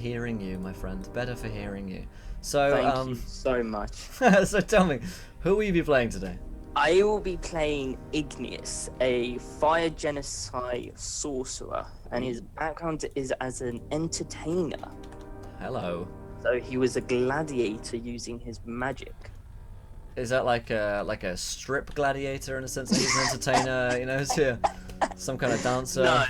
Hearing you, my friend. Better for hearing you. So, Thank you so much. so tell me, who will you be playing today? I will be playing Igneous, a fire genocide sorcerer, and his background is as an entertainer. Hello. So he was a gladiator using his magic. Is that like a strip gladiator in a sense that he's an entertainer, you know, to some kind of dancer? No.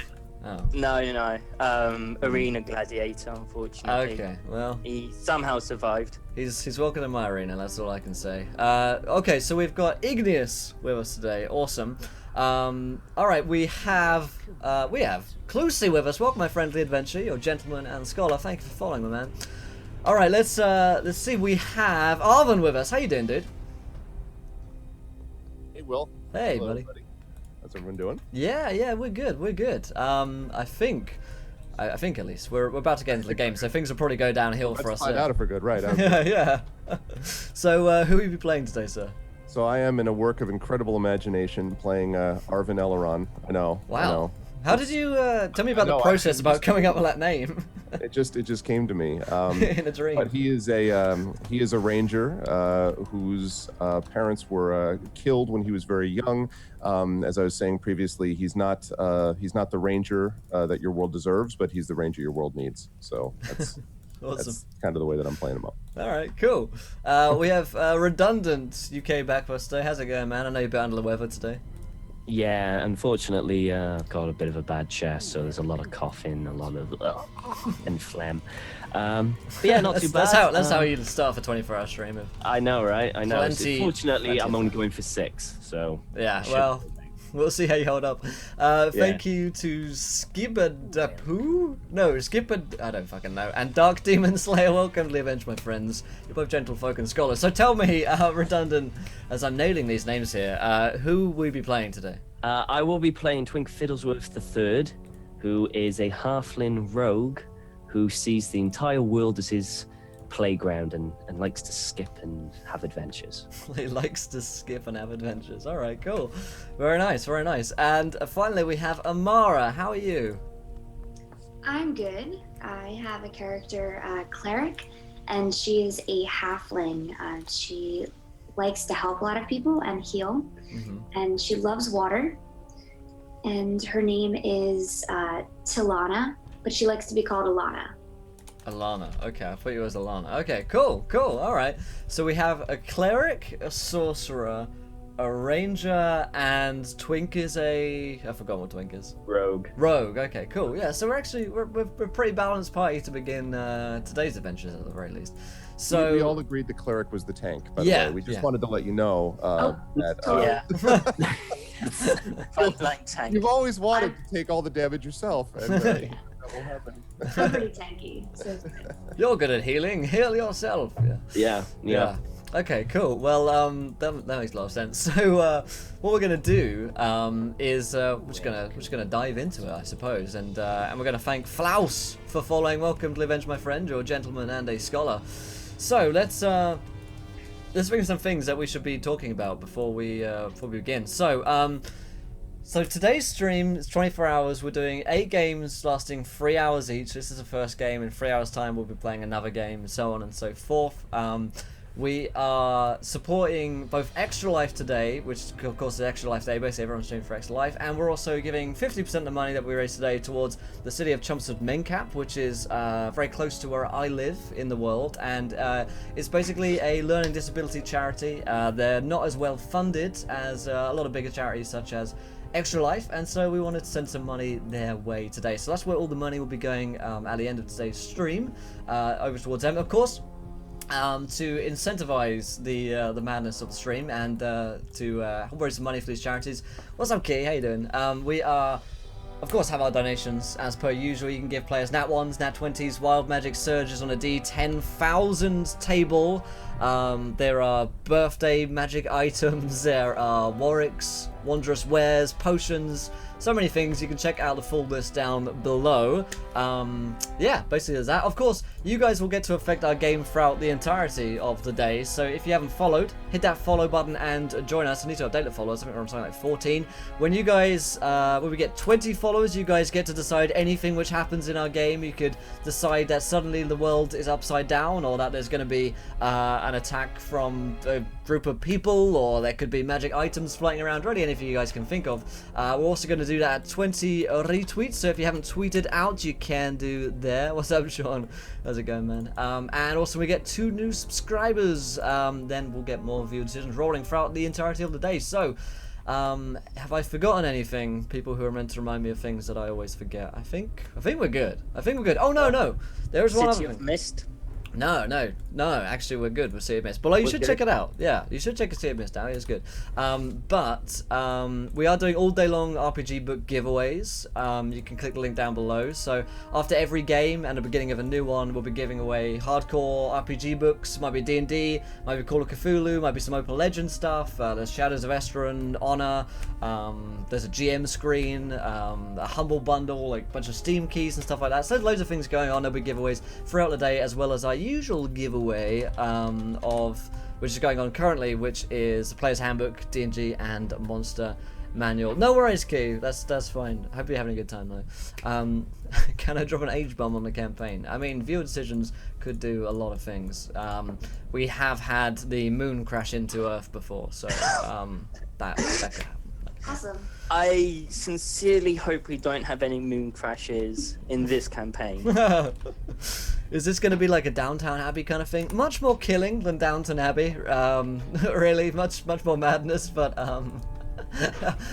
Oh. No. Arena gladiator, unfortunately. Okay, well. He somehow survived. He's welcome in my arena, that's all I can say. Okay, so we've got Igneous with us today. Awesome. Alright, we have Clusy with us. Welcome, my friendly adventure, your gentleman and scholar. Thank you for following me, man. Alright, let's see. We have Arvin with us. How you doing, dude? Hey, Will. Hey, Hello, buddy. everybody. How's everyone doing? Yeah, we're good. I think at least we're about to get into the game, so things will probably go downhill for us. Let's find out if we're good, right? Yeah. So, who will you be playing today, sir? So I am in a work of incredible imagination playing Arvin Eleron. I know. Wow. I know. How did you tell me about the process about coming up with that name? It just came to me. In a dream. But he is a ranger whose parents were killed when he was very young. As I was saying previously, he's not the ranger that your world deserves, but he's the ranger your world needs. So that's Awesome. That's kind of the way that I'm playing him up. All right, cool. We have Redundant UK back with us today. How's it going, man? I know you're a bit under the weather today. Yeah, unfortunately, I've got a bit of a bad chest, so there's a lot of coughing, a lot of and phlegm. But yeah, not too bad. That's how you start for 24-hour stream. I know, right? I know. Plenty- Fortunately, I'm only going for 6, so Yeah, should well, be fine. we'll see how you hold up. Thank you to Skibadapu? No, Skibad... I don't fucking know. And Dark Demon Slayer, welcome to the Avenge, my friends. You're both gentlefolk and scholars. So tell me, Redundant, as I'm nailing these names here, who will we be playing today? I will be playing Twink Fiddlesworth III, who is a halfling rogue who sees the entire world as his playground and likes to skip and have adventures. He likes to skip and have adventures. All right, cool. Very nice, very nice. And finally, we have Amara. How are you? I'm good. I have a character, Cleric, and she is a halfling. She likes to help a lot of people and heal, and she loves water. And her name is Tilana, but she likes to be called Alana. Alana. Okay, I thought you was Alana. Okay, cool. All right. So we have a cleric, a sorcerer, a ranger, and Twink is I forgot what Twink is. Rogue. Rogue. Okay, cool. Yeah. So we're a pretty balanced party to begin today's adventures at the very least. So we all agreed the cleric was the tank. By the Yeah, way, we just yeah. wanted to let you know that. totally. Yeah. Frontline tank. You've always wanted to take all the damage yourself, and that will happen. I'm pretty tanky. So. you're good at healing. Heal yourself. Yeah. Yeah. Okay, cool. Well, that makes a lot of sense. So, what we're gonna do is we're just gonna dive into it, I suppose, and we're gonna thank Flaus for following. Welcome to Avenge, my friend. You're a gentleman and a scholar. So let's bring some things that we should be talking about before we begin. So today's stream is 24 hours. We're doing 8 games lasting 3 hours each. This is the first game. In 3 hours' time, we'll be playing another game, and so on and so forth. We are supporting both Extra Life today, which of course is Extra Life Day, basically everyone's streaming for Extra Life, and we're also giving 50% of the money that we raised today towards the city of Chelmsford, Mencap, which is very close to where I live in the world, and it's basically a learning disability charity. They're not as well funded as a lot of bigger charities such as Extra Life, and so we wanted to send some money their way today. So that's where all the money will be going at the end of today's stream, over towards them, of course. To incentivize the madness of the stream and to raise some money for these charities. What's up, Key? How you doing? We are, of course, have our donations as per usual. You can give players Nat 1s, Nat 20s, Wild Magic Surges on a D10,000 table. There are birthday magic items. There are Warwick's, Wondrous Wares, potions, so many things. You can check out the full list down below. Yeah, basically there's that. Of course, you guys will get to affect our game throughout the entirety of the day, so if you haven't followed, hit that follow button and join us. I need to update the followers. I think we're on something like 14. When you guys, when we get 20 followers, you guys get to decide anything which happens in our game. You could decide that suddenly the world is upside down, or that there's going to be an attack from a group of people, or there could be magic items floating around. Really anything you guys can think of. We're also going to do that at 20 retweets, so if you haven't tweeted out, you can do there. What's up, Sean? How's it going, man? And also we get 2 new subscribers, then we'll get more view decisions rolling throughout the entirety of the day. So have I forgotten anything? People who are meant to remind me of things that I always forget. I think we're good. Oh no, there's one other thing. Mist. No, actually we're good with Sea of Mist. But you should check it out. Yeah, you should check Sea of Mist out, it's good. But we are doing all day long RPG book giveaways. You can click the link down below. So after every game and the beginning of a new one, we'll be giving away hardcore RPG books. Might be D&D, might be Call of Cthulhu, might be some Open Legend stuff. There's Shadows of Esteren, Honor, there's a GM screen, a Humble Bundle, like a bunch of Steam keys and stuff like that. So there's loads of things going on. There'll be giveaways throughout the day, as well as our usual giveaway which is going on currently, which is the Player's Handbook, D&G, and Monster Manual. No worries, Key. That's fine. Hope you're having a good time though. Can I drop an age bomb on the campaign? I mean, viewer decisions could do a lot of things. We have had the moon crash into Earth before, so that could happen. Awesome. I sincerely hope we don't have any moon crashes in this campaign. Is this going to be like a Downtown Abbey kind of thing? Much more killing than Downton Abbey. Really, much more madness, but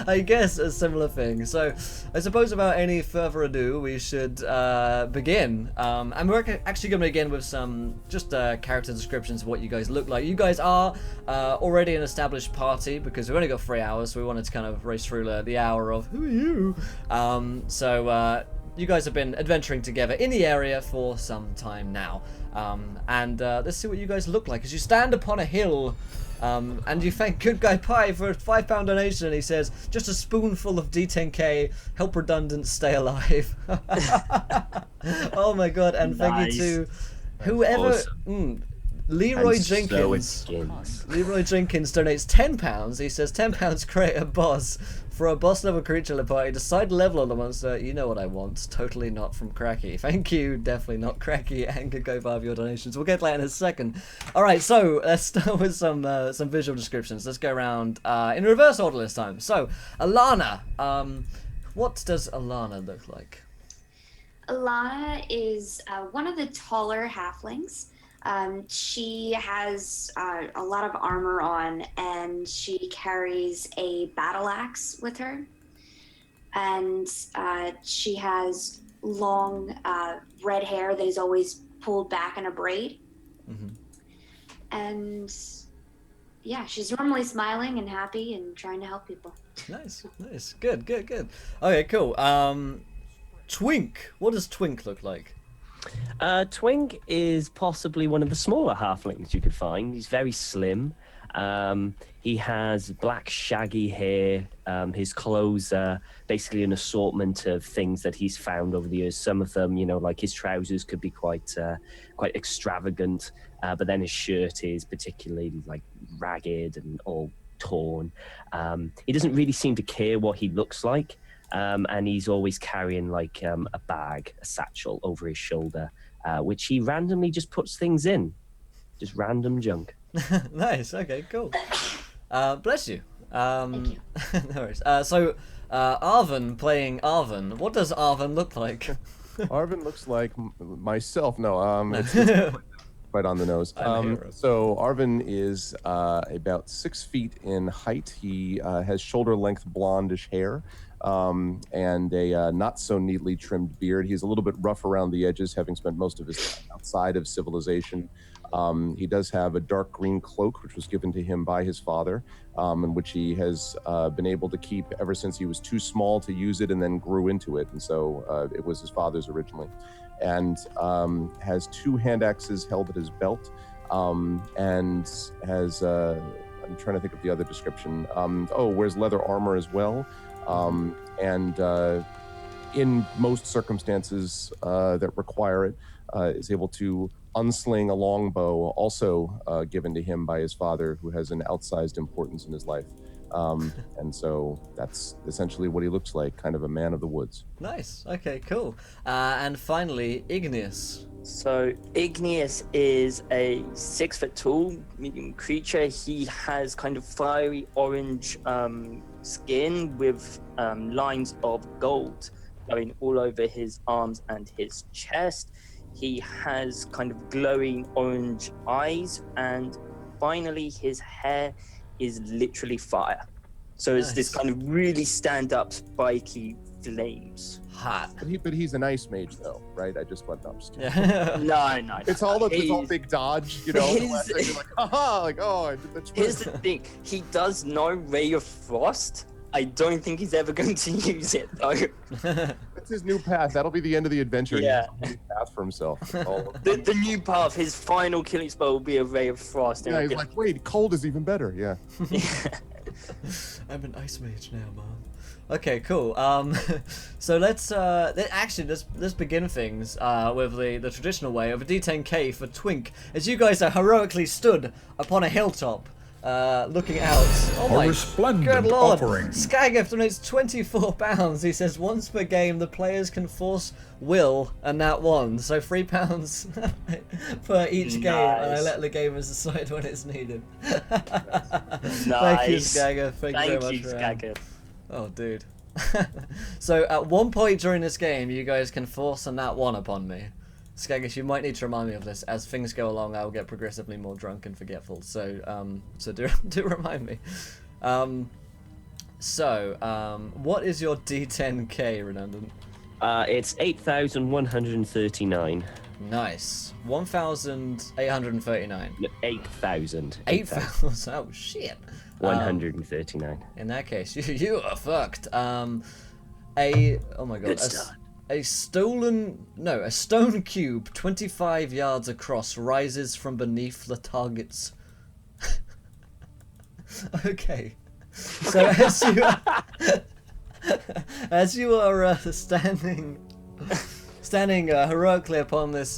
I guess a similar thing. So I suppose without any further ado, we should begin. And we're actually going to begin with some just character descriptions of what you guys look like. You guys are already an established party because we've only got 3 hours, so we wanted to kind of race through the hour of who are you. You guys have been adventuring together in the area for some time now. And let's see what you guys look like as you stand upon a hill. And you thank Good Guy Pie for a £5 donation, and he says, just a spoonful of D10K, help redundant, stay alive. Oh my god, and thank you to whoever... Awesome. Leroy And Jenkins. so it skins. Leroy Jenkins donates £10. He says, £10 create a boss. For a boss level creature in the party, decide the level of the monster. You know what I want. Totally not from Cracky. Thank you, definitely not Cracky, and could go by your donations. We'll get to that in a second. Alright, so let's start with some visual descriptions. Let's go around in reverse order this time. So, Alana. What does Alana look like? Alana is one of the taller halflings. She has a lot of armor on, and she carries a battle axe with her. And she has long red hair that is always pulled back in a braid. Mm-hmm. And yeah, she's normally smiling and happy and trying to help people. Nice. Good. Okay, cool. Twink. What does Twink look like? Twink is possibly one of the smaller halflings you could find. He's very slim. He has black shaggy hair. His clothes are basically an assortment of things that he's found over the years. Some of them, like his trousers could be quite extravagant, but then his shirt is particularly like ragged and all torn. He doesn't really seem to care what he looks like. And he's always carrying like a bag, a satchel over his shoulder, which he randomly just puts things in. Just random junk. Nice, okay, cool. Bless you. Thank you. No worries. So, Arvin playing Arvin. What does Arvin look like? Arvin looks like myself. No, it's right on the nose. So Arvin is about 6 feet in height. He has shoulder-length blondish hair. And a not so neatly trimmed beard. He's a little bit rough around the edges, having spent most of his time outside of civilization. He does have a dark green cloak, which was given to him by his father, and which he has been able to keep ever since he was too small to use it and then grew into it. And so it was his father's originally. And has 2 hand axes held at his belt, and has, I'm trying to think of the other description. Wears leather armor as well. and in most circumstances that require it, is able to unsling a longbow, also given to him by his father, who has an outsized importance in his life. And so that's essentially what he looks like, kind of a man of the woods. Nice. Okay, cool. And finally, Igneous. So Igneous is a 6 foot tall medium creature. He has kind of fiery orange skin with lines of gold going all over his arms and his chest. He has kind of glowing orange eyes, and finally his hair is literally fire. So it's this kind of really stand-up spiky flames. Hot. But he's an ice mage, though, right? I just went up. Yeah. No. It's all big dodge, you know. You're like, haha, like, oh, I did the trick. Here's the thing: he does know Ray of Frost. I don't think he's ever going to use it, though. That's his new path. That'll be the end of the adventure. Yeah. He has a new path for himself. The new path, his final killing spell will be a Ray of Frost. Yeah, he's like, wait, cold is even better. Yeah. I'm an ice mage now, Mom. Okay, cool. So let's begin things with the traditional way of a D10K for Twink, as you guys are heroically stood upon a hilltop, looking out. Oh my good lord! Skygift donates £24. He says once per game the players can force will and that one, so £3 per each game, and I let the gamers decide when it's needed. Thank you, Skagger. Thank you very much, Skagger. Oh, dude. So at one point during this game, you guys can force a nat 1 upon me. Skaggish, you might need to remind me of this. As things go along, I'll get progressively more drunk and forgetful. So, do remind me. What is your D10K, Redundant? It's 8,139. Nice. 1,839. No, 8,000. 8,000. Oh shit. 139. In that case, you are fucked. Oh my god. A stone cube 25 yards across rises from beneath the target's. Okay. So as you are standing heroically upon this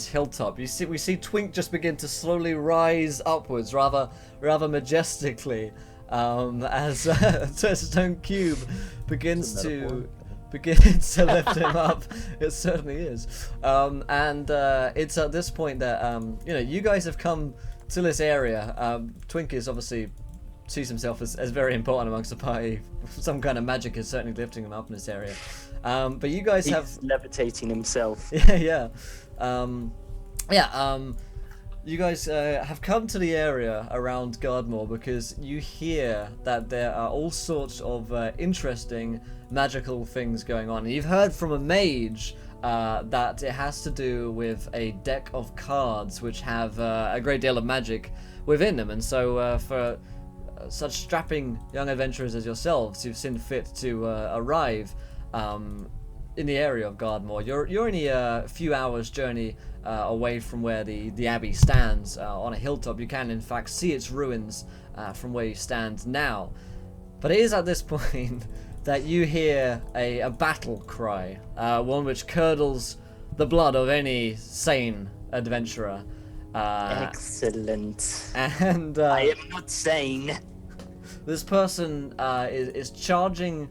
hilltop, we see Twink just begin to slowly rise upwards, rather majestically, as a stone cube begins to lift him up. It certainly is, and it's at this point that you guys have come to this area. Twink is obviously sees himself as very important amongst the party. Some kind of magic is certainly lifting him up in this area. But you guys He's levitating himself. Yeah. You guys have come to the area around Gardmore because you hear that there are all sorts of interesting magical things going on. And you've heard from a mage that it has to do with a deck of cards which have a great deal of magic within them. And so for such strapping young adventurers as yourselves, you've seen fit to arrive in the area of Gardmore. You're only a few hours journey away from where the Abbey stands on a hilltop. You can in fact see its ruins from where you stand now. But it is at this point that you hear a battle cry, one which curdles the blood of any sane adventurer. Excellent. And I am not sane. This person is charging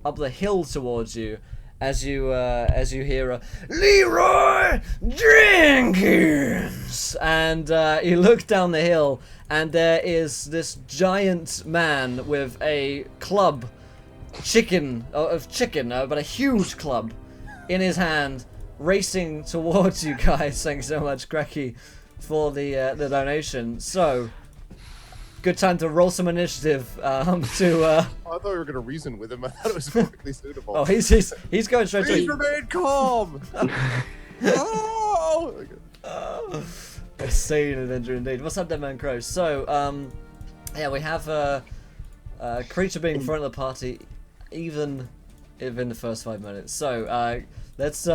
up the hill towards you as you hear a Leroy Jenkins, and you look down the hill, and there is this giant man with a club, but a huge club in his hand, racing towards you guys. Thanks so much, Cracky, for the donation. So, good time to roll some initiative to. I thought we were going to reason with him. I thought it was perfectly suitable. Oh, he's going straight to. Please remain calm. Oh! A sane adventure indeed. What's up, Dead Man Crow? So, we have a creature being in front of the party, even in the first 5 minutes. So, let's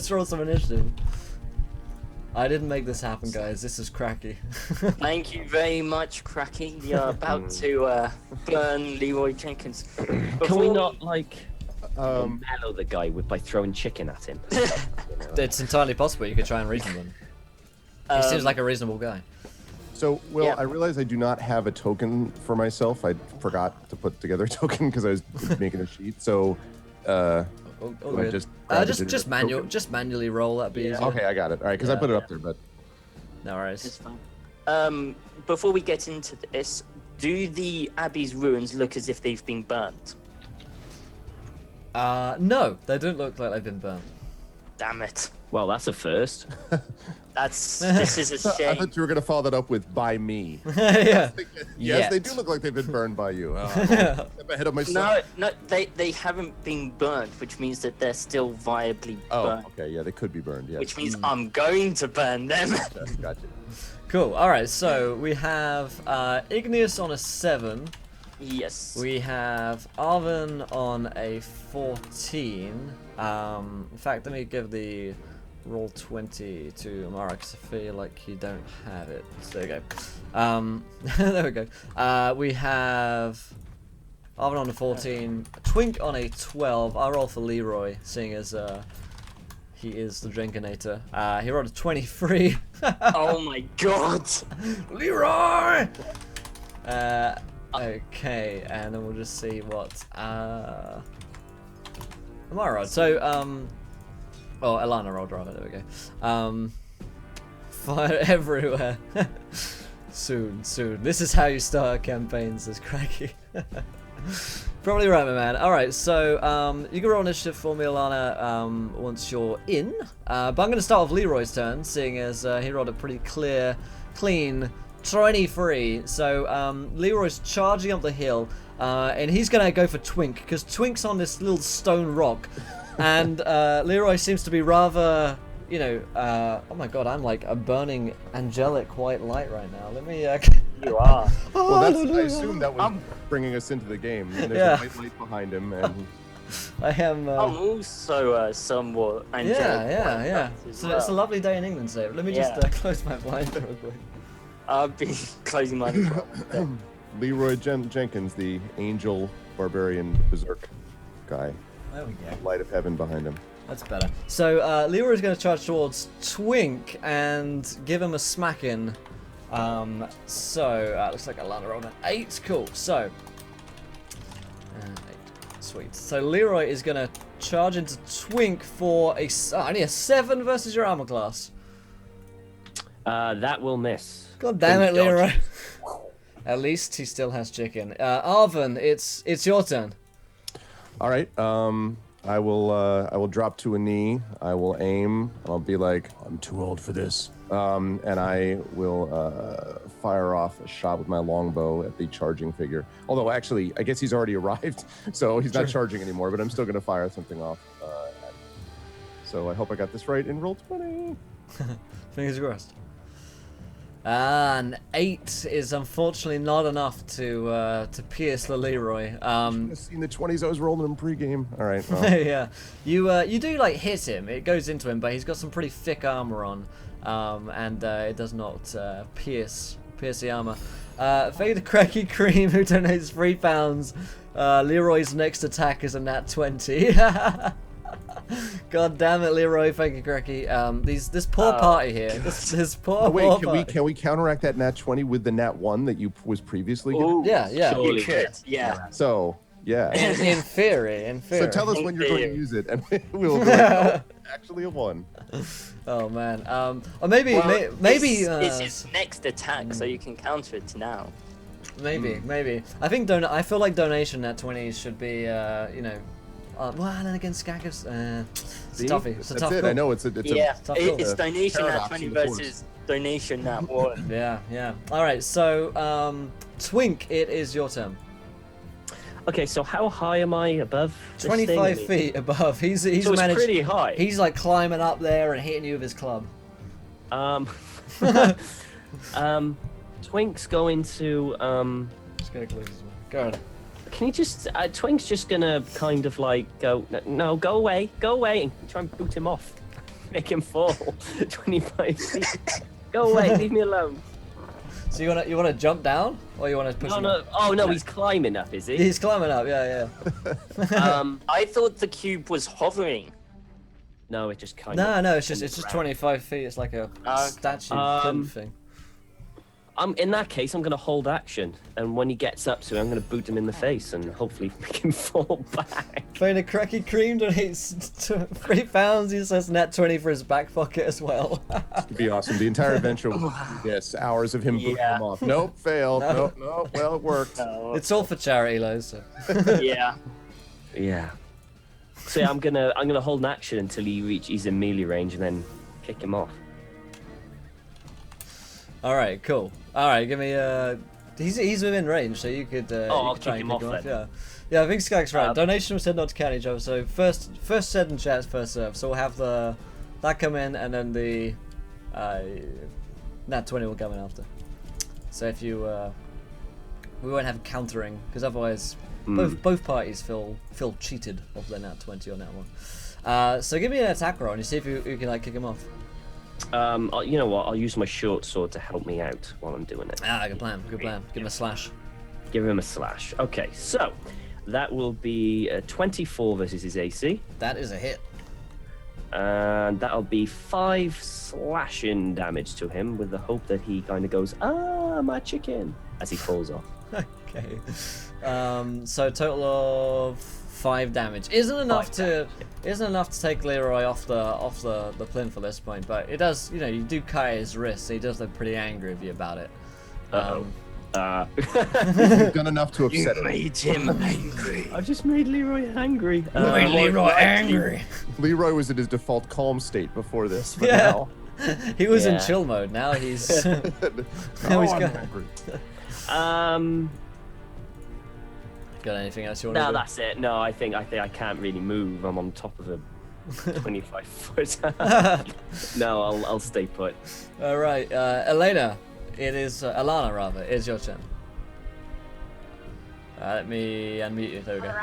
roll some initiative. I didn't make this happen, guys. This is cracky. Thank you very much, Cracky. You're about to burn Leroy Jenkins. Can we not like Um, mellow the guy by throwing chicken at him? It's entirely possible you could try and reason him. He seems like a reasonable guy. So, Will, Yeah. I realize I do not have a token for myself. I forgot to put together a token because I was making a sheet. So, Oh, do I good. just grab a just digital token? just manually roll. That'd be easier. Okay, I got it. All right, because I Yeah. put it up there, but No worries. It's fine. Before we get into this, do the Abbey's ruins look as if they've been burnt? No, they don't look like they've been burnt. Damn it. Well, that's a first. This is a I shame. thought you were going to follow that up with by me. Yeah. Yes, they Yet. do look like they've been burned by you. Step ahead of myself. No, they haven't been burnt, which means that they're still viably Oh, burnt. okay, yeah, they could be burned. Yeah. Which means I'm going to burn them. Gotcha. Cool. All right. So we have Igneous on a 7. Yes. We have Arvin on a 14. In fact, let me give the roll 20 to Amara because I feel like you don't have it. So there we go. There we go. We have Arvin on a 14, Twink on a 12. I roll for Leroy, seeing as he is the Drinkinator. He rolled a 23. Oh my god. Leroy! Okay, and then we'll just see what Amara rolled. So, oh, Alana rolled rather, there we go. Fire everywhere. Soon. This is how you start campaigns, says Cracky. Probably right, my man. Alright, so you can roll initiative for me, Alana, once you're in. But I'm going to start with Leroy's turn, seeing as he rolled a pretty clean 23. So Leroy's charging up the hill, and he's going to go for Twink, because Twink's on this little stone rock. And Leroy seems to be rather, you know, oh my god, I'm like a burning angelic white light right now. Let me... You are. Well, that's, I assume that was bringing us into the game. And there's Yeah. a white light behind him, and I am... I'm also somewhat angelic. Yeah. as So well. it's a lovely day in England, so let me just Yeah. close my blind real quick. I've been closing mine as well. Leroy Jenkins, the angel barbarian berserk guy, There we go. light of heaven behind him. That's better. So Leroy's going to charge towards Twink and give him a smacking. Looks like Alana rolled an 8. Cool. So 8. Sweet. So Leroy is going to charge into Twink for only a 7 versus your armor class. That will miss. God damn it, Thank God. Leroy. At least he still has chicken. Arvin, it's your turn. All right. I will drop to a knee. I will aim. I'll be like, I'm too old for this. And I will fire off a shot with my longbow at the charging figure. Although, actually, I guess he's already arrived, so he's not charging anymore. But I'm still going to fire something off. At him. So I hope I got this right in roll 20. Fingers crossed. An 8 is unfortunately not enough to pierce the Leroy. I've seen the 20s I was rolling in pregame. All right. Well, Yeah, you do like hit him. It goes into him, but he's got some pretty thick armor on, and it does not pierce the armor. Thank you to Cracky Cream who donates £3. Leroy's next attack is a nat 20. God damn it, Leroy! Thank you, Cracky. This poor party here. This poor. oh, wait, poor can we counteract that nat 20 with the nat 1 that you was previously given? Ooh, Yeah. Surely. you could. Yeah. So yeah. In theory. So tell us when you're going to Fair. use it, and we'll be like, oh, actually a 1. Oh man. Or maybe Well, maybe it's his next attack, so you can counter it now. maybe. I think I feel like donation at 20s should be well, and then against Skaggers, it's a toughie. It's a That's tough it. call. I know it's a Yeah, tough call. it's donation at Paradox 20 in the Force. versus donation at 1. Yeah. All right, so Twink, it is your turn. Okay, so how high am I above? this 25 thing? feet above. He's So it's managed. pretty high. He's like climbing up there and hitting you with his club. Twink's going to Just gonna close this one. Go ahead. Can you just Twink's just gonna kind of like go no, go away, and try and boot him off. make him fall 25 feet. Go away, leave me alone. So you wanna jump down, or you wanna push him No. up? Oh no, he's climbing up, is he? He's climbing up. Yeah. I thought the cube was hovering. No, it just kind of. No, it's just 25 feet. It's like a statue plinth thing. In that case, I'm gonna hold action, and when he gets up to it, I'm gonna boot him in the face and hopefully make him fall back. Playing a cracky cream donates 3 pounds. He says net 20 for his back pocket as well. It'd be awesome. The entire adventure will be, yes, hours of him booting him off. Nope, failed. No. Nope. Well, it worked. No. It's all for charity, Lowe's. So. Yeah. Yeah. So yeah, I'm gonna hold an action until he's in melee range, and then kick him off. All right, cool. All right, give me he's within range, so you could. I'll try kick and him off Yeah, then. yeah. I think Skag's right. Donation was said not to count each other. So first said in chat, first serve. So we'll have that come in, and then the nat 20 will come in after. So if you we won't have countering, because otherwise both parties feel cheated of their nat 20 on that one. So give me an attack roll and you see if you can like kick him off. You know what? I'll use my short sword to help me out while I'm doing it. Good plan. Give him a slash. Give him a slash. Okay, so that will be 24 versus his AC. That is a hit. And that'll be 5 slashing damage to him, with the hope that he kind of goes, my chicken, as he falls off. Okay. So a total of 5 damage. Isn't enough to take Leroy off the plinth for this point, but it does. You know, you do cut his wrist, so he does look pretty angry with you about it. You've done enough to upset him. Made him angry. I've just made Leroy angry. Leroy was in his default calm state before this. But Yeah. now, He was in Yeah. chill mode. Now he's now he's I'm got. angry. Got anything else you want No, to do? that's it. No, I think I can't really move. I'm on top of a 25 foot. No, I'll stay put. All right, Elena. It is Alana rather. It's your turn. Let me unmute you. There we go.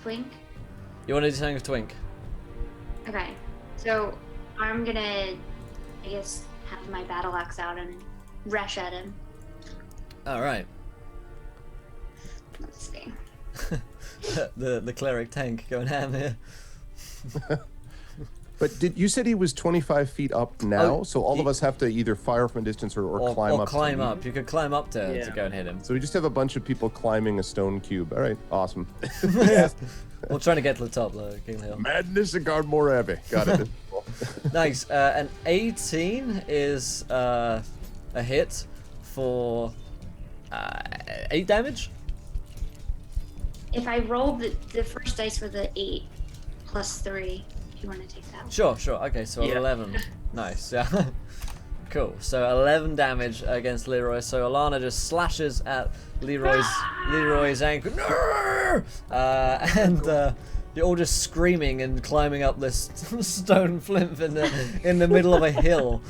Twink. You want to do something with Twink? Okay. So I'm gonna, I guess, have my battle axe out and rush at him. All right. Let's see. the cleric tank going ham here. But you said he was 25 feet up now, Oh, so all of us have to either fire from a distance or climb up. Climb to up. You could climb up to Yeah. go and hit him. So we just have a bunch of people climbing a stone cube. All right, awesome. We're trying to get to the top, though, King Hill. Madness at Gardmore Abbey. Got it. Nice. An 18 is a hit for 8 damage. If I roll the first dice with an 8 plus 3, if you want to take that. Sure. Okay, so Yeah. 11. Nice. Yeah. Cool. So 11 damage against Leroy. So Alana just slashes at Leroy's ankle. No! And you're all just screaming and climbing up this stone plinth in the middle of a hill.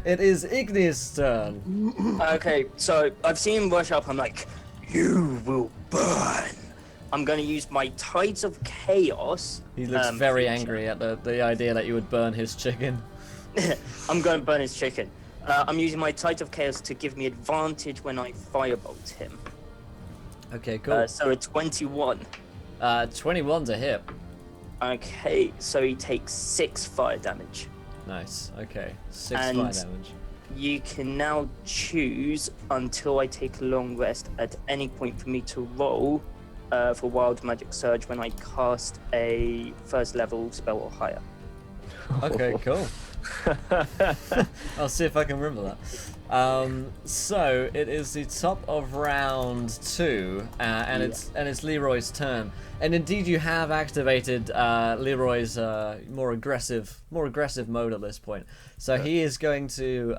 It is Ignis' turn. Okay, so I've seen him rush up. I'm like, you will burn. I'm going to use my Tides of Chaos. He looks very angry at the idea that you would burn his chicken. I'm going to burn his chicken. I'm using my Tides of Chaos to give me advantage when I firebolt him. Okay, cool. So a 21. 21's a hit. Okay, so he takes 6 fire damage. Nice. Okay, 6 And- fire damage. You can now choose until I take a long rest at any point for me to roll for Wild Magic Surge when I cast a first level spell or higher. Okay, cool. I'll see if I can remember that. So it is the top of round 2, and it's Leroy's turn. And indeed, you have activated Leroy's more aggressive mode at this point. So he is going to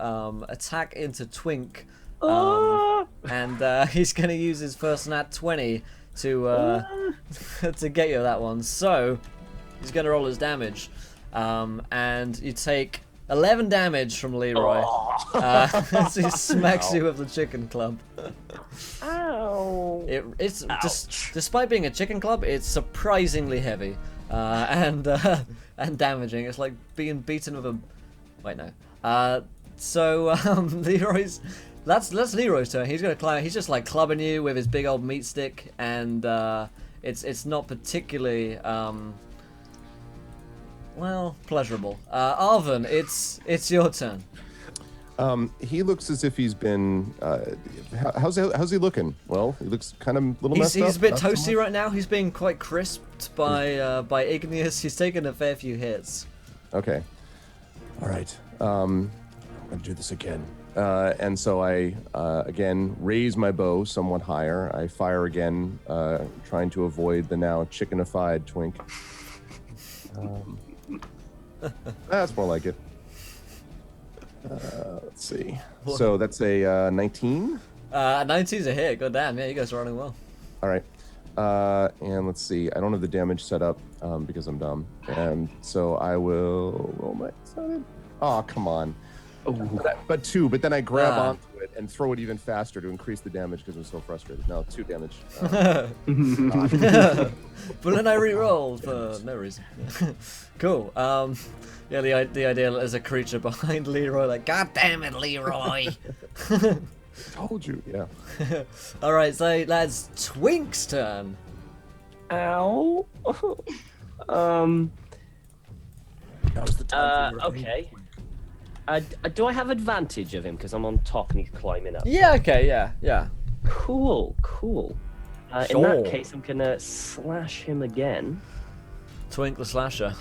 attack into Twink, and he's going to use his first nat 20 to to get you that one. So he's going to roll his damage. And you take 11 damage from Leroy as he smacks you with the chicken club. Ow! It's just, despite being a chicken club, it's surprisingly heavy. and damaging. It's like being beaten with a. Wait, no. Leroy's. That's Leroy's turn. He's gonna climb. He's just like clubbing you with his big old meat stick, and it's not particularly well, pleasurable. Arvin, it's your turn. He looks as if he's been. How's he looking? Well, he looks kind of a little messed up. He's a bit not so toasty much? right now. He's being quite crisped by Igneous. He's taken a fair few hits. Okay. All right. I'm gonna do this again. And so I again raise my bow somewhat higher. I fire again, trying to avoid the now chickenified Twink. That's more like it. Let's see. So that's a 19. 19's a hit. God damn, yeah, you guys are running well. All right. And let's see. I don't have the damage set up because I'm dumb. And so I will roll my. Oh, come on. But 2. But then I grab onto it and throw it even faster to increase the damage because I'm so frustrated. No, 2 damage. But then I re-rolled for no reason. Cool. Yeah, the idea is a creature behind Leroy, like, God damn it, Leroy! Told you, yeah. Alright, so lads, Twink's turn. Ow. Now's the time for Okay. Do I have advantage of him because I'm on top and he's climbing up? Yeah, okay, yeah. Cool. In Sure. that case, I'm gonna slash him again. Twink the slasher.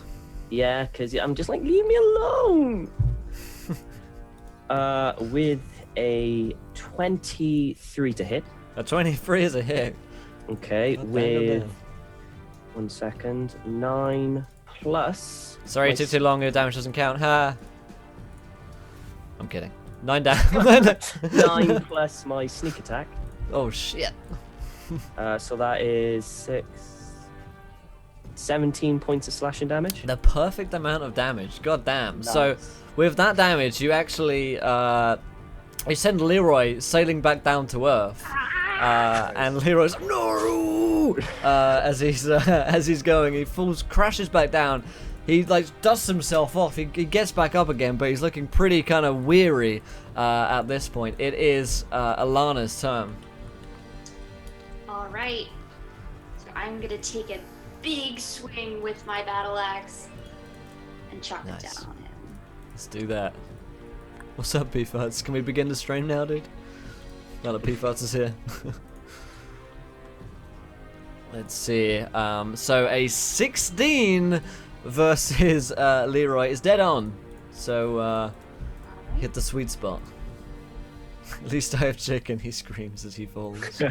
Yeah, because I'm just like, leave me alone. With a 23 to hit. A 23 is a hit. Okay, God damn, with damn. 1 second, 9 plus. Sorry, my it took too long, your damage doesn't count. Ha! I'm kidding. 9 damage. 9 plus my sneak attack. Oh shit. So that is 17 points of slashing damage. The perfect amount of damage. God damn. So with that damage, you actually you send Leroy sailing back down to earth. And Leroy's like, no! As he's going, he crashes back down. He like dusts himself off. He gets back up again, but he's looking pretty kind of weary at this point. It is Alana's turn. All right. So I'm gonna take a big swing with my battle axe and chop it Nice. down on him. Let's do that. What's up, P-Farts? Can we begin the stream now, dude? Now that P-Farts is here. Let's see. So a 16 versus Leroy is dead on. So hit the sweet spot. At least I have chicken, he screams as he falls.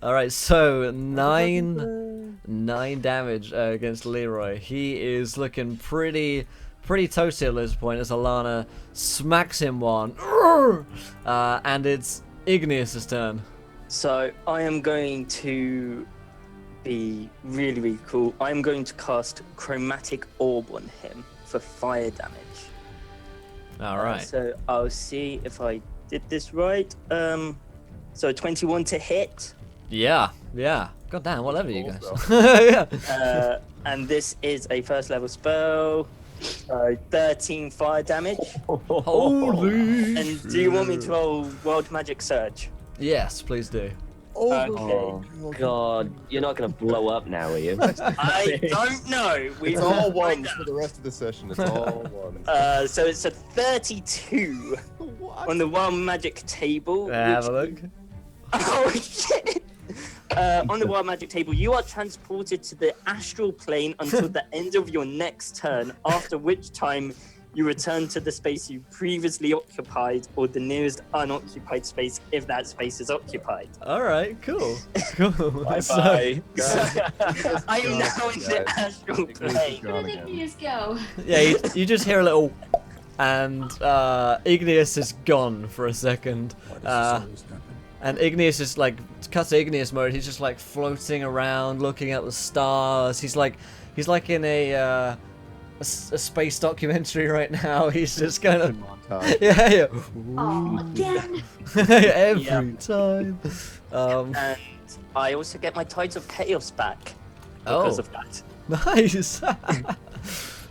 Alright, so 9 damage against Leroy. He is looking pretty toasty at this point as Alana smacks him one. And it's Igneous' turn. So I am going to be really, really cool. I'm going to cast Chromatic Orb on him for fire damage. Alright. So I'll see if I did this right. So 21 to hit. Yeah. God damn, whatever you guys. Yeah. And this is a first level spell. 13 fire damage. Holy. And do you want me to roll Wild Magic Surge? Yes, please do. Okay. God, you're not gonna blow up now, are you? I don't know. It's all ones for the rest of the session. It's all ones. So it's a 32 on the Wild Magic table. Have a look. Oh shit! On the Wild Magic table, you are transported to the astral plane until the end of your next turn, after which time you return to the space you previously occupied or the nearest unoccupied space if that space is occupied. Alright, cool. Cool. Bye-bye. I am now in the astral plane. Where did Igneous go? Yeah, you just hear a little, and Igneous is gone for a second. And Igneous is like, cuts to Igneous mode. He's just like floating around, looking at the stars. He's like in a space documentary right now. He's just kind of yeah. Oh, again. Every time. And I also get my Tides of Chaos back because of that. Nice.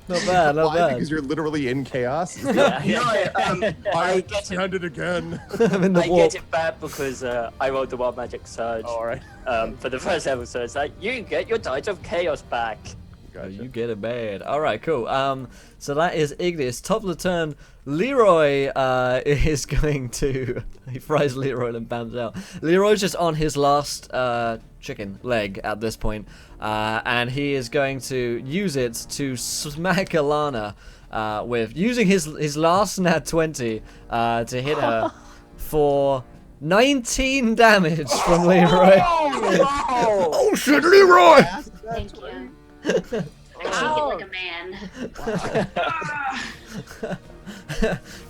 Not bad, not Why? bad. Because you're literally in chaos. No, I get it. it again. I'm in the I warp. get it back because I rolled the Wild Magic Surge All right. for the first episode. It's like, you get your Tides of Chaos back. Oh, you get it bad. All right, cool. So that is Ignis. Top of the turn, Leroy is going to. He fries Leroy and bams out. Leroy's just on his last chicken leg at this point, and he is going to use it to smack Alana with using his last nat 20 to hit her for 19 damage from Leroy. Oh, Oh shit, Leroy! Thank you. Shake it like a man.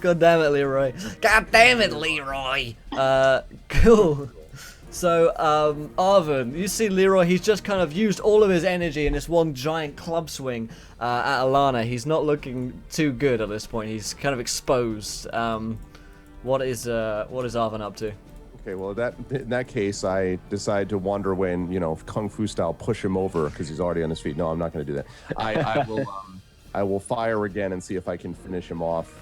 God damn it, Leroy. God damn it, Leroy. Cool. So, Arvin, you see Leroy, he's just kind of used all of his energy in this one giant club swing at Alana. He's not looking too good at this point. He's kind of exposed. What is Arvin up to? Okay, well, in that case, I decide to wander away and, kung fu style, push him over because he's already on his feet. No, I'm not going to do that. I will fire again and see if I can finish him off.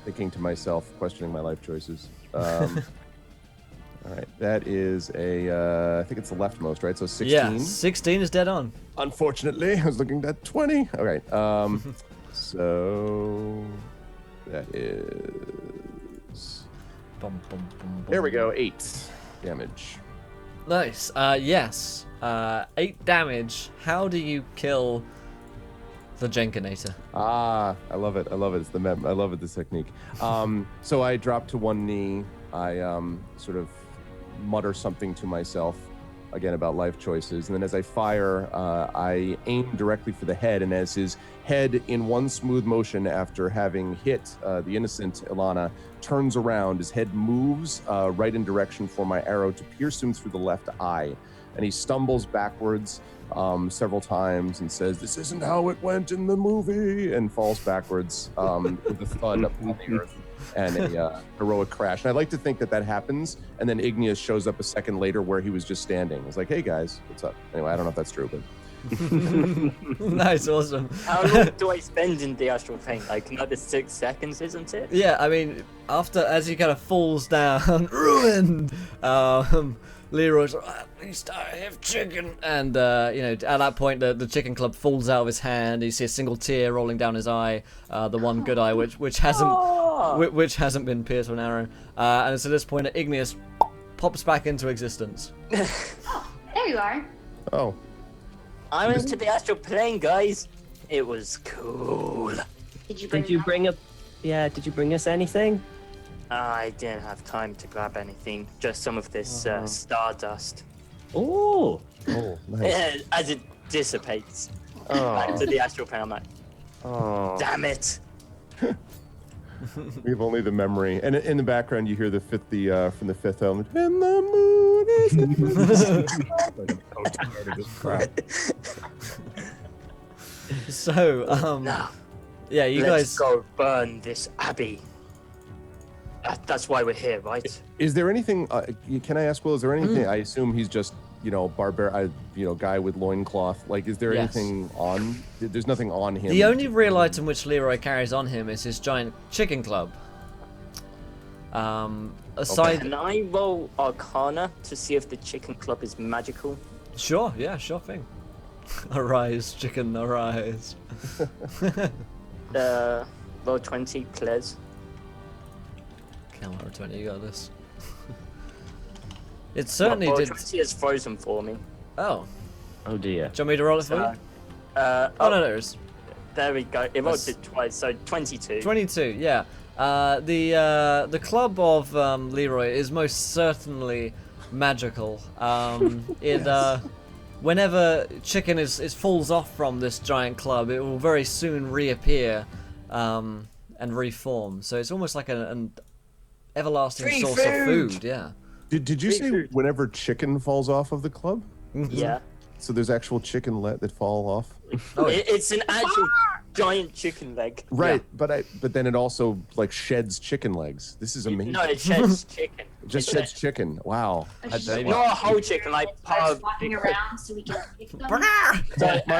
Thinking to myself, questioning my life choices. All right, that is I think it's the leftmost, right? So 16. Yeah, 16 is dead on. Unfortunately, I was looking at 20. All right, so that is. Bum, bum, bum, bum. There we go, 8 damage. Nice. Yes. 8 damage. How do you kill the Jenkinator? Ah, I love it. I love it. I love it. This technique. So I drop to one knee. I sort of mutter something to myself again about life choices, and then as I fire, I aim directly for the head. And as his head, in one smooth motion, after having hit the innocent Ilana, turns around, his head moves right in direction for my arrow to pierce him through the left eye, and he stumbles backwards several times and says, "This isn't how it went in the movie," and falls backwards with a thud upon the earth and a heroic crash. And I like to think that happens, and then Igneous shows up a second later where he was just standing. It's like, "Hey guys, what's up?" Anyway, I don't know if that's true, but Nice, awesome. How long do I spend in the astral plane? Like another 6 seconds, isn't it? Yeah, I mean, as he kind of falls down, ruined. Leroy's like, "At least I have chicken," and at that point, the chicken club falls out of his hand. You see a single tear rolling down his eye, the one good eye which hasn't been pierced with an arrow. And it's at this point that Igneous pops back into existence. Oh, there you are. oh, I went to the astral plane, guys. It was cool. Did you bring Did you that? bring up? Yeah. Did you bring us anything? I didn't have time to grab anything. Just some of this stardust. Oh. oh, nice. As it dissipates Oh, back to the astral plane, I'm like, oh. damn it. We have only the memory, and in the background you hear from the fifth element. And the moon is. I'm so tired of this crap. So, Now, yeah, you let's guys. go burn this abbey. That's why we're here, right? Is there anything? Can I ask, Will? Is there anything? I assume he's just guy with loincloth. Like, is there Yes. anything on? There's nothing on him. The only real item which Leroy carries on him is his giant chicken club. Aside, Can I roll Arcana to see if the chicken club is magical? sure, yeah, sure thing. Arise, chicken, arise. Roll 20, Claire's. Counter 20, you got this. It certainly roll did. 20 is frozen for me. Oh, Oh dear. do you want me to roll it for you? Oh no, there's There we go. It rolled That's- it twice, so 22. 22. Yeah. The club of Leroy is most certainly magical. Whenever chicken is falls off from this giant club, it will very soon reappear and reform. So it's almost like an everlasting Free source of food! food. Yeah. Did you say food. whenever chicken falls off of the club? Yeah. So there's actual chicken that fall off. Oh, It's an actual giant chicken leg. Right, but then it also like sheds chicken legs. This is amazing. No, it sheds chicken. Just says chicken. Wow. Not a whole chicken, like part Starts of walking around so we can pick them.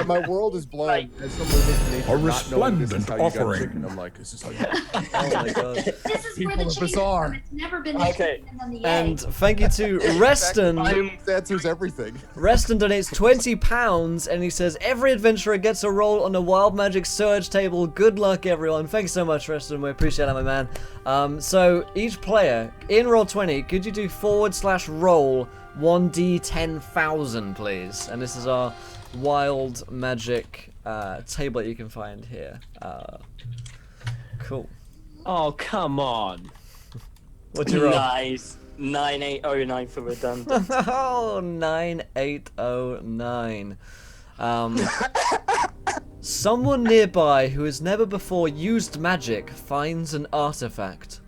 My world is blown. As someone with nature, A not knowing this is resplendent how you got offering. chicken, I'm like, this is how you Oh my god. This is where People the are chicken bizarre. is from. It's never been the Okay. chicken and then the And egg. thank you to Reston. This answers everything. Reston donates £20 and he says, every adventurer gets a roll on the Wild Magic Surge table. Good luck, everyone. Thanks so much, Reston. We appreciate that, my man. So each player in Roll20, could you do /roll 1d10,000, please? And this is our Wild Magic table that you can find here. Cool. Oh, come on. What'd you roll? Nice. 9809 for redundant. Oh, 9809. Someone nearby who has never before used magic finds an artifact.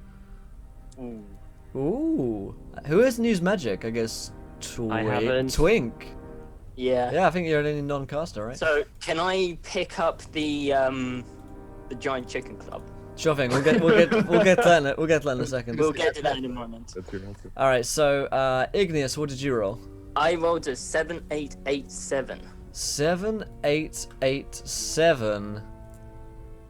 Ooh. Ooh. Who hasn't used magic? I guess I haven't. Twink. Yeah. Yeah, I think you're an non-caster, right? So can I pick up the giant chicken club? Sure thing. We'll get to that. We'll get to that in a second. We'll get to that in a moment. That's your answer. All right. So, Igneous, what did you roll? I rolled a 7887. 7887.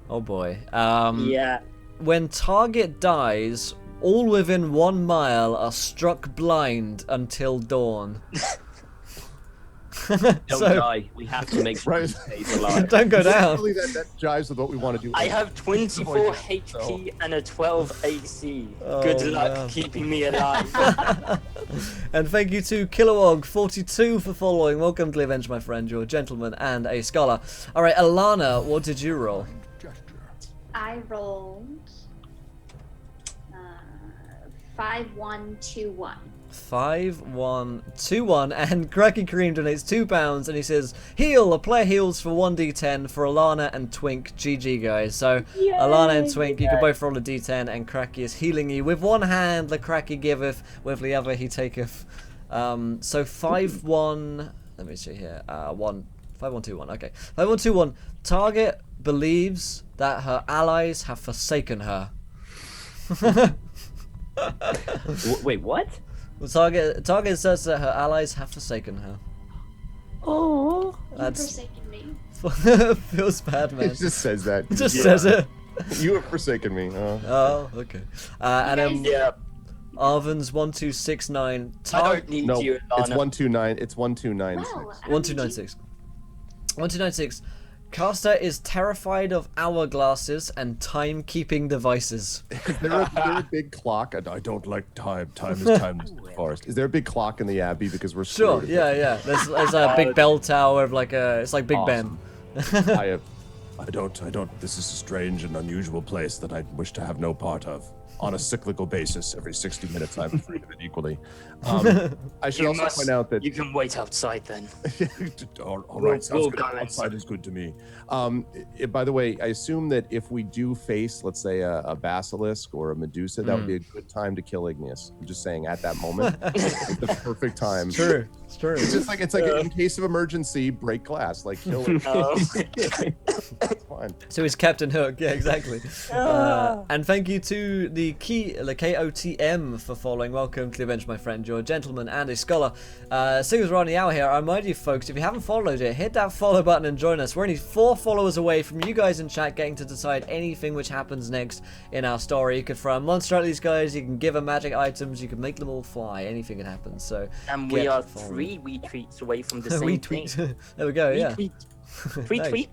Oh boy. Yeah. When target dies, all within 1 mile are struck blind until dawn. Don't So, die. We have to make sure Right. he stays alive. don't go down. Hopefully that jives with what we want to do. I have 24 Avoid that, HP and a 12 AC. Oh, Good luck man. keeping me alive. And thank you to Kilowog42 for following. Welcome to the Avenge, my friend. You're a gentleman and a scholar. All right, Alana, what did you roll? I rolled 5121. 5121, and Cracky Cream donates £2 and he says, heal, a player heals for 1d10 for Alana and Twink. GG, guys. So Alana and Twink, you can both roll a d10 and Cracky is healing you. With one hand the Cracky giveth, with the other he taketh. So 5-1, let me see here, 5121, okay. 5121, target believes that her allies have forsaken her. Wait, what? Well, target says that her allies have forsaken her. Oh. You've That's forsaken me. feels bad, man. It just says that. It just says it. You have forsaken me. Oh, okay. And then Yeah. Arvin's 1269. I don't need No, you, it's Alana. 129. It's 1296. Wow, 1296. 1296. Caster is terrified of hourglasses and time-keeping devices. Is there a big clock? I don't like time. Time is time in the forest. Is there a big clock in the Abbey because we're Sure, screwed? yeah. There's a big bell tower of like a. It's like Big Awesome. Ben. I don't. This is a strange and unusual place that I wish to have no part of. On a cyclical basis, every 60 minutes, I'm afraid of it equally. I should You also must- point out that You can wait outside then. all We'll- right, sounds we'll good. go Outside inside. is good to me. By the way, I assume that if we do face, let's say, a basilisk or a Medusa, that would be a good time to kill Igneous. I'm just saying, at that moment, it's the perfect time. True. It's true. It's just like in case of emergency, break glass, like kill it. It's fine. So he's Captain Hook, yeah, exactly. And thank you to the KOTM for following. Welcome to the Avenge, my friend. You're a gentleman and a scholar. Seeing as we're running out here, I remind you folks, if you haven't followed yet, hit that follow button and join us. We're only 4 followers away from you guys in chat getting to decide anything which happens next in our story. You could throw a monster at these guys, you can give them magic items, you can make them all fly, anything can happen. So And get we are following. 3 retweets away from the same Retweet. thing. There we go, yeah. Retweet. Nice. Retweet.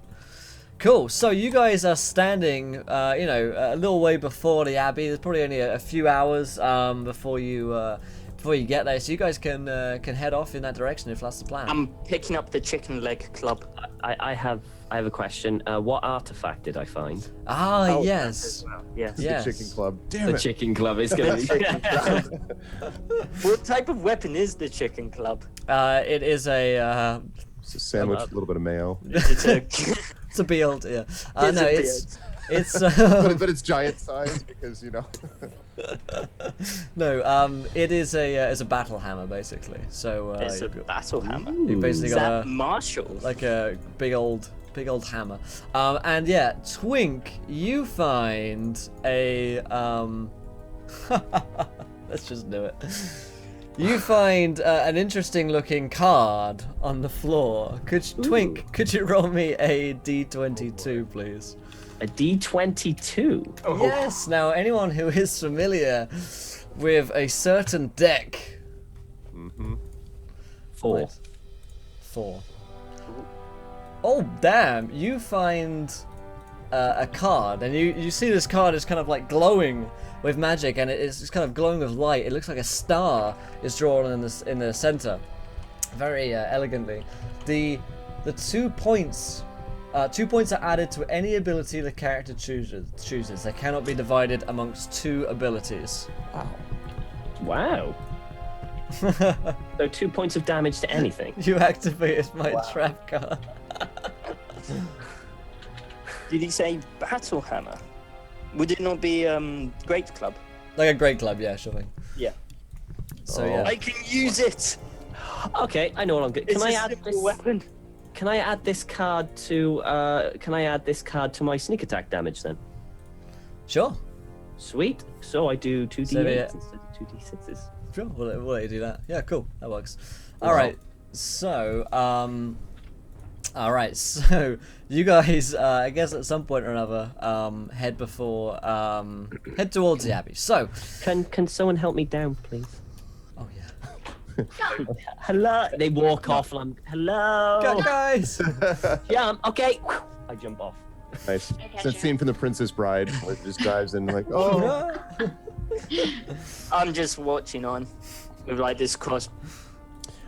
Cool. So you guys are standing, a little way before the Abbey. There's probably only a few hours before you get there. So you guys can head off in that direction if that's the plan. I'm picking up the chicken leg club. I have a question. What artifact did I find? Ah, Oh, yes. as well. Yes. Yes. The chicken club. Damn The it. chicken club is gonna be. Chicken club. What type of weapon is the chicken club? It is a. It's a sandwich, a little bit of mayo. It's a It's a build, yeah. It's No, a it's. But it's giant size because, No, it is a battle hammer basically. So it's a battle hammer. you basically Is got that Marshall? like a big old hammer. And yeah, Twink, you find a Let's just do it. You find an interesting looking card on the floor. Twink, could you roll me a D22, please? A D22. Oh. Yes. Now, anyone who is familiar with a certain deck. Mm-hmm. 4. Nice. 4. Oh, damn. You find a card, and you see this card is kind of like glowing with magic, and it's kind of glowing with light. It looks like a star is drawn in the center, very elegantly. The 2 points. 2 points are added to any ability the character chooses. They cannot be divided amongst 2 abilities. Wow. So 2 points of damage to anything. You activated my trap card. Did he say battle hammer? Would it not be great club? Like a great club, yeah, sure thing. Yeah. So yeah. I can use it. Okay, I know what I'm good. It's Can I a add simple this? weapon. Can I add this card to? Can I add this card to my sneak attack damage then? Sure. Sweet. So I do 2d8s So, yeah. instead of 2d6s. Sure, we'll let you do that. Yeah, cool. That works. Alright, so, you guys, I guess at some point or another, head towards the Abbey. So, Can someone help me down, please? oh yeah. Hello. They walk off, and I'm hello. Go, guys! Jump. Okay. I jump off. Nice. I It's that gotcha. scene from The Princess Bride where it just drives in like, Oh, oh. no. I'm just watching on with like this cross.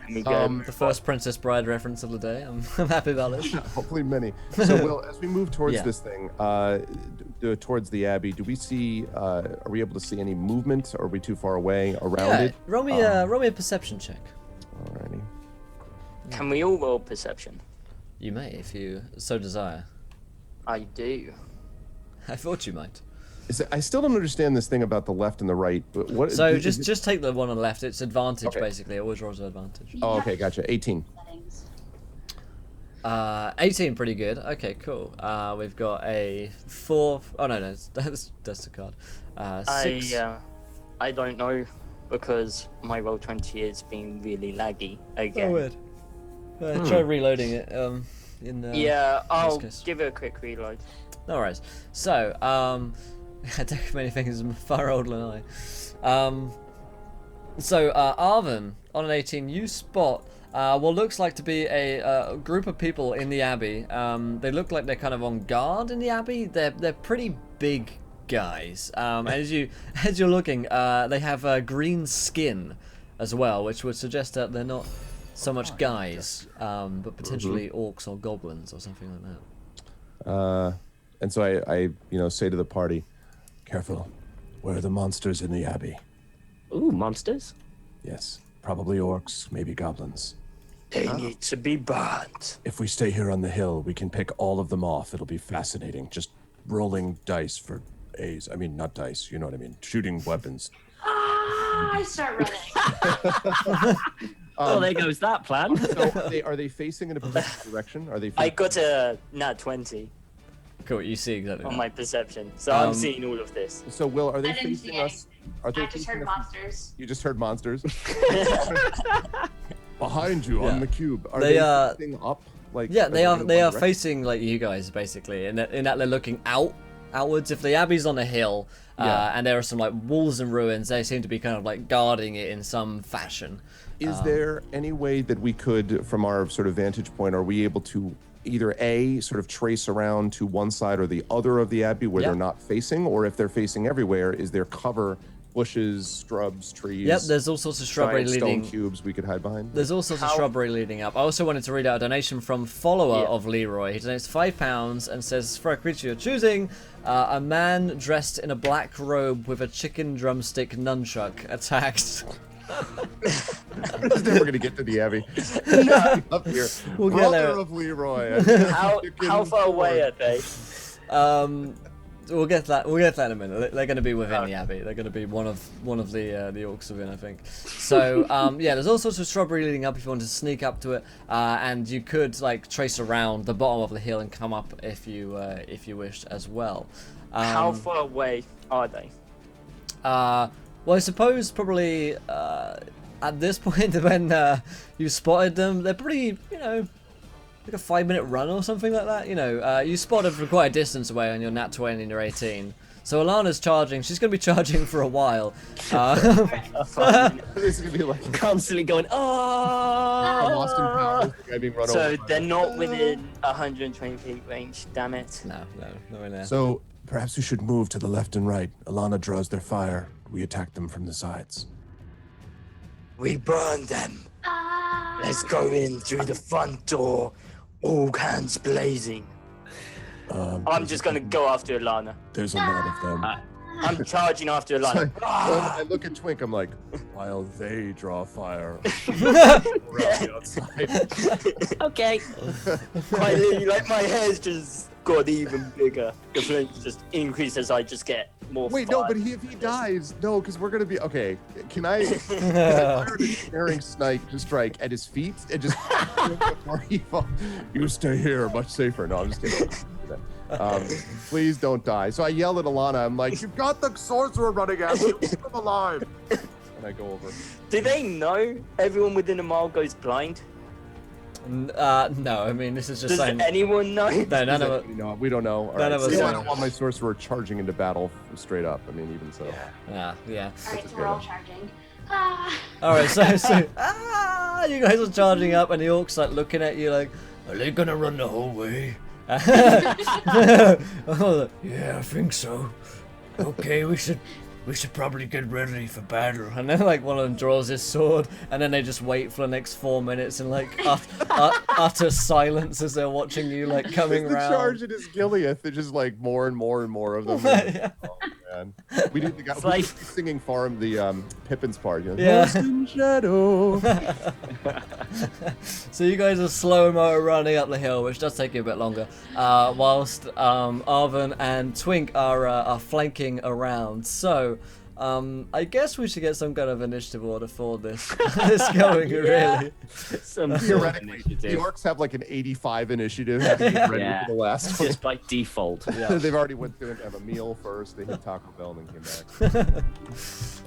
And we go. The first Princess Bride reference of the day. I'm happy about it. Hopefully many. So, Will, as we move towards Yeah. this thing, towards the Abbey, do we see, are we able to see any movement? Or are we too far away around Yeah, it? roll me a perception check. Alrighty. Can we all roll perception? You may, if you so desire. I do. I thought you might. I still don't understand this thing about the left and the right. What? So is it- just take the one on the left. It's advantage, Okay. basically. It always rolls with advantage. Oh, okay, gotcha. 18. Settings. 18, pretty good. Okay, cool. We've got a 4. Oh no, that's the card. 6. I don't know because my roll 20 is being really laggy again. Oh, weird. Try reloading it. Yeah, I'll case. give it a quick reload. No worries. So, I don't many things are far older than I. Arvin, on an 18, you spot what looks like to be a group of people in the Abbey. They look like they're kind of on guard in the Abbey. They're pretty big guys. As you're looking, they have green skin as well, which would suggest that they're not so much guys, but potentially orcs or goblins or something like that. And so I say to the party, careful, where are the monsters in the Abbey? Ooh, monsters. Yes, probably orcs, maybe goblins. They need to be burned. If we stay here on the hill, we can pick all of them off. It'll be fascinating. Just rolling dice for A's. I mean, not dice, you know what I mean. Shooting weapons. I start running. Oh, there goes that plan. So are they facing in a particular direction? Are they? I got a nat 20 Cool, you see exactly on that. my perception, so I'm seeing all of this. So Will, are they I didn't see facing us? Are they I just facing heard us? monsters. You just heard monsters. Behind you Yeah. on the cube. Are They, they uh, facing up? Like Yeah, they are in they one are direction? facing like you guys basically, in that they're looking outwards. If the Abbey's on a hill, Yeah. and there are some like walls and ruins, they seem to be kind of like guarding it in some fashion. Is there any way that we could, from our sort of vantage point, are we able to either A, sort of trace around to one side or the other of the Abbey where Yeah. they're not facing, or if they're facing everywhere, is there cover, bushes, shrubs, trees, Yep, there's all sorts of shrubbery giant stone leading. cubes we could hide behind? There's all sorts of How- shrubbery leading up. I also wanted to read out a donation from follower Yeah. of Leroy. He donates £5 and says, for a creature you're choosing, a man dressed in a black robe with a chicken drumstick nunchuck attacks. We're never going to get to the Abbey. Up here. We'll get Brother there. of Leroy. How far away are they? We'll get that. We'll get that in a minute. They're going to be within the Abbey. They're going to be one of the orcs within, I think. So yeah, there's all sorts of shrubbery leading up if you want to sneak up to it, and you could like trace around the bottom of the hill and come up if you wished as well. How far away are they? Well, I suppose probably at this point when you spotted them, they're pretty, you know, like a 5-minute run or something like that. You know, you spotted from quite a distance away on your nat 20 and your 18. So Alana's charging. She's going to be charging for a while. This is gonna be like Constantly going, oh! Austin Powers, the guy being run So over by they're the- not within 120 feet range. Damn it. no, not really there. So perhaps we should move to the left and right. Alana draws their fire. We attack them from the sides. We burn them. Ah. Let's go in through the front door. All hands blazing. I'm just gonna go after Alana. There's a lot of them. I'm charging after So, Alana. I look at Twink. I'm like, while they draw fire, around the outside. Okay. Quite literally, like my hair's just got even bigger. The flames just increase as I just get more. Wait, fire. no, but if he dies, no, because we're gonna be okay. Can I staring strike at his feet and just before he falls? You stay here, much safer. No, I'm just kidding. Please don't die. So I yell at Alana. I'm like, you've got the sorcerer running at you. Keep him alive. And I go over. Do they know everyone within a mile goes blind? No, I mean, this is just Does saying. anyone know? No, none of it. No, we don't know. All None of us So I know. don't want my sorcerer charging into battle straight up. I mean, even so. Yeah. All right, a so we're all good charging. Ah. All right, so you guys are charging up, and the orcs like looking at you like, are they gonna run the whole way? Oh, yeah, I think so. Okay, we should probably get ready for battle. And then like one of them draws his sword, and then they just wait for the next 4 minutes in like utter silence as they're watching you like coming The around. charge at his Gileath, there's just like more and more and more of them. Yeah. Oh, man. We did the guy like- singing farm the Pippin's part. You know, Yeah. Lost in shadow. So you guys are slow-mo running up the hill, which does take you a bit longer, whilst Arvin and Twink are flanking around. So I guess we should get some kind of initiative order for this. This going really. Some sort of Theoretically, the initiative. orcs have like an 85 initiative, having been ready Yeah. for the last one. Just by default. They've already went through and have a meal first. They hit Taco Bell and then came back.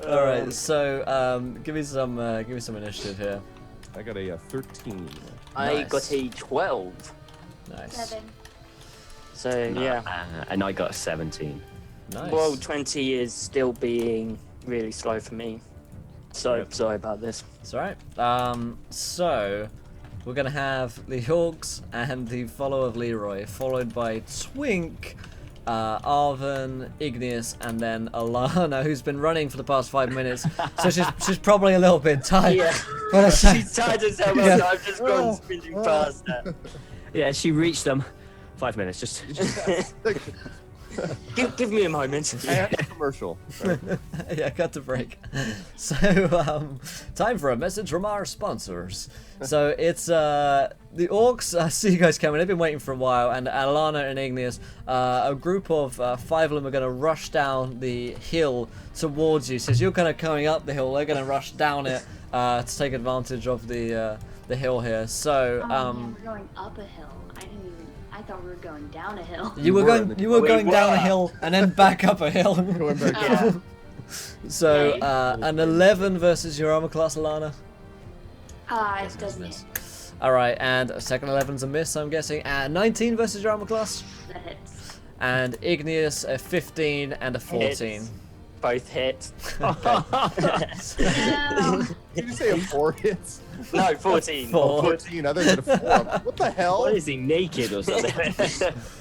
All right, so give me some initiative here. I got a 13. I Nice. got a 12. Nice. 7. So yeah. And I got a 17. Nice. Well, 20 is still being really slow for me. So sorry about this. It's alright. So we're gonna have the Orcs and the follow of Leroy, followed by Twink, Arvin, Igneous, and then Alana, who's been running for the past 5 minutes. So she's probably a little bit tired. Yeah. But it's- She's tired as hell, Yeah. so I've just gone spinning past her. Yeah, she reached them. 5 minutes, just. Give me a moment. I have a commercial. Right. Yeah, cut the break. So, time for a message from our sponsors. So it's the orcs. See you guys coming. They've been waiting for a while, and Alana and Igneous, a group of 5 of them are going to rush down the hill towards you. So as you're kind of coming up the hill, they're going to rush down it to take advantage of the hill here. So Yeah, we're going up a hill. I thought we were going down a hill. you were going down a hill and then back up a hill. Going back Yeah. So Okay. an 11 versus your armor class, Alana. It doesn't hit. All right, and a second 11's a miss, I'm guessing. 19 versus your armor class, That hits. and Igneous a 15 and a 14. Hits. Both hit. No. Did you say a 4 hits? No, 14. 4. 14 other than a 4. What the hell? What is he, naked or something?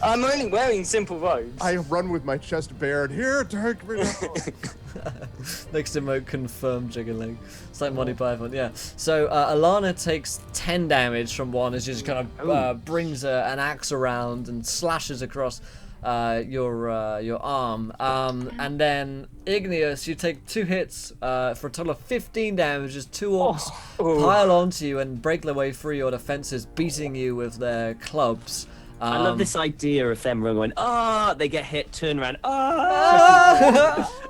I'm only wearing simple robes. I run with my chest bared. Here, take me now. Next emote confirmed jiggling. It's like Monty Python, yeah. So Alana takes 10 damage from one as she just kind of brings an axe around and slashes across your arm. And then Igneous, you take 2 hits for a total of 15 damage as 2 orcs pile onto you and break their way through your defenses, beating you with their clubs. I love this idea of them going, they get hit, turn around,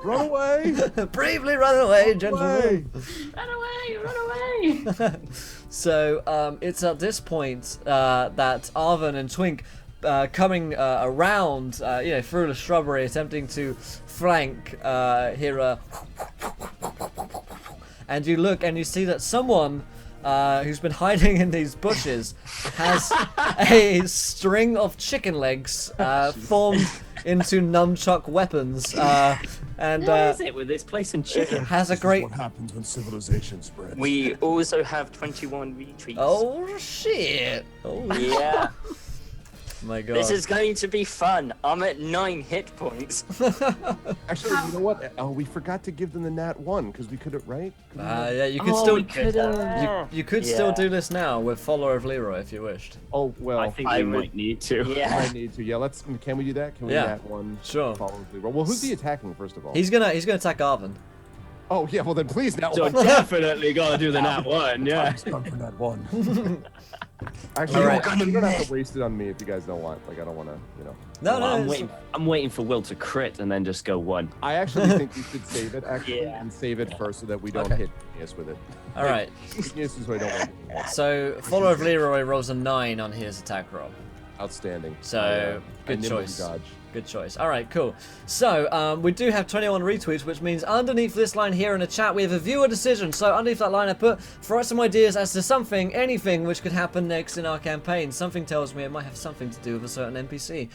Run away! Bravely run away, gentlemen. Run away! Run away! So it's at this point that Arvin and Twink coming around, through the shrubbery, attempting to flank, hear a and you look and you see that someone who's been hiding in these bushes has a string of chicken legs formed into nunchuck weapons. And What is it with this place in chicken? has a This is great. what happens when civilization spreads. We also have 21 retweets. Oh shit! Oh Yeah. my god! This is going to be fun. I'm at 9 hit points. Actually, you know what? Oh, we forgot to give them the nat 1 because we couldn't, right? Yeah, you could Oh, still we could, you could still Yeah. do this now with follower of Leroy if you wished. Oh well. I think I we would- might need to. Yeah. I need to. Yeah, let's. Can we do that? Can we Yeah. nat 1? Sure. Follow through? Well, who's he attacking first of all? He's gonna attack Arvin. Oh yeah. Well then, please nat So 1. definitely gotta do the nat 1, yeah. It's time for that one. Actually, Alright. you don't have to waste it on me if you guys don't want. Like, I don't want to. You know. No, Well, no, I'm it's- waiting for Will to crit and then just go 1. I actually think we should save it. Actually, Yeah. and save it first so that we don't Okay. hit Igneous with it. All right. Igneous is what I don't want. to hit. So follower of Leroy rolls a 9 on his attack roll. Outstanding. So, I good nimbly choice. Dodge. Good choice. All right, cool. So, we do have 21 retweets, which means underneath this line here in the chat, we have a viewer decision. So, underneath that line, I put, throw out some ideas as to something, anything, which could happen next in our campaign. Something tells me it might have something to do with a certain NPC.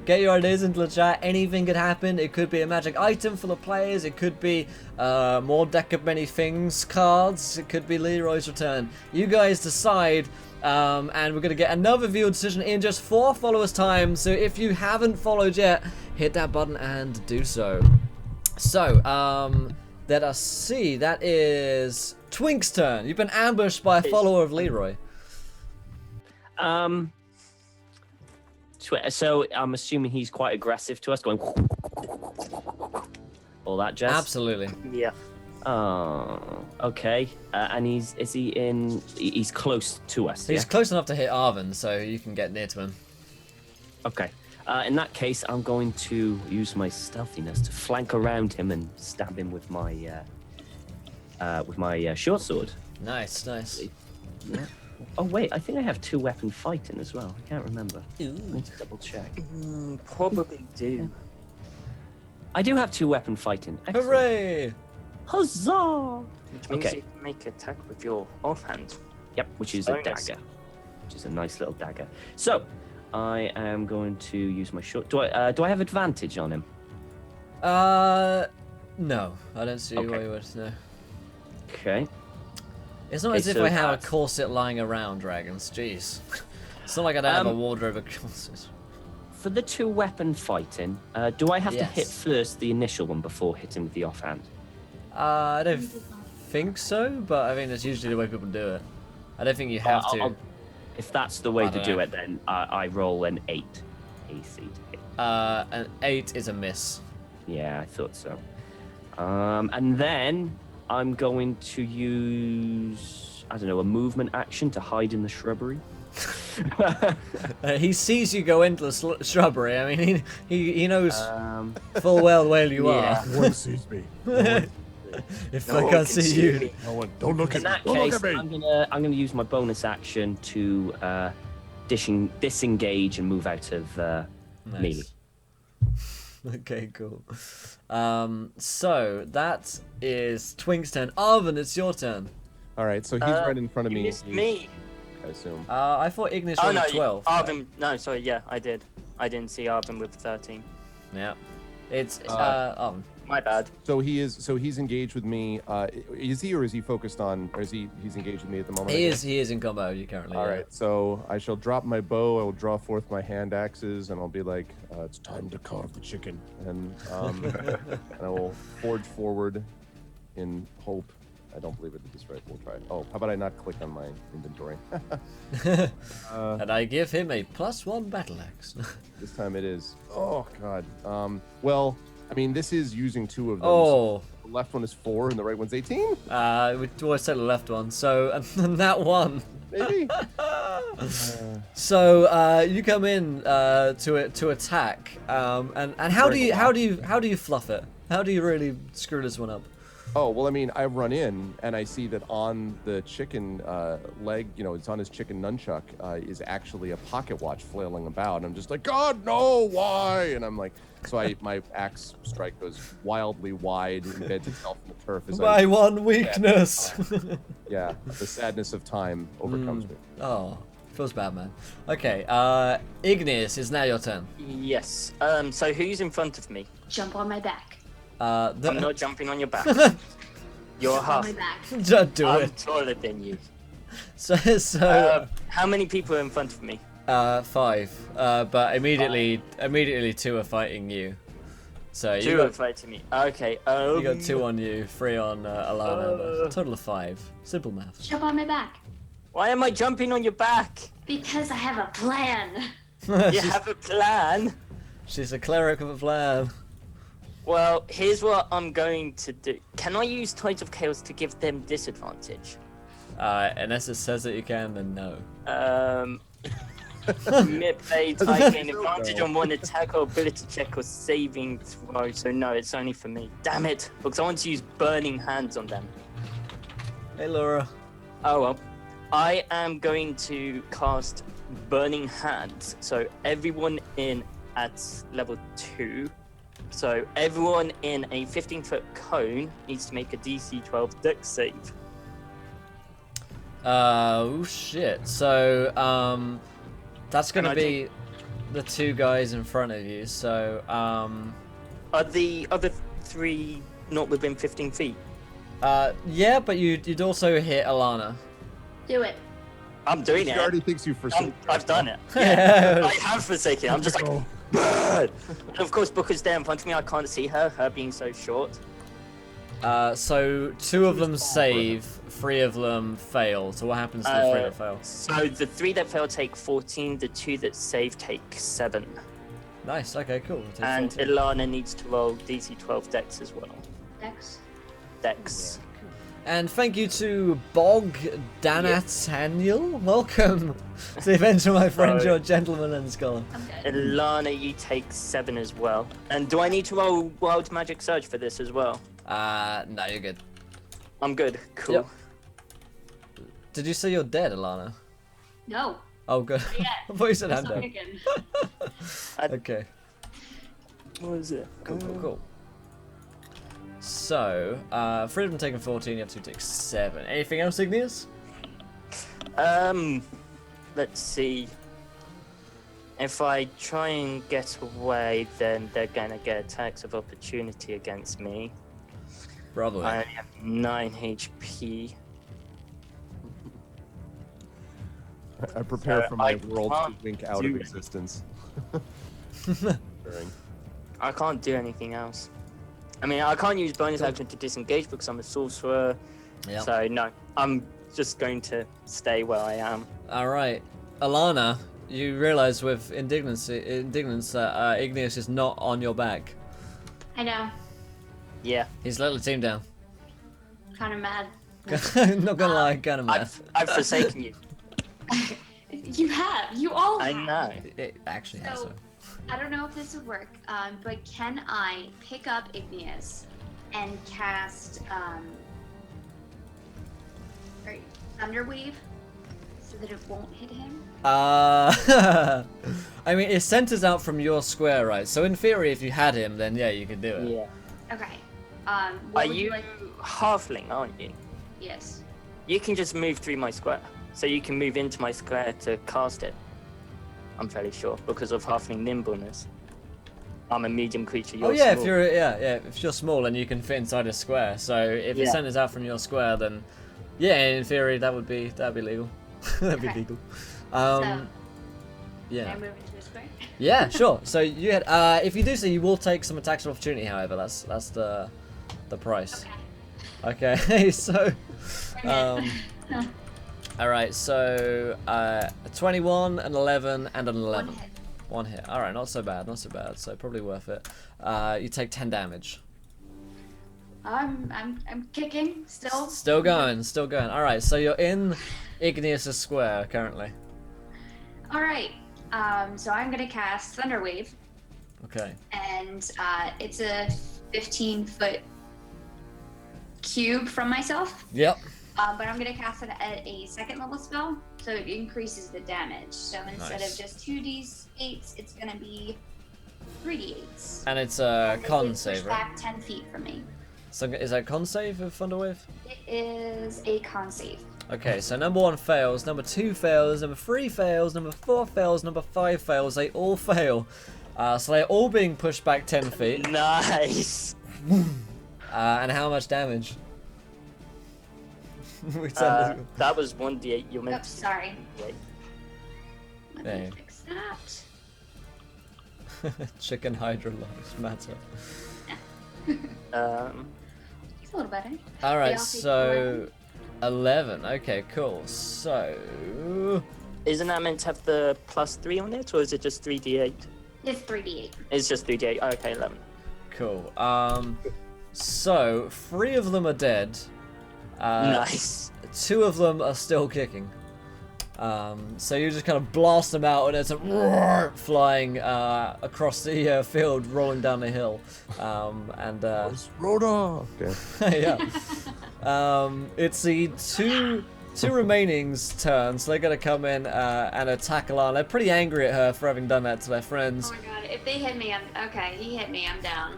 Get your ideas into the chat. Anything could happen. It could be a magic item for the players. It could be more deck of many things cards. It could be Leroy's return. You guys decide. And we're going to get another viewer decision in just 4 followers time. So if you haven't followed yet, hit that button and do so. So, let us see. That is Twink's turn. You've been ambushed by a follower of Leroy. So I'm assuming he's quite aggressive to us, going all that jazz. Absolutely. Yeah. Oh, okay. And he's close to us. He's Yeah? close enough to hit Arvin, so you can get near to him. Okay. In that case, I'm going to use my stealthiness to flank around him and stab him with my short sword. Nice, nice. Yeah. Oh wait, I think I have 2 weapon fighting as well. I can't remember. Let's double check. Probably do. I do have 2 weapon fighting. Excellent. Hooray! Huzzah! Which means Okay. you can make attack with your offhand. Yep, which is a Bonus. dagger. Which is a nice little dagger. So, I am going to use my short. Do I have advantage on him? No. I don't see why Okay. you would, no. Okay. It's not Okay, as if so I have a that's- corset lying around, dragons. Jeez. It's not like I don't have a Um, wardrobe of corsets. For the 2 weapon fighting, do I have to hit Yes. first the initial one before hitting with the offhand? I don't think so, but I mean, that's usually the way people do it. I don't think you have to. If that's the way I to don't do know. it, then I roll an 8 AC to hit. An 8 is a miss. Yeah, I thought so. And then I'm going to use, I don't know, a movement action to hide in the shrubbery. He sees you go into the shrubbery. I mean, he knows Um, full well where you yeah. No one sees me. No one. if No I one can't can see you. me. No one. Don't look in at that me. Don't case, look at me. I'm gonna use my bonus action to disengage and move out of melee. Nice. Okay, cool. So that is Twink's turn. Arvin, it's your turn. All right, so he's right in front of You me. missed me. I assume. I thought Ignis Oh rolled no, a 12. Arvin. No, sorry. Yeah, I did. I didn't see Arvin with 13. Yeah. It's Arvin. My bad. So he's engaged with me. Is he or is he focused on? Or is he's engaged with me at the moment? He I is in combo with you currently. All yeah. right, so I shall drop my bow. I will draw forth my hand axes, and I'll be like, "It's Time to carve the chicken. and and I will forge forward in hope. I don't believe I did this right. We'll try it. Oh, how about I not click on my inventory? And I give him a +1 battle axe. This time it is. Oh God. Well, I mean, this is using 2 of them. Oh. So the left one is 4, and the right one's 18. We always say the left one. So and that one. Maybe. So you come in to attack. And how do you fluff it? How do you really screw this one up? Oh, well, I mean, I run in and I see that on the chicken leg, it's on his chicken nunchuck, is actually a pocket watch flailing about. And I'm just like, God, no, why? And I'm like, my axe strike goes wildly wide, embeds itself in the turf. My one weakness. Yeah, the sadness of time overcomes me. Oh, feels bad, man. Okay, Igneous, it's now your turn. Yes. So who's in front of me? Jump on my back. I'm not jumping on your back. You're Jump on half. my back. Don't do I'm it. taller than you. So How many people are in front of me? 5. But immediately 2 are fighting you. So you 2 are got, fighting me. Okay. you got 2 on you, 3 on Alana. Total of 5. Simple math. Jump on my back. Why am I jumping on your back? Because I have a plan. You have a plan? She's a cleric of a plan. Well, here's what I'm going to do. Can I use Tides of Chaos to give them disadvantage? Unless it says that you can, then no. Mid-phase, I gain advantage on one attack or ability check or saving throw. So no, it's only for me. Damn it! Because I want to use Burning Hands on them. Hey, Laura. Oh well. I am going to cast Burning Hands. So everyone in at level 2. So everyone in a 15-foot cone needs to make a DC 12 Dex save. Oh shit. So that's gonna And I be the 2 guys in front of you. So Are the other 3 not within 15 feet? yeah, but you'd also hit Alana. Do it. I'm doing She it. already thinks you've forsaken. I've done it. Yeah. I have forsaken it. I'm just like, and of course, because they're in front of me, I can't see her being so short. So 2 of them save, 3 of them fail. So what happens to the 3 that fail? So the 3 that fail take 14, the 2 that save take 7. Nice. Okay. Cool. We'll take And 14. Ilana needs to roll DC 12 Dex as well. Dex. Dex. And thank you to Bog Danataniel. Welcome to the adventure, my friend, Sorry. your gentleman and scholar. I'm good. Ilana, you take 7 as well. And do I need to roll Wild Magic Surge for this as well? No, you're good. I'm good. Cool. Yep. Did you say you're dead, Alana? No. Oh, good. Not yet. I thought you said I'm Stop dead. kicking. Okay. What is it? Cool. So, Freedom taking 14, you have to take 7. Anything else, Igneous? Let's see. If I try and get away, then they're gonna get attacks of opportunity against me. Probably. I only have 9 HP. I prepare So for my I world to can't wink out do of it. existence. I can't do anything else. I mean, I can't use bonus action to disengage because I'm a sorcerer. Yep. So no, I'm just going to stay where I am. Alright. Alana, you realise with indignance that Igneous is not on your back. I know. Yeah, He's let the team down. Kind of mad. Not gonna lie, kind of mad. I've forsaken you. You have. You all I have. know. It actually has. So, So. I don't know if this would work, but can I pick up Igneous and cast Thunderwave so that it won't hit him? I mean, it centers out from your square, right? So in theory, if you had him, then yeah, you could do it. Yeah. Okay. Are What would you like? halfling, aren't you? Yes. You can just move through my square. So you can move into my square to cast it. I'm fairly sure, because of halfling nimbleness. I'm a medium creature, you're Oh yeah, small. if you're small and you can fit inside a square. So if it Yeah. centers out from your square, then yeah, in theory that'd be legal. That'd be Okay. legal. So, Yeah. can I move into a square? Yeah, sure. So you had, if you do so, you will take some attacks of opportunity. However, that's the price. Okay. So, all right. So a 21, an 11, and an 11. hit. One hit. All right, not so bad, not so bad. So probably worth it. You take 10 damage. I'm kicking still. Still going, still going. All right. So you're in Igneous' square currently. All right. So I'm gonna cast Thunderwave, Okay. and it's a 15-foot cube from myself. Yep. But I'm gonna cast it at a 2nd level spell, so it increases the damage. So instead Nice. of just 2d8s, it's gonna be 3d8s. And it's a And con it save, pushed right? back 10 feet from me. So is that con save of Thunderwave? It is a con save. Okay, so number 1 fails, number 2 fails, number 3 fails, number 4 fails, number 5 fails. They all fail. So they're all being pushed back 10 feet. Nice. And how much damage? We said That was 1d8. You meant. Oops, sorry. D8. Let Dang. me fix that. Chicken Hydra lives matter. It's a little better. Alright, I'll take so 11. Okay, cool. So Isn't that meant to have the +3 on it, or is it just 3d8? It's 3d8. It's just 3d8. Okay, 11. cool. So 3 of them are dead. Nice. 2 of them are still kicking. So you just kind of blast them out, and it's a roar flying across the field, rolling down the hill. Rhoda. Okay. Yeah. It's the two remaining's turn, so they're gonna come in and attack Alana. They're pretty angry at her for having done that to their friends. Oh my god, if they hit me, okay, he hit me, I'm down.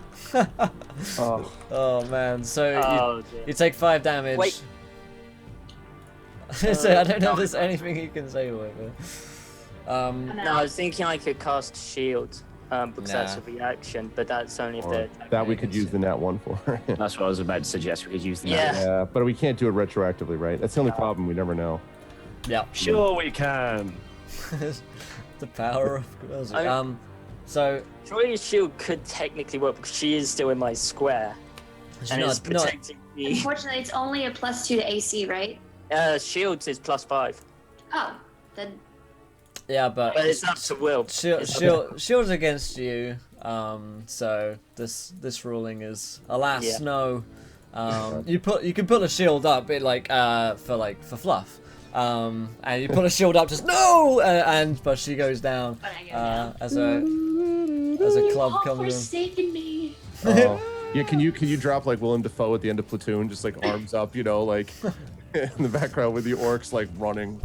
Oh man, so Dear. you take 5 damage. Wait. So I don't know if there's anything you can say with it. No, I was thinking I could cast shield, because that's a Nah. reaction, but that's only if Or they're. that we could use the nat 1 for. That's what I was about to suggest. We could use the Yeah. Yeah, but we can't do it retroactively, right? That's the only problem. We never know. Yeah. Sure, we can. The power of Quills. So Troy's shield could technically work because she is still in my square, and it's not protecting me. Unfortunately, it's only a +2 to AC, right? Shields is +5, Oh, then yeah, but but it's up to Will. It's up to- shield's against you. So this ruling is alas Yeah. no. You can put a shield up, for fluff. And you put a shield up, just no, but she goes down But I go down. as a club All comes in. forsaken me. Oh. Yeah, can you drop like Willem Dafoe at the end of Platoon, just like arms up, like in the background with the orcs like running.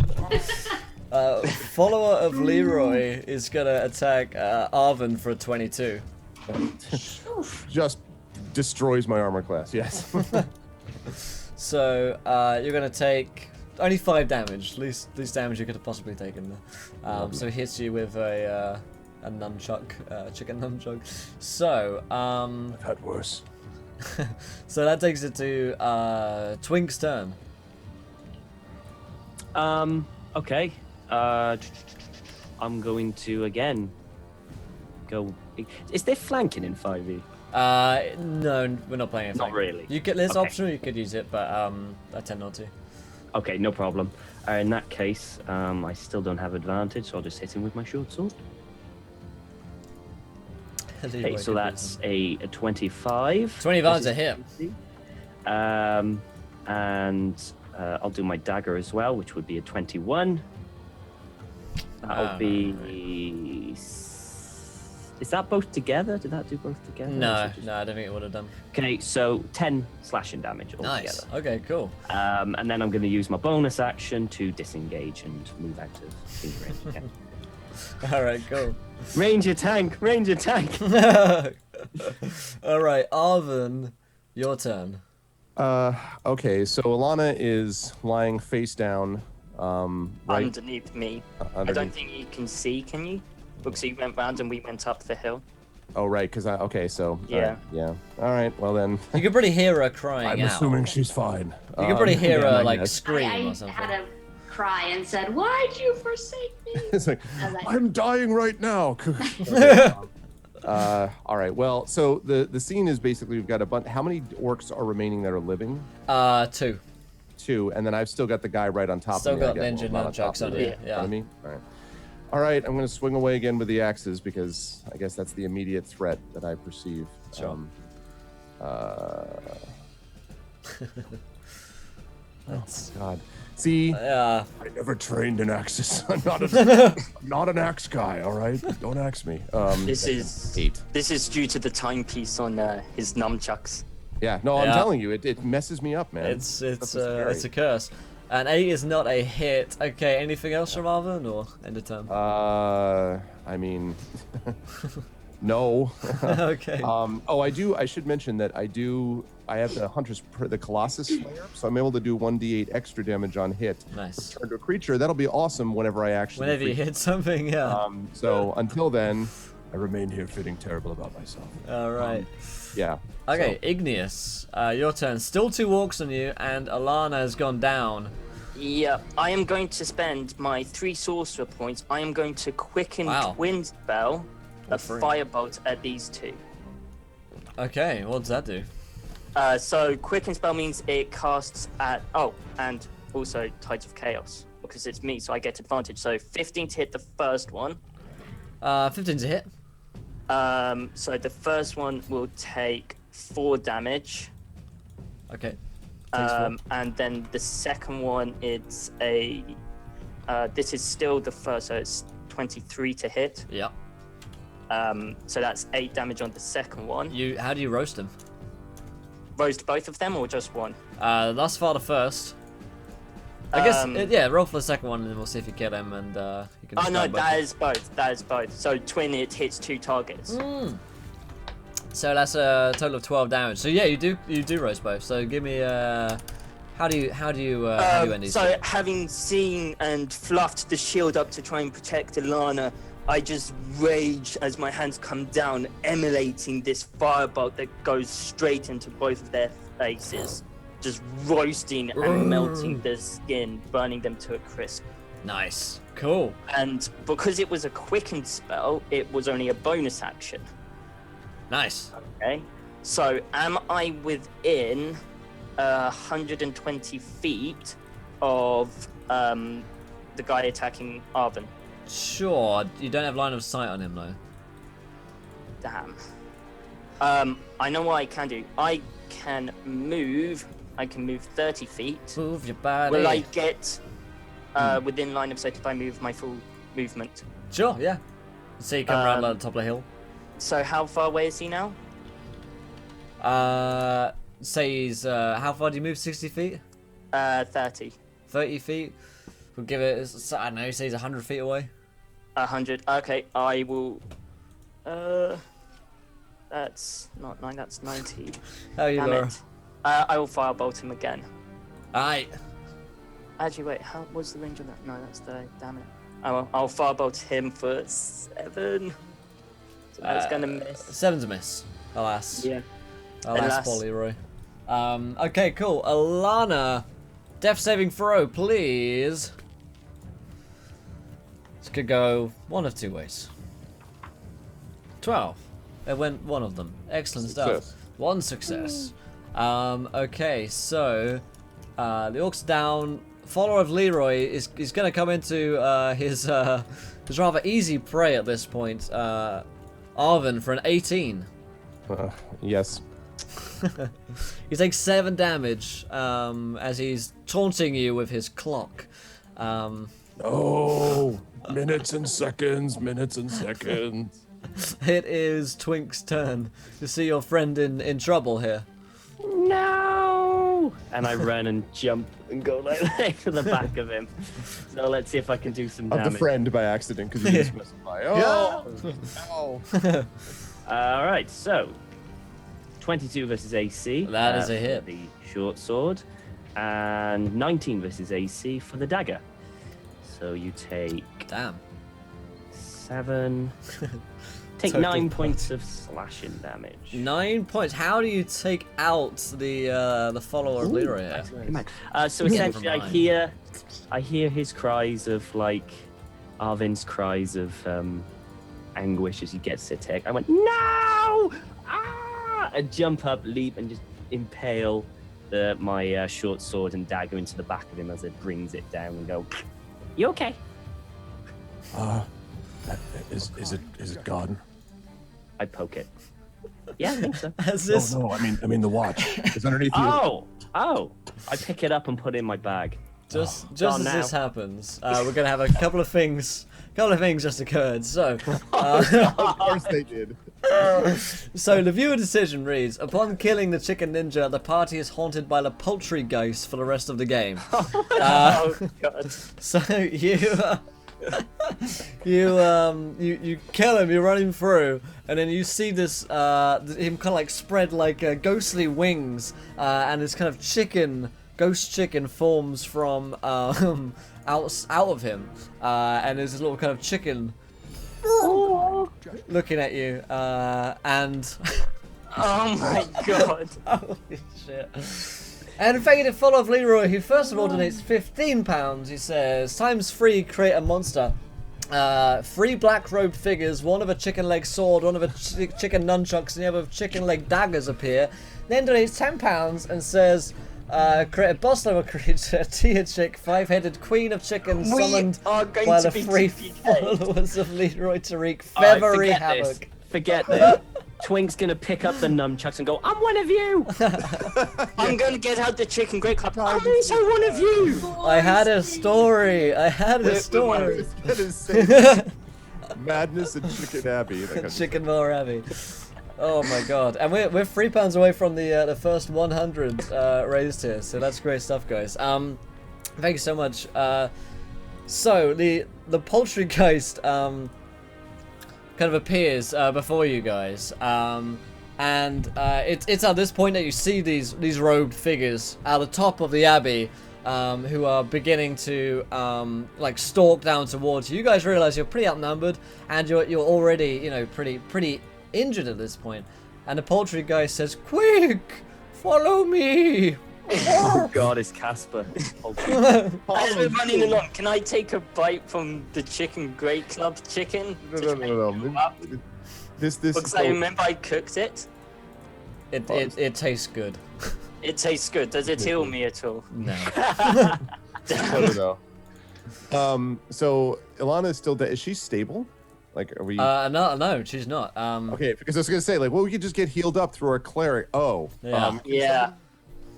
Follower of Leroy is gonna attack Arvin for a 22. Just destroys my armor class. Yes. So you're gonna take only 5 damage, least damage you could have possibly taken. So it hits you with a nunchuck, chicken nunchuck. So I've had worse. so that takes it to Twink's turn. Okay. I'm going to again go. Is there flanking in 5e? No, we're not playing it. Not really. You could. It's Okay. optional. You could use it, but I tend not to. Okay, no problem. In that case, I still don't have advantage, so I'll just hit him with my short sword. Okay, Leroy so could that's use a 25. 25's a hit. And I'll do my dagger as well, which would be a 21. That'll be. Is that both together? Did that do both together? No, Or is it just- no, I don't think it would have done. Okay, so 10 slashing damage Nice. altogether. Okay, cool. And then I'm going to use my bonus action to disengage and move out of finger range. Okay. All right, cool. Ranger tank! Ranger tank! All right, Arvin, your turn. Okay, so Alana is lying face down, right underneath me. I don't underneath. think you can see, can you? Because you went round and we went up the hill. Oh, right, because so Yeah. yeah. All right, well then. You can probably hear her crying I'm out. assuming she's fine. You can probably hear yeah, her I like guess. scream I or something. had a cry and said, "Why'd you forsake me?" It's like, I was like, I'm dying right now. All right. Well, so the scene is basically we've got a bunch. How many orcs are remaining that are living? 2. 2, and then I've still got the guy right on top Still of me. I got guess, ninja well, not on top nunchucks of on me, you, in yeah. front of me? All right. All right. I'm going to swing away again with the axes because I guess that's the immediate threat that I perceive. Sure. Oh God. See, Yeah. I never trained in axes. I'm not not an axe guy. All right, don't axe me. This is 8. This is due to the timepiece on his nunchucks. Yeah, no, I'm Yeah. telling you, it messes me up, man. It's scary. a curse. An 8 is not a hit. Okay, anything else from Arvin or end of turn? I mean, no. Okay. I should mention that I have the Colossus Slayer, so I'm able to do 1d8 extra damage on hit. Nice. Turn to a creature. That'll be awesome whenever I actually. Whenever you hit something, yeah. So until then, I remain here feeling terrible about myself. All right. yeah. Okay, So, Igneous, your turn. Still 2 orcs on you, and Alana has gone down. Yeah, I am going to spend my 3 sorcerer points. I am going to quicken Wow. twin spell a free. firebolt at these 2. Okay, what does that do? So quicken spell means it casts at and also Tides of Chaos because it's me, so I get advantage. So 15 to hit the first one. 15's a hit. So the first one will take 4 damage. Okay. Takes 4. And then the second one, it's a. This is still the first, so it's 23 to hit. Yeah. So that's 8 damage on the second one. How do you roast him? Roast both of them or just one? Thus far the first. I guess, Um, yeah, roll for the second one and then we'll see if you kill him and you can Oh just no, grab both. that is both. That is both. So twin, it hits 2 targets. So that's a total of 12 damage. So yeah, you do roast both. So give me how do you end these? So having seen and fluffed the shield up to try and protect Alana, I just rage as my hands come down, emulating this firebolt that goes straight into both of their faces, just roasting and melting their skin, burning them to a crisp. Nice. Cool. And because it was a quickened spell, it was only a bonus action. Nice. Okay. So am I within 120 feet of the guy attacking Arvin? Sure. You don't have line of sight on him though. Damn. I know what I can do. I can move 30 feet. Move your body. Will I get within line of sight if I move my full movement? Sure, yeah. So you come around like the top of the hill. So how far away is he now? Say he's how far do you move? 60 feet? 30. 30 feet? We'll give it, I don't know, say he's 100 feet away. 100. Okay, I will. That's not 9. That's 90. How you Damn Laura? it. I will firebolt him again. Aight. Actually, wait. What's the range on that? No, that's the. Damn it. I'll firebolt him for 7. So that's gonna miss. 7's a miss. Alas. Yeah. Alas, Alas. Paul Leroy. Okay, cool. Alana, death saving throw, please. This could go one of 2 ways. 12. It went one of them. Excellent stuff. Success. 1 success. Okay, so the orc's down. Follower of Leroy is going to come into his rather easy prey at this point. Arvin for an 18. Yes. He takes 7 damage as he's taunting you with his clock. Oh, minutes and seconds. It is Twink's turn. You see your friend in trouble here. No! And I run and jump and go like to the back of him. So let's see if I can do some Of damage. the friend by accident because you didn't specify. Oh. No. All right, so 22 versus AC. That is a hit. For the short sword, and 19 versus AC for the dagger. So you take Damn. 7. Take Total 9 points of slashing damage. 9 points. How do you take out the follower of Leroy here? Come on. So essentially, Never I hear his cries of like Arvin's cries of anguish as he gets attacked. I went no! Ah! I jump up, leap, and just impale my short sword and dagger into the back of him as it brings it down and go. You okay? Is it gone? I poke it. Yeah, I think so. As this, Oh no, I mean the watch. It's underneath you. Oh! I pick it up and put it in my bag. just Gone as now. this happens, we're gonna have a couple of things couple of things just occurred. So, Of course they did. so the viewer decision reads: upon killing the chicken ninja, the party is haunted by the poultrygeist for the rest of the game. Oh god. So you kill him, you run him through, and then you see this him kind of like spread like ghostly wings, and this kind of ghost chicken forms from out of him, and there's this little kind of chicken looking at you, and Oh my god. holy shit. And thank you to follow of Leroy, who first of all donates £15. He says, times 3, create a monster. 3 black robed figures, one of a chicken leg sword, one of a chicken nunchucks, and the other of chicken leg daggers appear. Then donates £10 and says, create a boss level creature, Tia Chick, 5-headed queen of chickens, We summoned are going by to the be 3 TPK'd. followers of Leroy to wreak Alright, feathery forget havoc. this. Forget this. Twink's gonna pick up the nunchucks and go, I'm one of you! I'm going to get out the chicken great club. I'm also one of you. I had a story. That is say Madness and Chicken Abbey. That kind of- Chicken More Abbey. Oh my god. And we're £3 away from the first 100 raised here, so that's great stuff, guys. Thank you so much. So the poultrygeist kind of appears before you guys, and it's at this point that you see these robed figures at the top of the abbey, who are beginning to like stalk down towards you. You guys realize you're pretty outnumbered, and you're already pretty injured at this point. And the poultrygeist says, "Quick, follow me." Oh god, it's Casper. As we're running along, can I take a bite from the chicken great club chicken? No. This Because I remember I cooked it. It tastes good. It tastes good. Does it heal me at all? No. no. So Ilana is still dead. Is she stable? Like, are we? No, she's not. Okay, because I was gonna say, like, well, we could just get healed up through our cleric. Oh. Yeah. Yeah.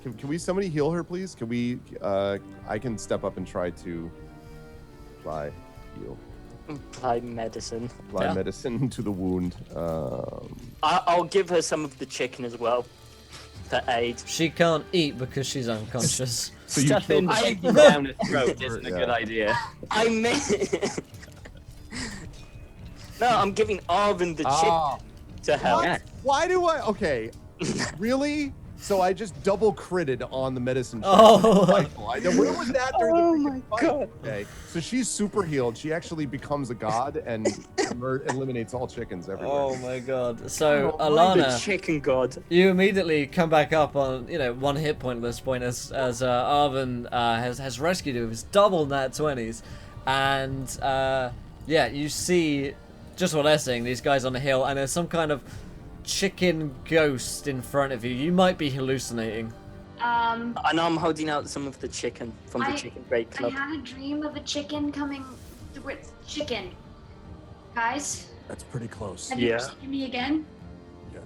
Can we somebody heal her, please? Can we? I can step up and try to apply heal. Apply medicine. Apply medicine to the wound. I'll give her some of the chicken as well. To aid. She can't eat because she's unconscious. So you Stuffing killed- chicken down the throat isn't a Yeah. good idea. I meant. No, I'm giving Arvin the chicken to help. Yeah. Why do I? Okay, really? So I just double critted on the medicine. Oh. Rifle. I know, where was that during the Oh freaking my fight? God. Okay, so she's super healed. She actually becomes a god and eliminates all chickens everywhere. Oh my god. So The Alana, chicken god. you immediately come back up on 1 hit point at this point as Arvin has rescued you with his double nat 20s, and yeah, you see just what they're saying. These guys on the hill, and there's some kind of chicken ghost in front of you. You might be hallucinating. And I'm holding out some of the chicken from the I- chicken great I club. had a dream of a chicken coming towards chicken. Guys, That's pretty close. have Yeah. you ever seen me again?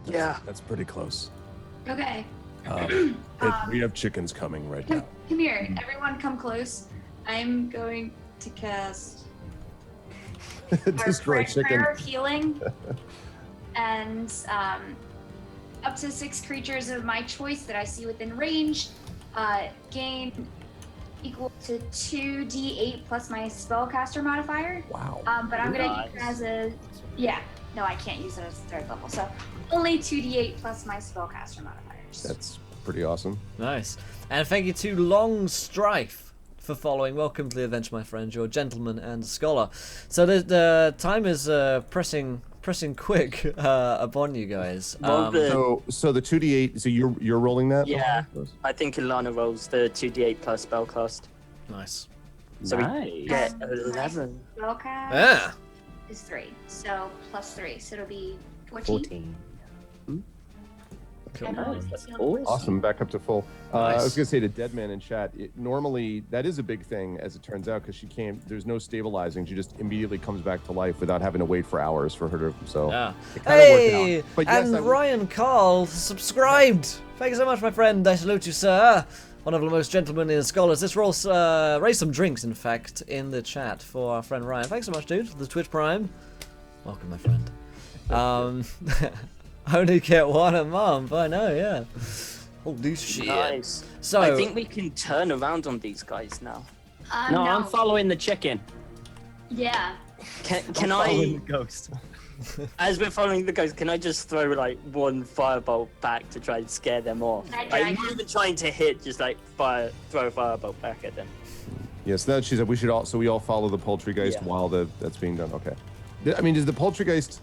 Yeah. That's pretty close. Okay. We have chickens coming right Come, now. come here. Everyone come close. I'm going to cast Destroy our chicken. prayer of healing. And up to 6 creatures of my choice that I see within range gain equal to 2d8 plus my spellcaster modifier. Wow. But I'm gonna use it as a no, I can't use it as a 3rd level. So only 2d8 plus my spellcaster modifiers. That's pretty awesome. Nice. And thank you to Long Strife for following. Welcome to the adventure, my friend. You're a gentleman and a scholar. So the time is pressing quick upon you guys. Well, So the 2d8. So you're rolling that? Yeah. I think Ilana rolls the 2d8 plus spellcast. Nice. So we Nice. get And 11. my spellcast Yeah. is 3. So plus 3. So it'll be 14. 14. Cool. And Nice, I'll that's heal awesome. Awesome, back up to full. I Nice. was gonna say to Deadman in chat, normally that is a big thing, as it turns out, because she can't. There's no stabilizing. She just immediately comes back to life without having to wait for hours for her to. So Yeah. it kind of Hey, worked out. But yes, and I would- Ryan Carl subscribed. Thank you so much, my friend. I salute you, sir. one of the most gentlemanly scholars. Let's raise some drinks, in fact, in the chat for our friend Ryan. Thanks so much, dude, for the Twitch Prime. Welcome, my friend. Only get one a month. I know, yeah. Holy shit. Nice. So I think we can turn around on these guys now. No, I'm following the chicken. Yeah. Can Following I, the ghost. as we're following the ghost, can I just throw like one firebolt back to try and scare them off? I Like, drag not even trying to hit, just like throw a firebolt back at them. Yes, that she said we should also we all follow the Poultrygeist Yeah. while that's being done. Okay. I mean, does the Poultrygeist?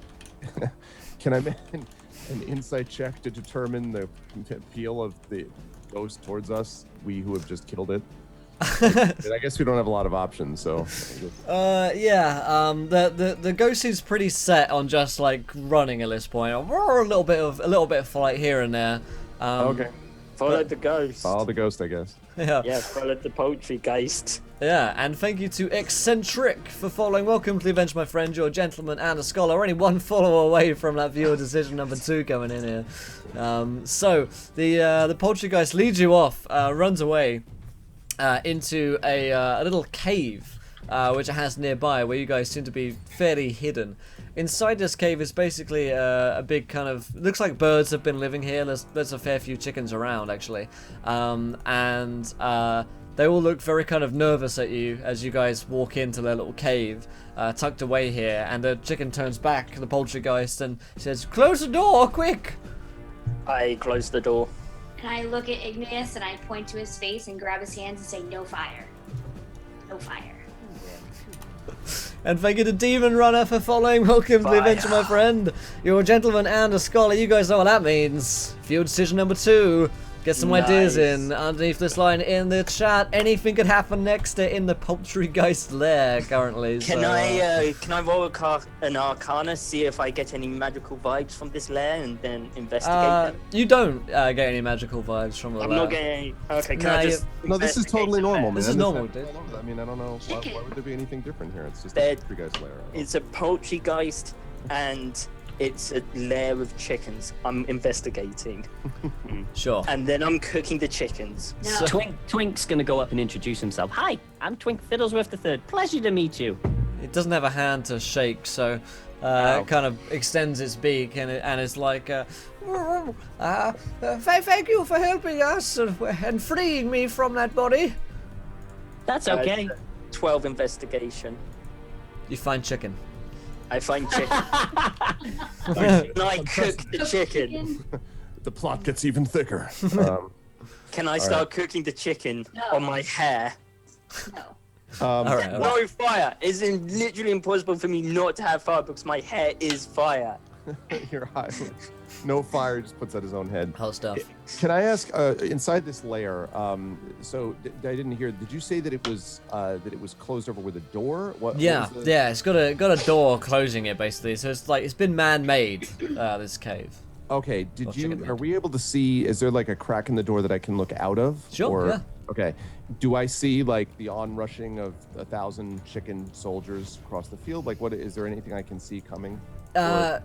Can I make an insight check to determine the appeal of the ghost towards us? We who have just killed it. I guess we don't have a lot of options, so. the ghost is pretty set on just like running at this point. A little bit of flight here and there. Okay. Follow the ghost. Follow the ghost, I guess. Yeah. Yeah, follow the Poultrygeist. Yeah, and thank you to Eccentric for following. Welcome to the event, my friend. You're a gentleman and a scholar. We're only one follower away from that viewer decision number 2 going in here. So the Poultrygeist leads you off, runs away into a little cave which it has nearby, where you guys seem to be fairly hidden. Inside this cave is basically a big kind of, looks like birds have been living here. There's a fair few chickens around, actually, and they all look very kind of nervous at you as you guys walk into their little cave, tucked away here. And the chicken turns back, the Poultrygeist, and says, "Close the door, quick!" I close the door. And I look at Igneous and I point to his face and grab his hands and say, "No fire. No fire." And thank you to Demon Runner for following. Welcome to the adventure, my friend. You're a gentleman and a scholar. You guys know what that means. Field decision number 2. Get some ideas in underneath this line in the chat. Anything could happen next in the Poultrygeist lair currently. Can I roll an Arcana, see if I get any magical vibes from this lair, and then investigate them? You don't get any magical vibes from the I'm lair. not getting. Okay, can Nah, I just? No, this is totally normal, man. This is normal, dude. I mean, I don't know. Why would there be anything different here? It's just There- a Poultrygeist lair. It's a Poultrygeist, and it's a lair of chickens. I'm investigating, Sure. and then I'm cooking the chickens. No. Twink's gonna go up and introduce himself. Hi, I'm Twink Fiddlesworth III. Pleasure to meet you. It doesn't have a hand to shake, so it kind of extends its beak and it's like, thank you for helping us and freeing me from that body. That's okay. 12 investigation. You find chicken. I find chicken. And I cook the chicken. The plot gets even thicker. Can I start cooking the chicken on my hair? No. All right. No fire. It's literally impossible for me not to have fire because my hair is fire. You're high. No fire, just puts out his own head. Hot stuff. Can I ask, inside this lair? So I didn't hear. Did you say that it was closed over with a door? What Yeah, was the... yeah. It's got a door closing it basically. So it's been man-made. This cave. Okay. Or chicken Are we able to see? Is there like a crack in the door that I can look out of? Sure, yeah. Okay. Do I see like the onrushing of 1,000 chicken soldiers across the field? Like, what is there anything I can see coming? Yeah.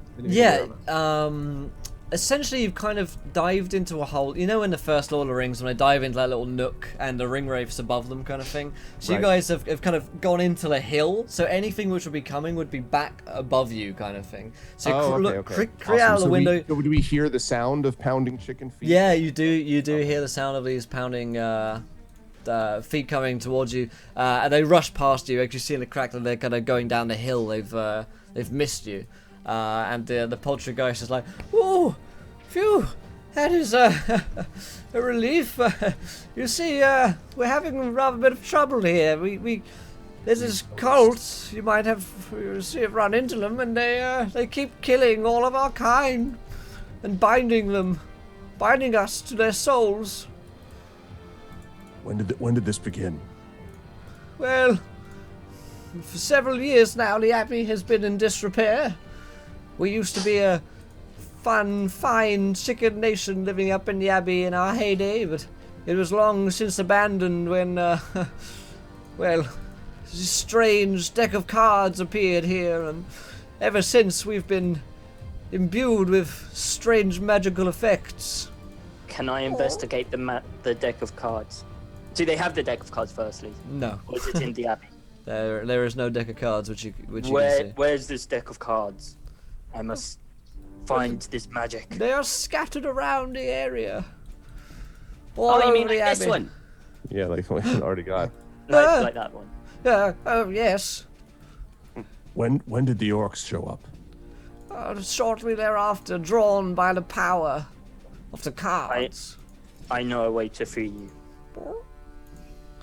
Essentially, you've kind of dived into a hole. You know, in the first Lord of the Rings, when they dive into that little nook and the ring wraiths above them, kind of thing. So you Right. guys have kind of gone into the hill. So anything which would be coming would be back above you, kind of thing. So okay. create out of the window. Do we hear the sound of pounding chicken feet? Yeah, you do. You do hear the sound of these pounding feet coming towards you, and they rush past you. As you see in the crack that they're kind of going down the hill. They've missed you, and the Poultrygeist is like, "Ooh, phew, that is a relief." You see, we're having a rather bit of trouble here. There's this cult. You might have run into them, and they keep killing all of our kind and binding us to their souls. When did this begin? Well, for several years now, the Abbey has been in disrepair. We used to be a fine chicken nation living up in the Abbey in our heyday, but it was long since abandoned when, well, this strange deck of cards appeared here, and ever since we've been imbued with strange magical effects. Can I investigate the deck of cards? Do they have the deck of cards firstly? No. Or is it in the Abbey? There is no deck of cards which you can see. Where's this deck of cards? I must find this magic. They are scattered around the area. All Oh, you over mean the like this Abbey. one? Yeah, like we already got. Like that one. Oh yes. When did the orcs show up? Shortly thereafter, drawn by the power of the cards. I know a way to free you.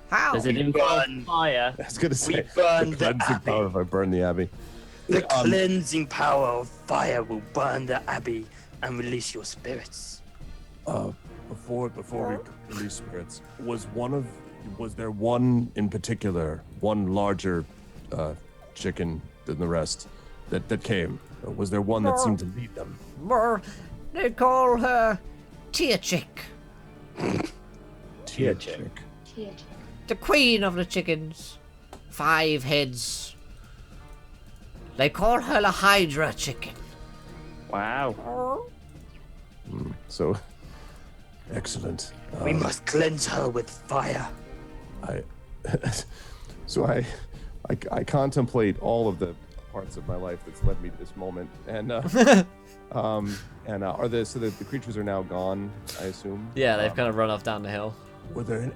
How? Does it involve burn. fire? I was gonna say burn the the cleansing Abbey. power if I burn the Abbey. The cleansing power of fire will burn the Abbey and release your spirits. Before we release spirits, was there one in particular, one larger chicken than the rest that came? Was there one that seemed to lead them? They call her Tia Chick, Tia chick. the queen of the chickens. 5 heads. They call her the Hydra chicken. Wow. So Excellent. We must cleanse her with fire. I contemplate all of the parts of my life that's led me to this moment, and are the creatures are now gone, I assume. Yeah, they've kind of run off down the hill.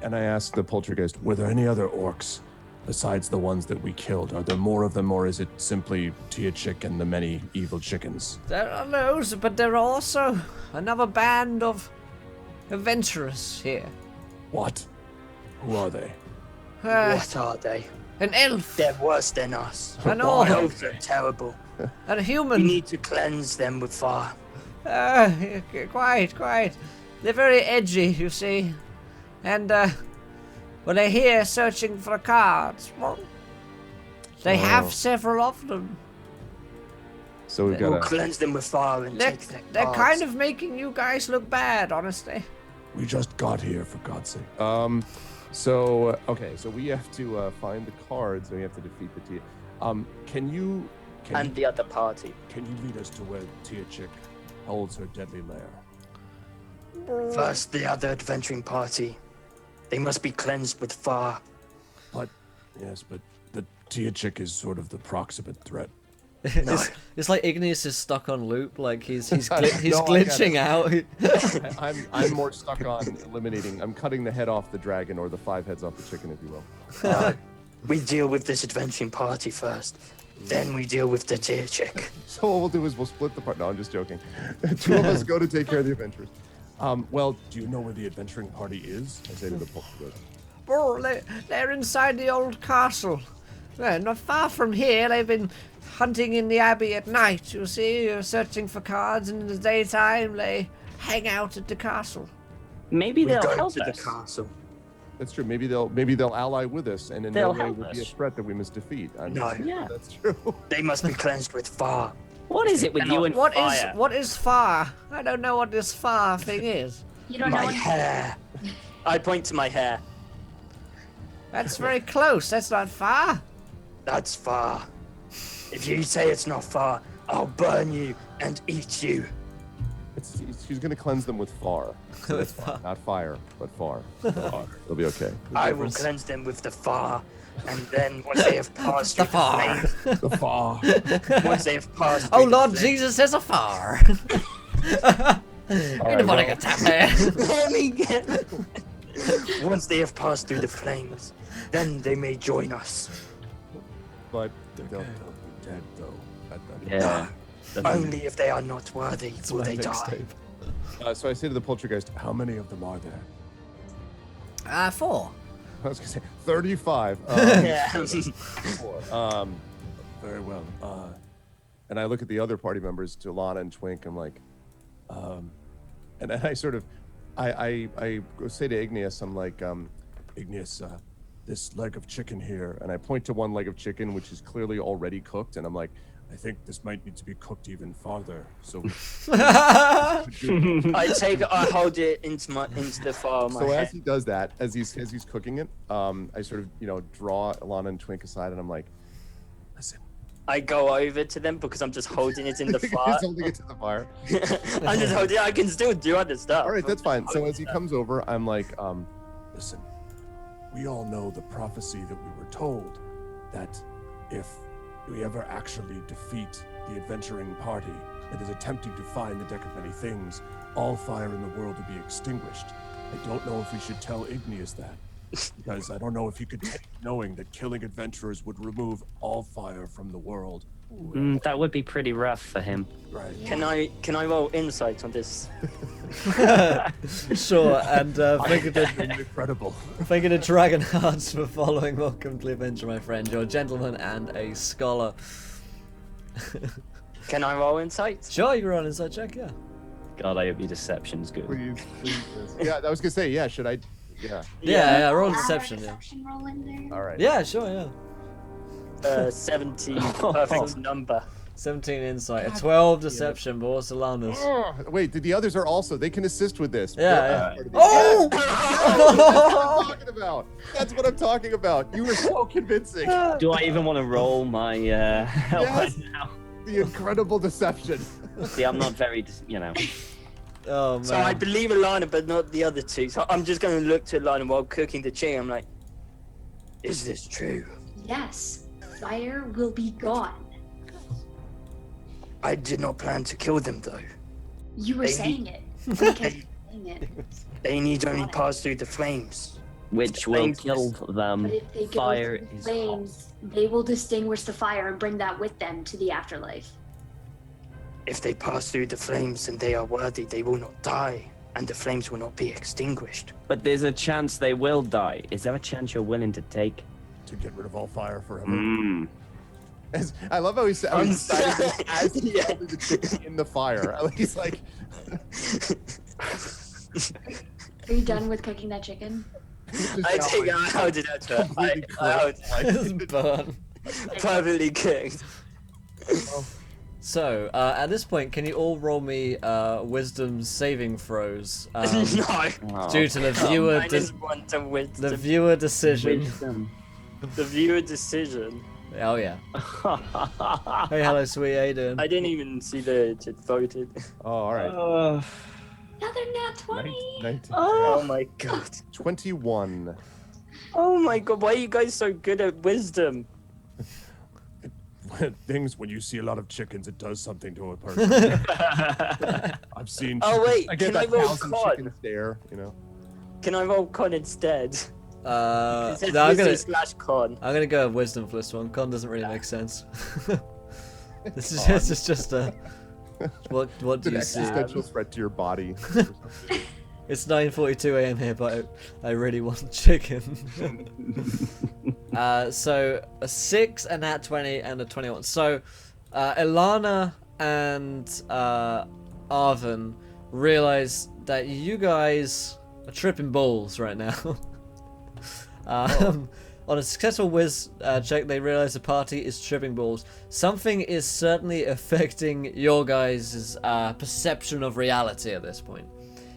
And I asked the poltergeist, were there any other orcs besides the ones that we killed? Are there more of them, or is it simply Tia Chick and the many evil chickens? There are those, but there are also another band of adventurers here. What? Who are they? What are they? An elf, They're worse than us. an orc, Elves are terrible. and a We human. need to cleanse them with fire. Quite. They're very edgy, you see. And, well, they're here searching for cards. Well, they have several of them. So we've We'll got cleanse them with fire and take their They're cards. kind of making you guys look bad, honestly. We just got here, for God's sake. So we have to find the cards, and we have to defeat the Tia. And the other party. Can you lead us to where Tia Chick holds her deadly lair? First, the other adventuring party. They must be cleansed with fire. But the Tia Chick is sort of the proximate threat. No. It's like Igneous is stuck on loop, like he's No, I get glitching it. out. I'm more stuck on eliminating. I'm cutting the head off the dragon, or the 5 heads off the chicken, if you will. We deal with this adventuring party first. Then we deal with the Tia Chick. So what we'll do is we'll split the part. No, I'm just joking. 2 of us go to take care of the adventurers. Well, do you know where the adventuring party is? I say to the poltergeist. Oh, they're inside the old castle. Well, not far from here. They've been hunting in the Abbey at night, you see, searching for cards, and in the daytime they hang out at the castle. Maybe We they'll go help to the us. castle. That's true. Maybe they'll ally with us, and in no They'll way help will be a us. threat that we must defeat. No. Yeah. That's true. They must be cleansed with fire. What is it with you and fire? What is far? I don't know what this far thing is. You don't know My what hair. I point to my hair. That's very close. That's not far. That's fire. If you say it's not fire, I'll burn you and eat you. She's going to cleanse them with far. So that's fine. Not fire, but far. It'll be okay. I will cleanse them with the fire, and then once they have passed through fire. flames, The far. once they have passed Oh through Lord the Jesus, there's a far. You don't want to get tapped there. Let me get. Once they have passed through the flames, then they may join us. But They'll be dead, though. Yeah. Only if they are not worthy will they die. so I say to the poltergeist, How many of them are there? 4. I was going to say 35. Yeah. Very well. And I look at the other party members, to Lana and Twink. I'm like, and then I sort of, I say to Igneous, I'm like, Igneous, this leg of chicken here. and I point to one leg of chicken, which is clearly already cooked, and I'm like, I think this might need to be cooked even farther. So I hold it into the fire of my so head. as he does that, as he's cooking it, I sort of, draw Lana and Twink aside, and I'm like, listen, I go over to them because I'm just holding it in the He's fire. holding it to the fire. I'm just holding it. I can still do other stuff. All right, that's fine. So as he comes over, I'm like, Listen, we all know the prophecy that we were told that if we ever actually defeat the adventuring party that is attempting to find the Deck of Many Things, all fire in the world will be extinguished. I don't know if we should tell Igneous that, because I don't know if he could take knowing that killing adventurers would remove all fire from the world. That would be pretty rough for him. Right. Can I roll insight on this? Sure, and thank you to Incredible. Dragon Hearts for following. Welcome to the adventure, my friend. You're a gentleman and a scholar. Can I roll insight? Sure, you can roll an inside check, yeah. God, I hope your deception's good. please. Yeah, I was gonna say, yeah. Should I? Yeah. Yeah, roll Add our deception, yeah. deception roll in there. All right. Yeah, sure, yeah. 17, perfect number. 17 insight, a 12 deception, but what's Alana's? Oh, wait, the others are also. They can assist with this. Yeah, They're yeah. part of the- Oh! That's what I'm talking about. That's what I'm talking about. You were so convincing. Do I even want to roll my help right now? The incredible deception. See, I'm not very, Oh, man. So I believe Alana, but not the other two. So I'm just going to look to Alana while cooking the chicken. I'm like, is this true? Yes, fire will be gone. I did not plan to kill them, though. You were They saying it. You kept saying it. They need only pass through the flames. which will Flames. kill them. But if they go Fire through the is flames, they will distinguish the fire and bring that with them to the afterlife. If they pass through the flames and they are worthy, they will not die, and the flames will not be extinguished. But there's a chance they will die. Is there a chance you're willing to take? To get rid of all fire forever. I love how he said, I'm as he's Yeah. holding the chicken in the fire. He's like, Are you done with cooking that chicken? I think I held it out to her. I held it. Burn. Perfectly cooked. So, at this point, can you all roll me wisdom saving throws? No. Due to the viewer, Minus one to wisdom. the viewer decision. Wisdom. The viewer decision. Oh yeah. Hey, hello, sweet. How you doing? I didn't even see the it voted. oh, all right. Another nat 20. 19, Oh my god. 21. Oh my god. Why are you guys so good at wisdom? Things when you see a lot of chickens, it does something to a person. I've seen. Oh wait, I get can I that roll 1,000 con? chicken stare, you know. Can I roll con instead? It says No, I'm wisdom / con. gonna go with wisdom for this one. Con doesn't really make sense. This is just a. What do It's an you see? existential threat to your body. It's 9:42 a.m. here, but I really want chicken. So a 6, a nat 20, and a 21. So Ilana and Arvin realize that you guys are tripping balls right now. On a successful whiz check, they realize the party is tripping balls. Something is certainly affecting your guys' perception of reality at this point.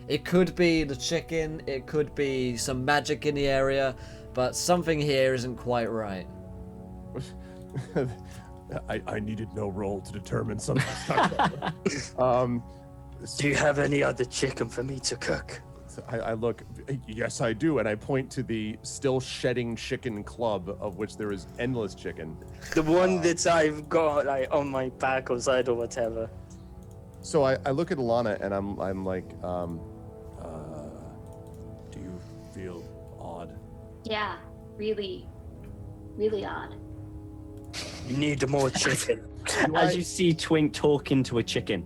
It could be the chicken, it could be some magic in the area, but something here isn't quite right. I needed no roll to determine something. Do you have any other chicken for me to cook? I look, yes, I do, and I point to the still shedding chicken club, of which there is endless chicken. The one that I've got like on my back or side or whatever. So I look at Alana and I'm like, Do you feel odd? Yeah, really, really odd. You need more chicken. As you see Twink talking to a chicken.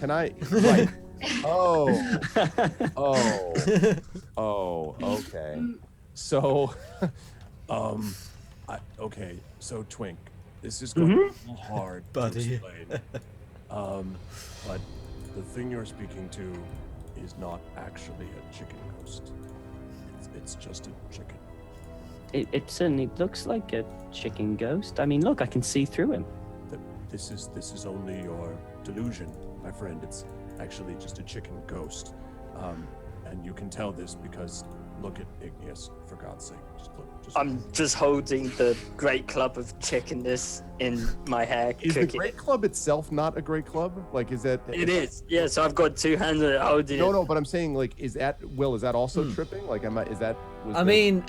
can I? Right. Oh, okay. So, Okay, so Twink, this is going to be a little hard Buddy. to explain. But the thing you're speaking to is not actually a chicken ghost. It's just a chicken. It certainly looks like a chicken ghost. I mean, look, I can see through him. This is only your delusion, my friend. It's actually just a chicken ghost. And you can tell this because look at Igneous, for God's sake. Just look. I'm just holding the great club of chickenness in my hair. Is the cooking great it. club itself not a great club? Like, is that? It is. Yeah, so I've got 2 hands on it holding No, it. no, but I'm saying, like, is that Will? Is that also tripping? Like, is that? I mean,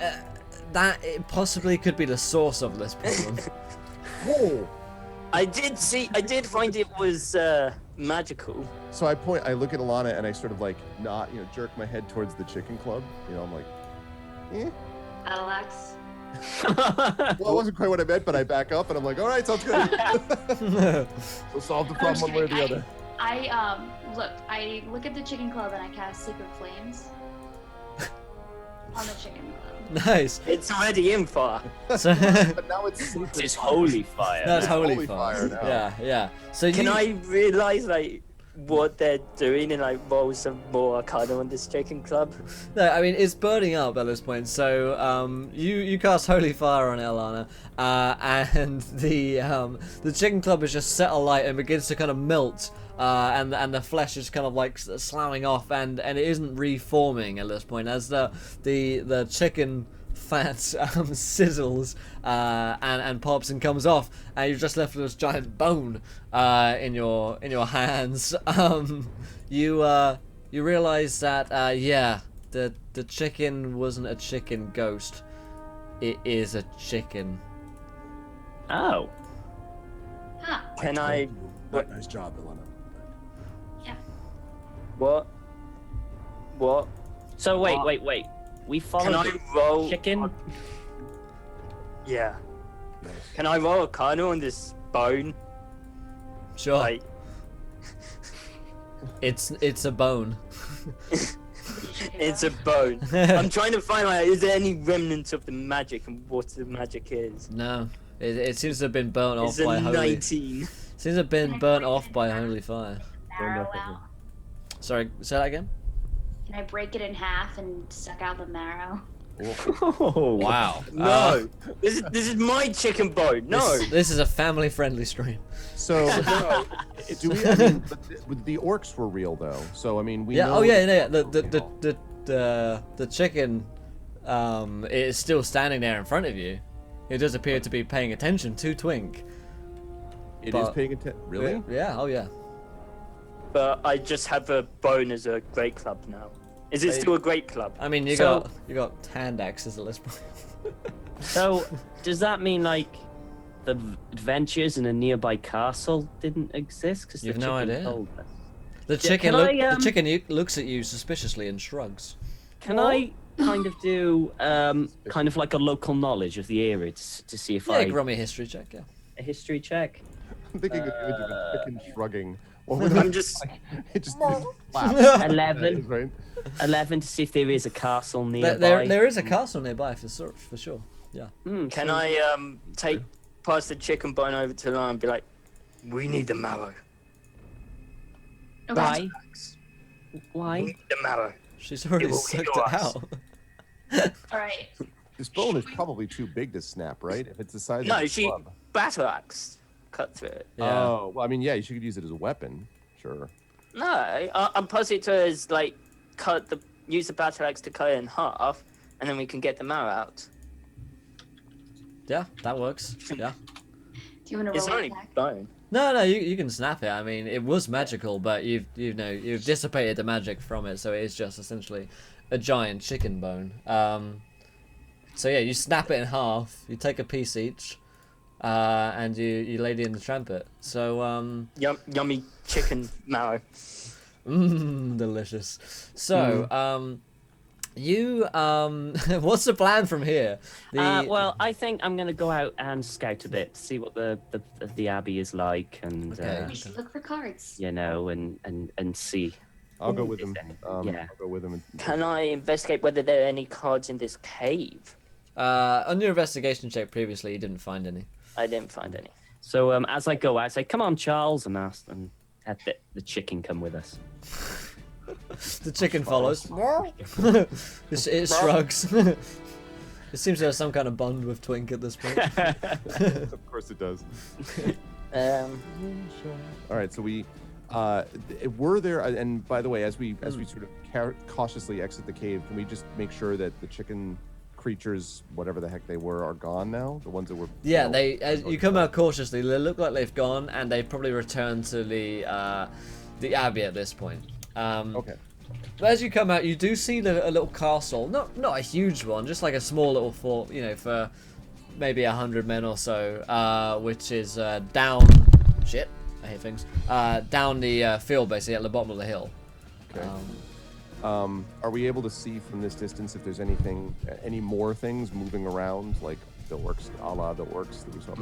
that it possibly could be the source of this problem. Whoa! I did find it was magical. So I look at Alana and I sort of like not, jerk my head towards the chicken club. I'm like, eh. Alex. Well, it wasn't quite what I meant, but I back up and I'm like, all right, sounds good. We'll solve the problem one way or the other. I look at the chicken club and I cast Secret Flames on the chicken club. Nice. It's already in fire. So, But now it's It's holy fire. that's holy Holy fire. fire now. Yeah, yeah. So Can you, I realize like what they're doing and like roll some more arcana on this chicken club? No, I mean it's burning up at this point. So you cast holy fire on Elana, and the chicken club is just set alight and begins to kind of melt, and the flesh is kind of like sloughing off, and it isn't reforming at this point as the chicken fat sizzles and pops and comes off, and you're just left with this giant bone in your hands. You realize that the chicken wasn't a chicken ghost. It is a chicken. Oh. Huh. Can I? Nice job, Elena. Yeah. What? So wait. We Can followed I the roll? chicken. Yeah. Can I roll arcana on this bone? Sure. Like, It's a bone. it's a bone. I'm trying to find like, is there any remnants of the magic and what the magic is? No. It seems to have been burnt off It's a by holy. 19. Seems to have been burnt off by holy fire. Marrow out. Sorry, say that again. Can I break it in half and suck out the marrow? Oh Wow. No, this is my chicken bone. No. This is a family-friendly stream. So, do we? I mean, but the orcs were real though. So I mean, we. Yeah. know Oh yeah. The chicken is still standing there in front of you. It does appear to be paying attention to Twink. It is but- paying attention. Really? Yeah. Oh yeah. But I just have a bone as a great club now. Is it still a great club? I mean, you So- got hand axes at this point. So does that mean like the adventures in a nearby castle didn't exist? Because You've the no chicken idea. told us. The chicken, can I, the chicken looks at you suspiciously and shrugs. Can I kind of do kind of like a local knowledge of the area to see if Yeah, I roll me a history check. Yeah. a history check? I'm thinking of the image of a chicken shrugging. I'm just. It just laughs. 11. Right? 11 to see if there is a castle nearby. There is a castle nearby for sure. Yeah. Can I take pass the chicken bone over to Lana and be like, we need the marrow. Okay. Why? We Why? need the marrow. She's already It will sucked heal it us. out. All right. This bone is probably too big to snap, right? If it's the size of No, a she club. battle axe cut through it. Yeah. Oh, well, I mean, yeah, you should use it as a weapon. Sure. No, I'm posing to her as like use the battle axe to cut it in half, and then we can get the marrow out. Yeah, that works. Yeah. Do you want to It's roll only attack? bone. No, you can snap it. I mean, it was magical, but you've dissipated the magic from it, so it is just essentially a giant chicken bone. So yeah, you snap it in half. You take a piece each, and you lay it in the trumpet. So Yummy chicken marrow. delicious. So you what's the plan from here? Well, I think I'm gonna go out and scout a bit, see what the Abbey is like, and Okay. We should look for cards. you know, and see. I'll go with Is him. there? I'll go with him. And, Can I investigate whether there are any cards in this cave? on your investigation check previously, you didn't find any. I didn't find any. So as I go out, I say, "Come on, Charles," and ask, and have the chicken come with us. The chicken follows. It shrugs. It seems to have some kind of bond with Twink at this point. of course it does. Um, All right, so we Were there? And by the way, as we sort of cautiously exit the cave, can we just make sure that the chicken creatures, whatever the heck they were, are gone now? The ones that were. Yeah, as you come out cautiously, they look like they've gone, and they've probably returned to the Abbey at this point. Okay. But as you come out, you do see a little castle, not a huge one, just like a small little fort, for maybe 100 men or so, which is down. Shit, I hate things. Down the field, basically at the bottom of the hill. Okay. Are we able to see from this distance if there's any more things moving around, like the orcs, a la the orcs that we saw?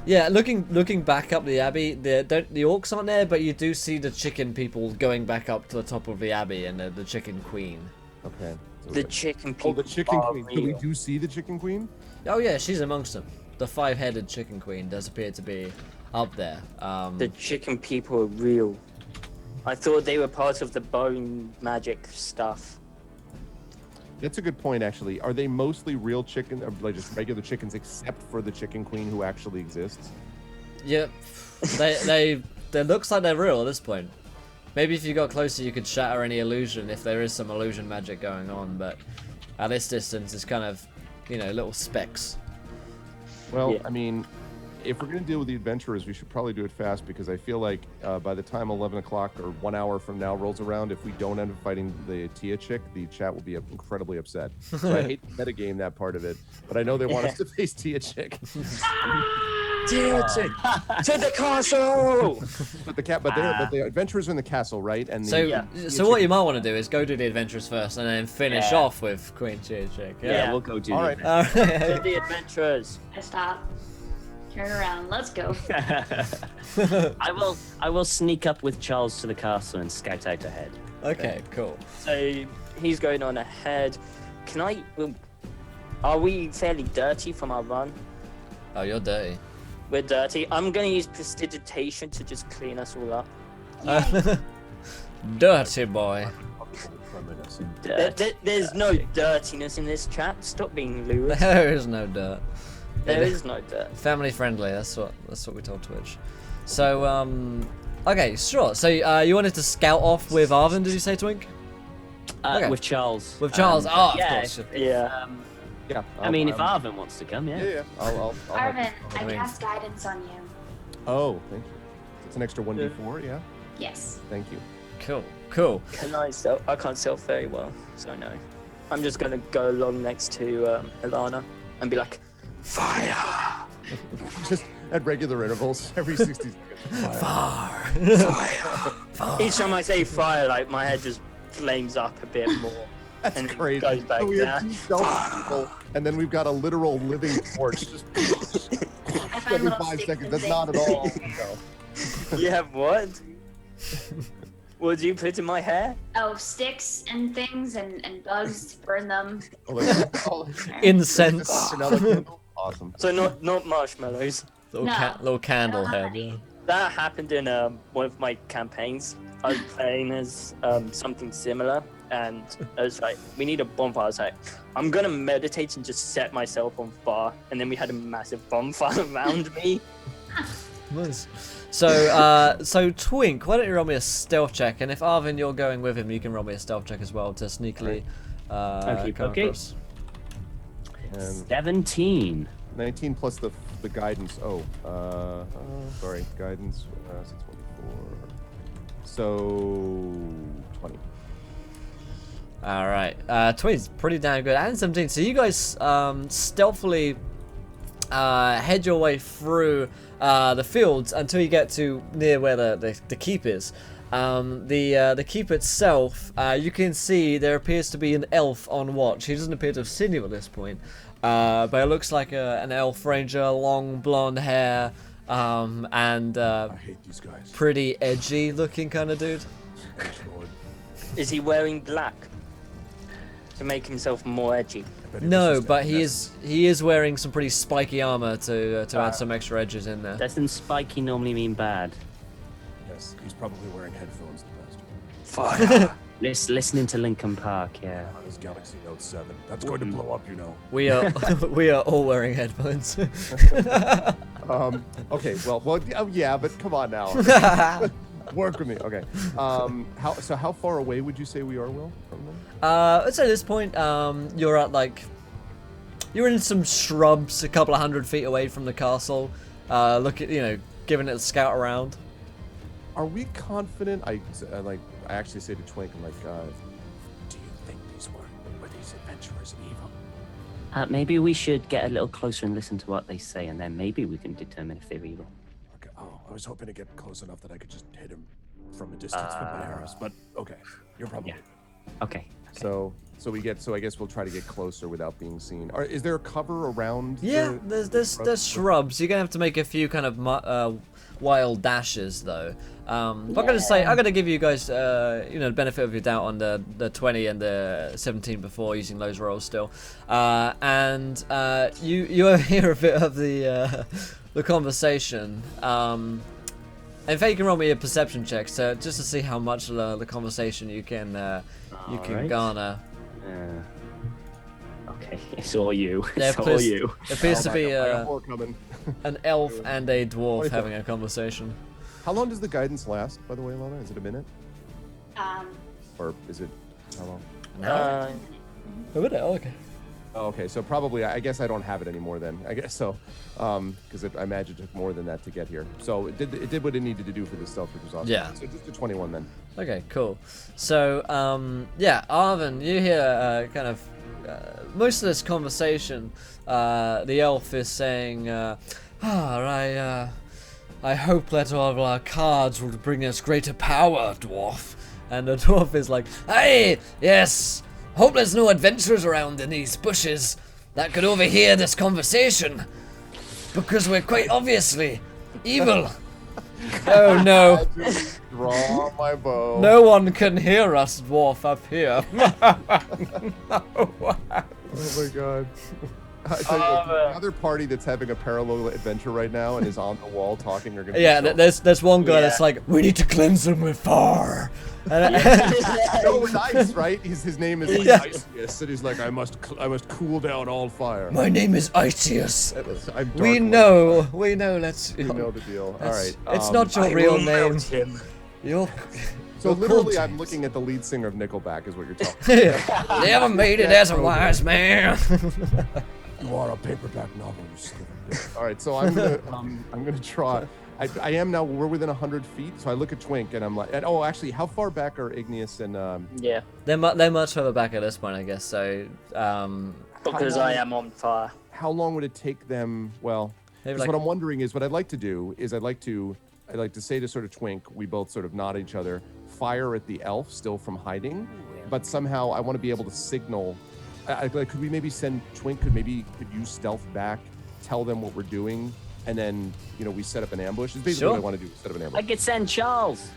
Yeah, looking back up the Abbey, the orcs aren't there, but you do see the chicken people going back up to the top of the Abbey and the chicken queen. Okay. So The chicken people. Oh, the chicken are queen. So we real. do see the chicken queen? Oh yeah, she's amongst them. The 5-headed chicken queen does appear to be up there. The chicken people are real. I thought they were part of the bone magic stuff. That's a good point, actually. Are they mostly real chicken, or like just regular chickens, except for the chicken queen who actually exists? Yep, they looks like they're real at this point. Maybe if you got closer, you could shatter any illusion if there is some illusion magic going on. But at this distance, it's kind of, little specks. Well, Yeah. I mean, if we're going to deal with the adventurers, we should probably do it fast, because I feel like by the time 11 o'clock or 1 hour from now rolls around, if we don't end up fighting the Tia chick, the chat will be incredibly upset. So I hate to metagame that part of it, but I know they want us to face Tia chick. Tia chick! To the castle! But the adventurers are in the castle, right? And So, Yeah. so what you might want to do is go do the adventures first, and then finish off with Queen Cheer Chick. Yeah, we'll go do All that. right. To the adventurers. I stop. Turn around. Let's go. I will sneak up with Charles to the castle and scout out ahead. Okay, cool. So he's going on ahead. Are we fairly dirty from our run? Oh, you're dirty. We're dirty. I'm going to use prestidigitation to just clean us all up. Dirty boy. There's no dirtiness in this chat. Stop being lewd. There is no dirt. There is no dirt. Family friendly. That's what we told Twitch. So okay, sure. So you wanted to scout off with Arvin? Did you say, Twink? Okay. With Charles. With Charles. Of yeah, course. Yeah. Yeah. I mean, if Arvin wants to come, Yeah. I'll Arvin, I mean- cast guidance on you. Oh, thank you. It's an extra 1d4, yeah? Yes. Thank you. Cool. Can I stealth? I can't stealth very well, so no. I'm just going to go along next to Ilana and be like, fire! Just at regular intervals, every 60 seconds. Far. Each time I say fire, like my head just flames up a bit more. That's and then crazy. goes back So we have down. 2 stealth people, and then we've got a literal living torch just I find every little 5 sticks seconds. and That's not at things. all. No. You have what? What do you put in my hair? Oh, sticks and things and bugs to burn them. Oh, like, oh, Incense. another candle? Awesome. So not marshmallows. Little, No. little candle I don't head. have Yeah. any. That happened in one of my campaigns. I was playing as something similar, and I was like, we need a bonfire. I was like, I'm gonna meditate and just set myself on fire, and then we had a massive bonfire around me. Nice. So Twink, why don't you roll me a stealth check? And if Arvin, you're going with him, you can roll me a stealth check as well to sneakily come Okay. across. And 17. 19 plus the guidance. Sorry, guidance. 624. So 20. All right, 20 is pretty damn good, and 17. So you guys stealthily head your way through the fields until you get to near where the keep is. The keep itself, you can see there appears to be an elf on watch. He doesn't appear to have seen you at this point, but it looks like an elf ranger, long blonde hair, and I hate these guys. pretty edgy looking kind of dude. Lord. Is he wearing black to make himself more edgy? I bet he No, resisted but that. he is wearing some pretty spiky armor to add some extra edges in there. Doesn't spiky normally mean bad? Yes, he's probably wearing headphones. The bastard. Fire! Listening to Linkin Park, yeah. On his Galaxy Note 7. That's going to blow up, you know. We are we are all wearing headphones. Okay, well, yeah, but come on now. Work with me. Okay. How far away would you say we are, Will, from them? I'd say at this point, you're at like, you're in some shrubs, a couple of 100 feet away from the castle. Giving it a scout around. Are we confident? I actually say to Twink, I'm like, Do you think were these adventurers evil? Maybe we should get a little closer and listen to what they say, and then maybe we can determine if they're evil. Okay. Oh, I was hoping to get close enough that I could just hit him from a distance with my arrows. But okay, you're probably. Yeah. Okay. so I guess we'll try to get closer without being seen. Is there a cover around? Yeah, there's shrubs. You're gonna have to make a few kind of wild dashes though. I'm gonna give you guys the benefit of your doubt on the 20 and the 17 before using those rolls still. You overhear a bit of the conversation. In fact, you can roll me a perception check, so just to see how much the conversation you can Alright. garner. Okay, it's all you. There It's all you. appears to be I got more coming. an elf and a dwarf having a conversation. How long does the guidance last, by the way, Lana? Is it a minute? Um, Or is it how long? A minute, okay. Oh, okay, so probably, I guess I don't have it anymore then. I guess so, because I imagine it took more than that to get here. So it did what it needed to do for the stealth, which was awesome. Yeah. So just a 21 then. Okay, cool. So, Arvin, you hear kind of most of this conversation. The elf is saying, I hope that all of our cards will bring us greater power, dwarf. And the dwarf is like, hey, yes, hope there's no adventurers around in these bushes that could overhear this conversation. Because we're quite obviously evil. Oh no. Draw my bow. No one can hear us, dwarf, up here. Oh my god. I tell you what, the other party that's having a parallel adventure right now and is on the wall talking are gonna Yeah, be so... there's one guy that's like, we need to cleanse them with fire. And No, with ice, right? His name is like Yeah. Ice, and he's like, I must cool down all fire. my name is Itius. I'm We Darkwood. know. Let's. You know the deal. All right. It's not your real name. You're. So you're literally, called I'm looking at the lead singer of Nickelback, is what you're talking. James. Never made it as a wise man. You are a paperback novel, you stupid bitch. All right, so I'm gonna try. I am now. We're within 100 feet, so I look at Twink and I'm like, actually, how far back are Igneous and Yeah, They're much further back at this point, I guess. So, because I am on fire. how long would it take them? Well, Maybe 'cause like- what I'm wondering is, what I'd like to do is I'd like to say to sort of Twink, we both sort of nod at each other, fire at the elf still from hiding, but somehow I want to be able to signal. Could we maybe send Twink? Could use stealth back, tell them what we're doing, and then we set up an ambush. It's basically Sure. what I want to do. Set up an I ambush. could send Charles.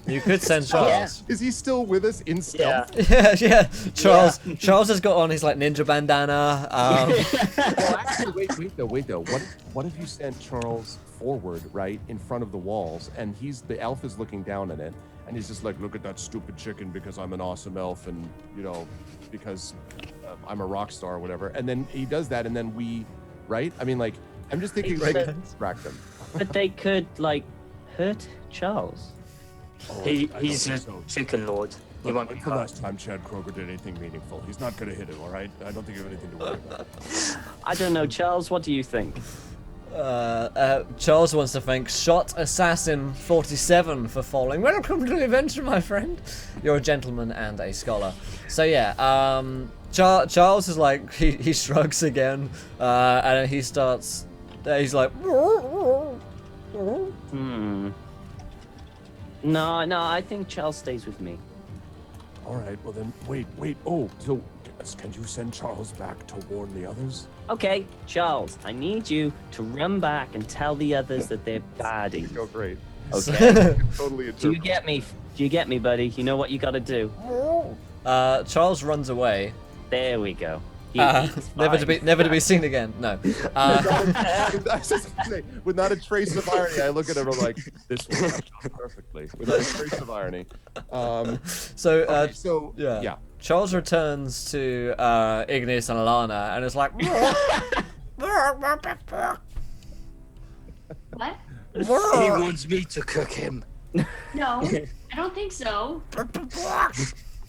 you could send Charles. Is he still with us in Yeah. stealth? Yeah. Charles has got on his like ninja bandana. Well, actually, wait though. What if you sent Charles forward, right, in front of the walls, and the elf is looking down at it, and he's just like, look at that stupid chicken because I'm an awesome elf, and because I'm a rock star or whatever. And then he does that, and then we, right? I mean, like, I'm just thinking, like, distract them. But they could, like, hurt Charles. Oh, He's I a don't think so. chicken lord. He Look, won't be when's the hurt. last time Chad Kroger did anything meaningful? He's not gonna hit him, all right? I don't think you have anything to worry about. I don't know, Charles, what do you think? Charles wants to thank Shot Assassin 47 for following. Welcome to the adventure, my friend. You're a gentleman and a scholar. So yeah, Charles is like he shrugs again, and he starts. He's like. No, I think Charles stays with me. All right, well then, wait. Oh, so can you send Charles back to warn the others? Okay, Charles, I need you to run back and tell the others that they're baddies. Go great. Okay. Totally. Do you get me? Do you get me, buddy? You know what you gotta do. Charles runs away. There we go. Never to be seen again. No. I was just gonna say, with not a trace of irony, I look at him and I'm like, this will match up perfectly. Without a trace of irony. So, Yeah. yeah. Charles returns to Igneous and Alana and is like, what? He wants me to cook him. No, I don't think so.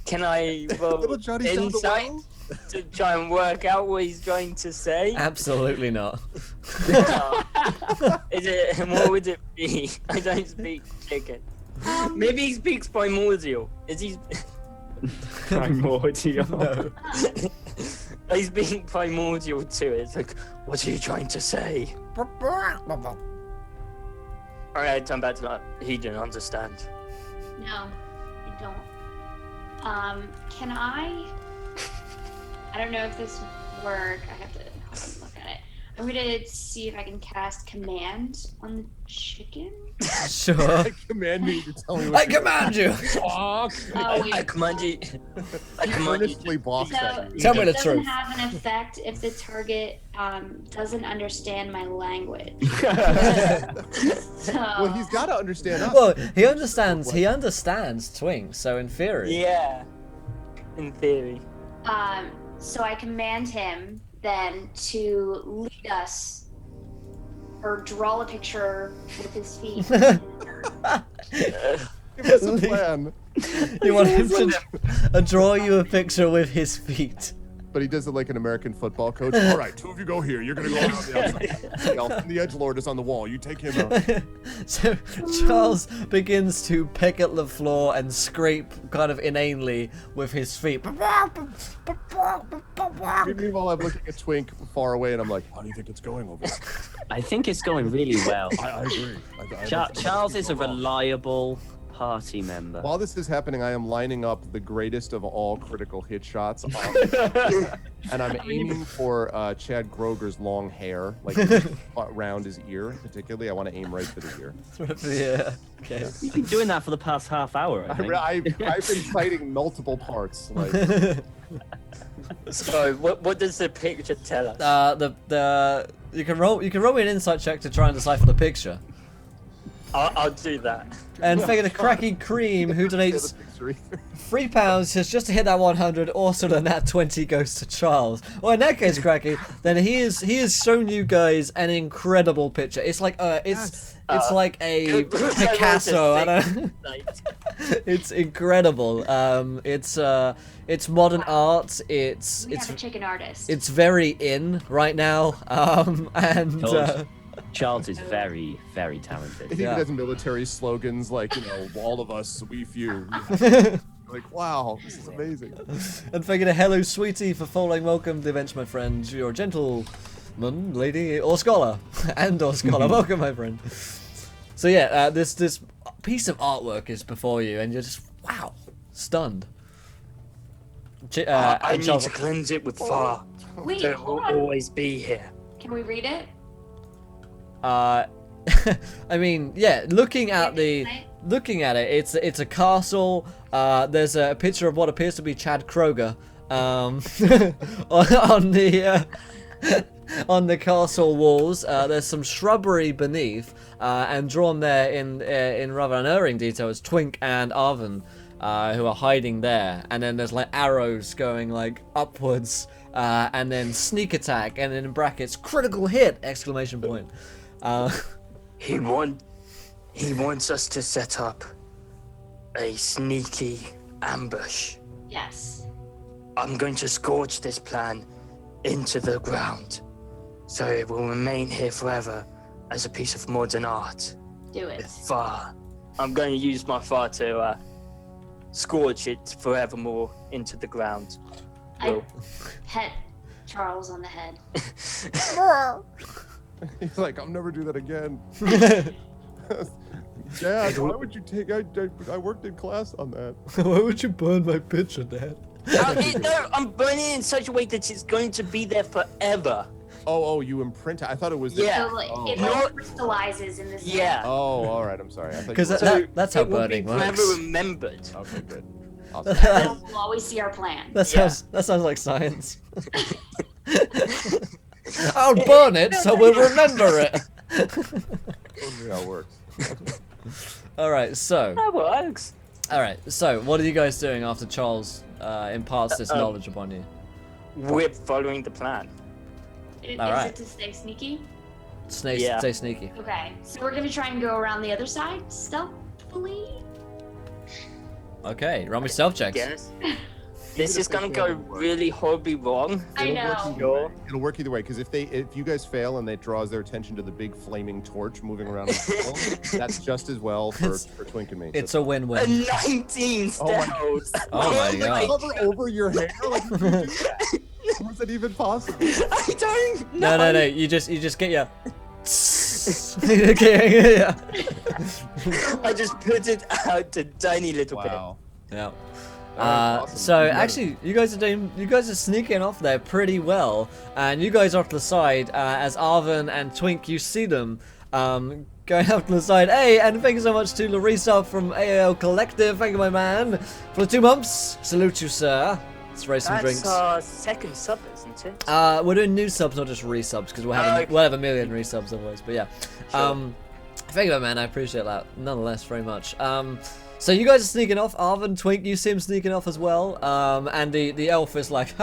Can I roll Little Johnny's down the insight well? to try and work out what he's trying to say? Absolutely not. Is it? What would it be? I don't speak chicken. Maybe he speaks primordial. Is he? Primordial. No. He's being primordial to it. It's like, what are you trying to say? Alright, turn back to that. He didn't understand. No, I don't. Can I don't know if this will work. I have to look at it. I'm gonna see if I can cast command on the chicken. Sure. Command me to tell me I what to do. command you. Oh, wait. I command you. I command you. Earnestly box So at you. Tell me it the doesn't truth. have an effect if the target doesn't understand my language. So Well, he's got to understand us. Well, he understands Twink, so in theory. Yeah. In theory. so I command him then to lead us or draw a picture with his feet. Give us a plan. You want him to draw you a picture with his feet. But he does it like an American football coach. All right, two of you go here. You're going to go out on the outside. And the edgelord is on the wall. You take him out. So Charles begins to peck at the floor and scrape kind of inanely with his feet. Meanwhile, I'm looking at Twink far away, and I'm like, how do you think it's going over there? I think it's going really well. I agree. Charles is a reliable party member. While this is happening, I am lining up the greatest of all critical hit shots. And I'm aiming for Chad Groger's long hair, like around his ear, particularly. I want to aim right for the ear. Yeah. Okay. You've been doing that for the past half hour, I think. I've been fighting multiple parts. Like, So, what does the picture tell us? You can roll me an insight check to try and decipher the picture. I'll do that. And figure the Cracky Cream, who donates £3, has just hit that 100. Also, the nat 20 goes to Charles. Well, in that case, Cracky, then he has shown you guys an incredible picture. It's like it's like a Picasso. I don't know. It's incredible. It's modern art. we have a chicken artist. It's very in right now. And. Charles is very, very talented. he even has military slogans like, all of us, we few. Like, wow, this is amazing. And figure hello, sweetie, for following. Welcome to the event, my friend. You're a gentleman, lady, or scholar. Or scholar. Welcome, my friend. So yeah, this piece of artwork is before you, and you're just, wow, stunned. I need to cleanse it with fire. Wait, So it hold will on. always be here. Can we read it? I mean, yeah. Looking at it, it's a castle. There's a picture of what appears to be Chad Kroger on the castle walls. There's some shrubbery beneath, and drawn there in rather unerring detail is Twink and Arvin, who are hiding there. And then there's like arrows going like upwards, and then sneak attack, and then in brackets critical hit! Exclamation point. He wants us to set up a sneaky ambush. Yes. I'm going to scorch this plan into the ground, so it will remain here forever as a piece of modern art. Do it. With fire. I'm going to use my fire to scorch it forevermore into the ground. I pet Charles on the head. He's like, I'll never do that again. Dad, why would you take... I worked in class on that. Why would you burn my picture, Dad? No, I'm burning it in such a way that it's going to be there forever. Oh, you imprint it. I thought it was... Yeah. So like, Oh. it like crystallizes in this. Yeah. Oh, all right. I'm sorry. I thought Because you were- that's how it will be burning forever works. remembered. Okay, good. So we'll always see our plan. That sounds like science. I'll burn it so we'll remember it. Totally how it works. All right, so That works. what are you guys doing after Charles imparts this knowledge upon you? We're following the plan. Is All right. it to stay sneaky? Stay sneaky. Okay, so we're gonna try and go around the other side stealthily. Okay, run me stealth checks. Yes. This is gonna go really horribly wrong. I know. It'll work either way, because if you guys fail and it draws their attention to the big flaming torch moving around the table, that's just as well for Twink and me. It's a A win-win. 19 stealth. Oh my god. Cover over your hair? Like, you do that? How is that even possible? I don't know. No. You just get your. Okay, yeah. I just put it out a tiny little Wow. Yeah. Awesome. So You got it. actually, you guys are sneaking off there pretty well, and you guys off to the side as Arvin and Twink, you see them going off to the side. Hey, and thank you so much to Larissa from AOL Collective. Thank you, my man, for the 2 months. Salute you, sir. Let's raise some bit. drinks. That's our second sub, isn't it? We're doing new subs, not just resubs, because we'll have a million resubs otherwise. But yeah, Sure. thank you, man. I appreciate that nonetheless very much. So you guys are sneaking off. Arvin, Twink, you see him sneaking off as well. And the elf is like,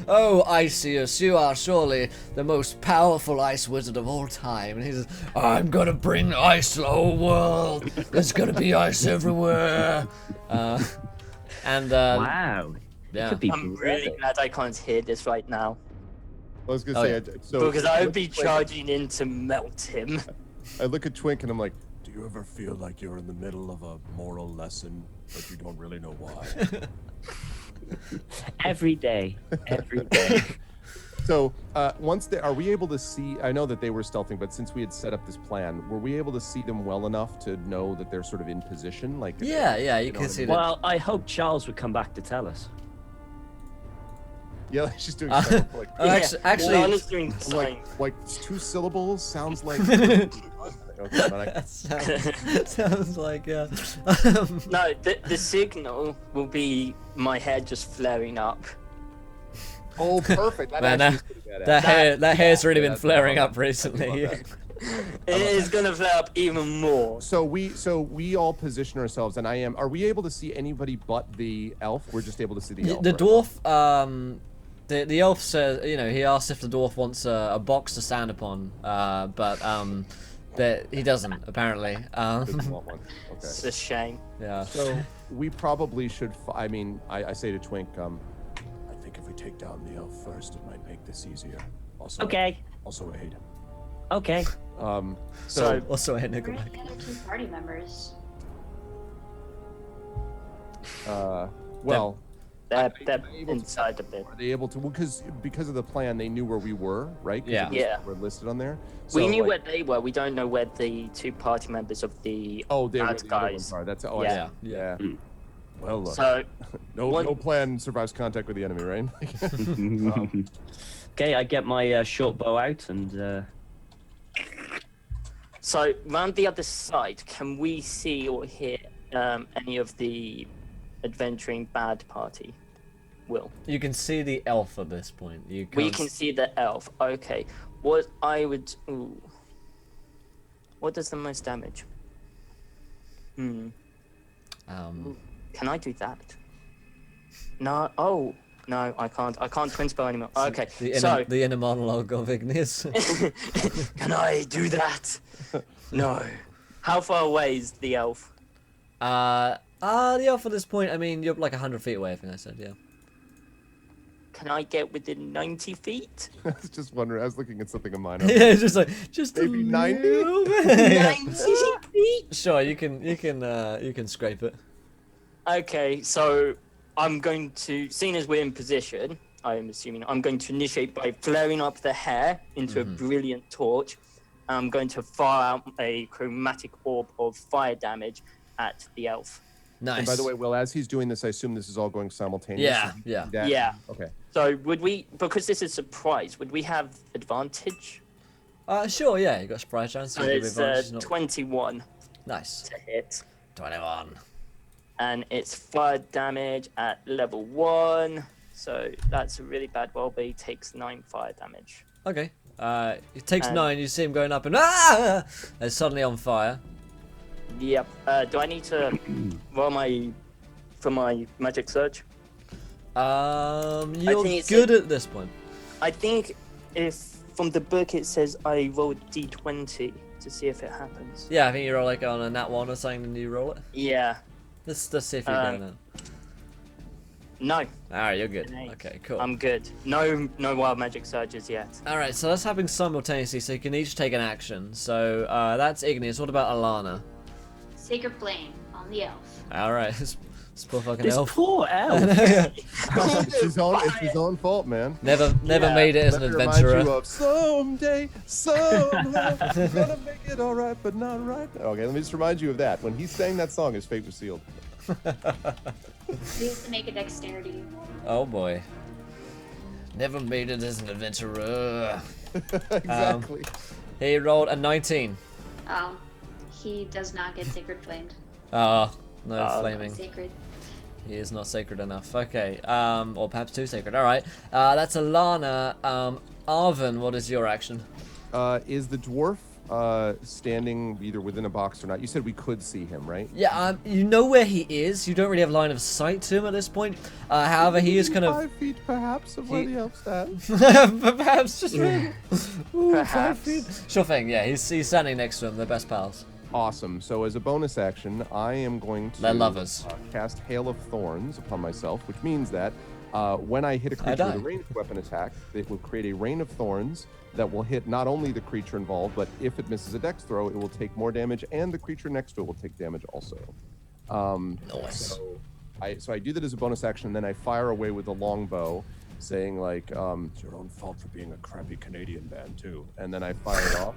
oh, Iceus, you are surely the most powerful ice wizard of all time. And he says, I'm gonna bring ice to the whole world. There's gonna be ice everywhere. Wow. Yeah. Could be I'm really brilliant. glad I can't hear this right now. I was gonna Oh, say, yeah. so Because I would be Twink- charging in to melt him. I look at Twink and I'm like, Do you ever feel like you're in the middle of a moral lesson, but you don't really know why? Every day. Every day. so are we able to see? I know that they were stealthing, but since we had set up this plan, were we able to see them well enough to know that they're sort of in position? Like, Yeah, you know can what I see mean? that. Well, I hope Charles would come back to tell us. Yeah, she's doing something like, Actually, Lana's doing the same. like 2 syllables sounds like. Okay, but I- that sounds like No, the signal will be my head just flaring up. oh, perfect. That Man, actually is pretty badass. that hair's really been that's flaring awesome. up recently. I love It is gonna flare up even more. So we all position ourselves, and are we able to see anybody but the elf? We're just able to see the elf. The right? dwarf, the elf says, he asks if the dwarf wants a box to stand upon, but that he doesn't apparently. Doesn't want one. It's Okay. a shame. Yeah. So we probably should. I say to Twink, I think if we take down the elf first, it might make this easier. Also, Okay. Also aid. Okay. So Also, Where are Nickelback. the other 2 party members? well, they're able to- inside a bit. are they able to? Because of the plan, they knew where we were, right? 'Cause Yeah. it was- Yeah. We're listed on there. We So, knew like- where they were. We don't know where the 2 party members of the Oh, they were bad the other guys. ones are. That's Yeah. yeah. Well, look, So No, One- no plan survives contact with the enemy, right? Okay, I get my short bow out and So round the other side, can we see or hear any of the adventuring bad party? Will You can see the elf at this point. You we can't can see the elf? Okay. What I would. Ooh. What does the most damage? Can I do that? No. Oh no, I can't. I can't twin spell anymore. Okay. the inner monologue of Igneous. Can I do that? No. How far away is the elf? The elf at this point, I mean, you're like 100 feet away. I think I said, yeah. Can I get within 90 feet? I was just wondering. I was looking at something of mine. Yeah, it's just Maybe a 90? little bit. 90 feet? Sure, you can scrape it. Okay, so I'm going to, seeing as we're in position, I'm assuming I'm going to initiate by flaring up the hair into a brilliant torch. I'm going to fire out a chromatic orb of fire damage at the elf. Nice. And by the way, Will, as he's doing this, I assume this is all going simultaneously. Yeah. Yeah. Okay. So would we, because this is a surprise, would we have advantage? Sure, yeah, you got surprise chance. So you give it's advantage, not- 21 Nice. to hit. 21. And it's fire damage at level 1. So that's a really bad roll, but he takes 9 fire damage. Okay. It takes And- 9. You see him going up and it's suddenly on fire. Yep. Do I need to roll for my magic surge? You're think it's good at this point. I think if from the book it says I rolled d20 to see if it happens. Yeah, I think you roll like on a nat 1 or something and you roll it. Yeah. Let's see if you get it. No. Alright, you're good. Nice. Okay, cool. I'm good. No wild magic surges yet. Alright, so that's happening simultaneously, so you can each take an action. So that's Igneous. What about Alana? Sacred Flame on the elf. Alright, this poor fucking This elf. poor elf. It's his own fault, man. Never made it as an Let me adventurer. remind you of someday, somehow, gonna make it all right, but not right. Okay, let me just remind you of that. When he sang that song, his fate was sealed. He has to make a dexterity. Oh boy. Never made it as an adventurer. Exactly. He rolled a 19. He does not get Sacred Flamed. Oh, no flaming. Sacred. He is not sacred enough. Okay. Or perhaps too sacred. Alright. That's Alana. Arvin, what is your action? Is the dwarf standing either within a box or not? You said we could see him, right? Yeah, you know where he is. You don't really have line of sight to him at this point. However, he is kind of... 5 feet, perhaps, of where the elf stands. Perhaps just... Ooh, 5 Perhaps. feet. Sure thing, yeah. He's standing next to him. They're best pals. Awesome. So as a bonus action, I am going to They're lovers. Cast Hail of Thorns upon myself, which means that when I hit a creature with a ranged weapon attack, it will create a rain of thorns that will hit not only the creature involved, but if it misses a dex throw, it will take more damage, and the creature next to it will take damage also. Nice. So I do that as a bonus action, and then I fire away with a longbow, saying like, It's your own fault for being a crappy Canadian band too. and then I fire it off.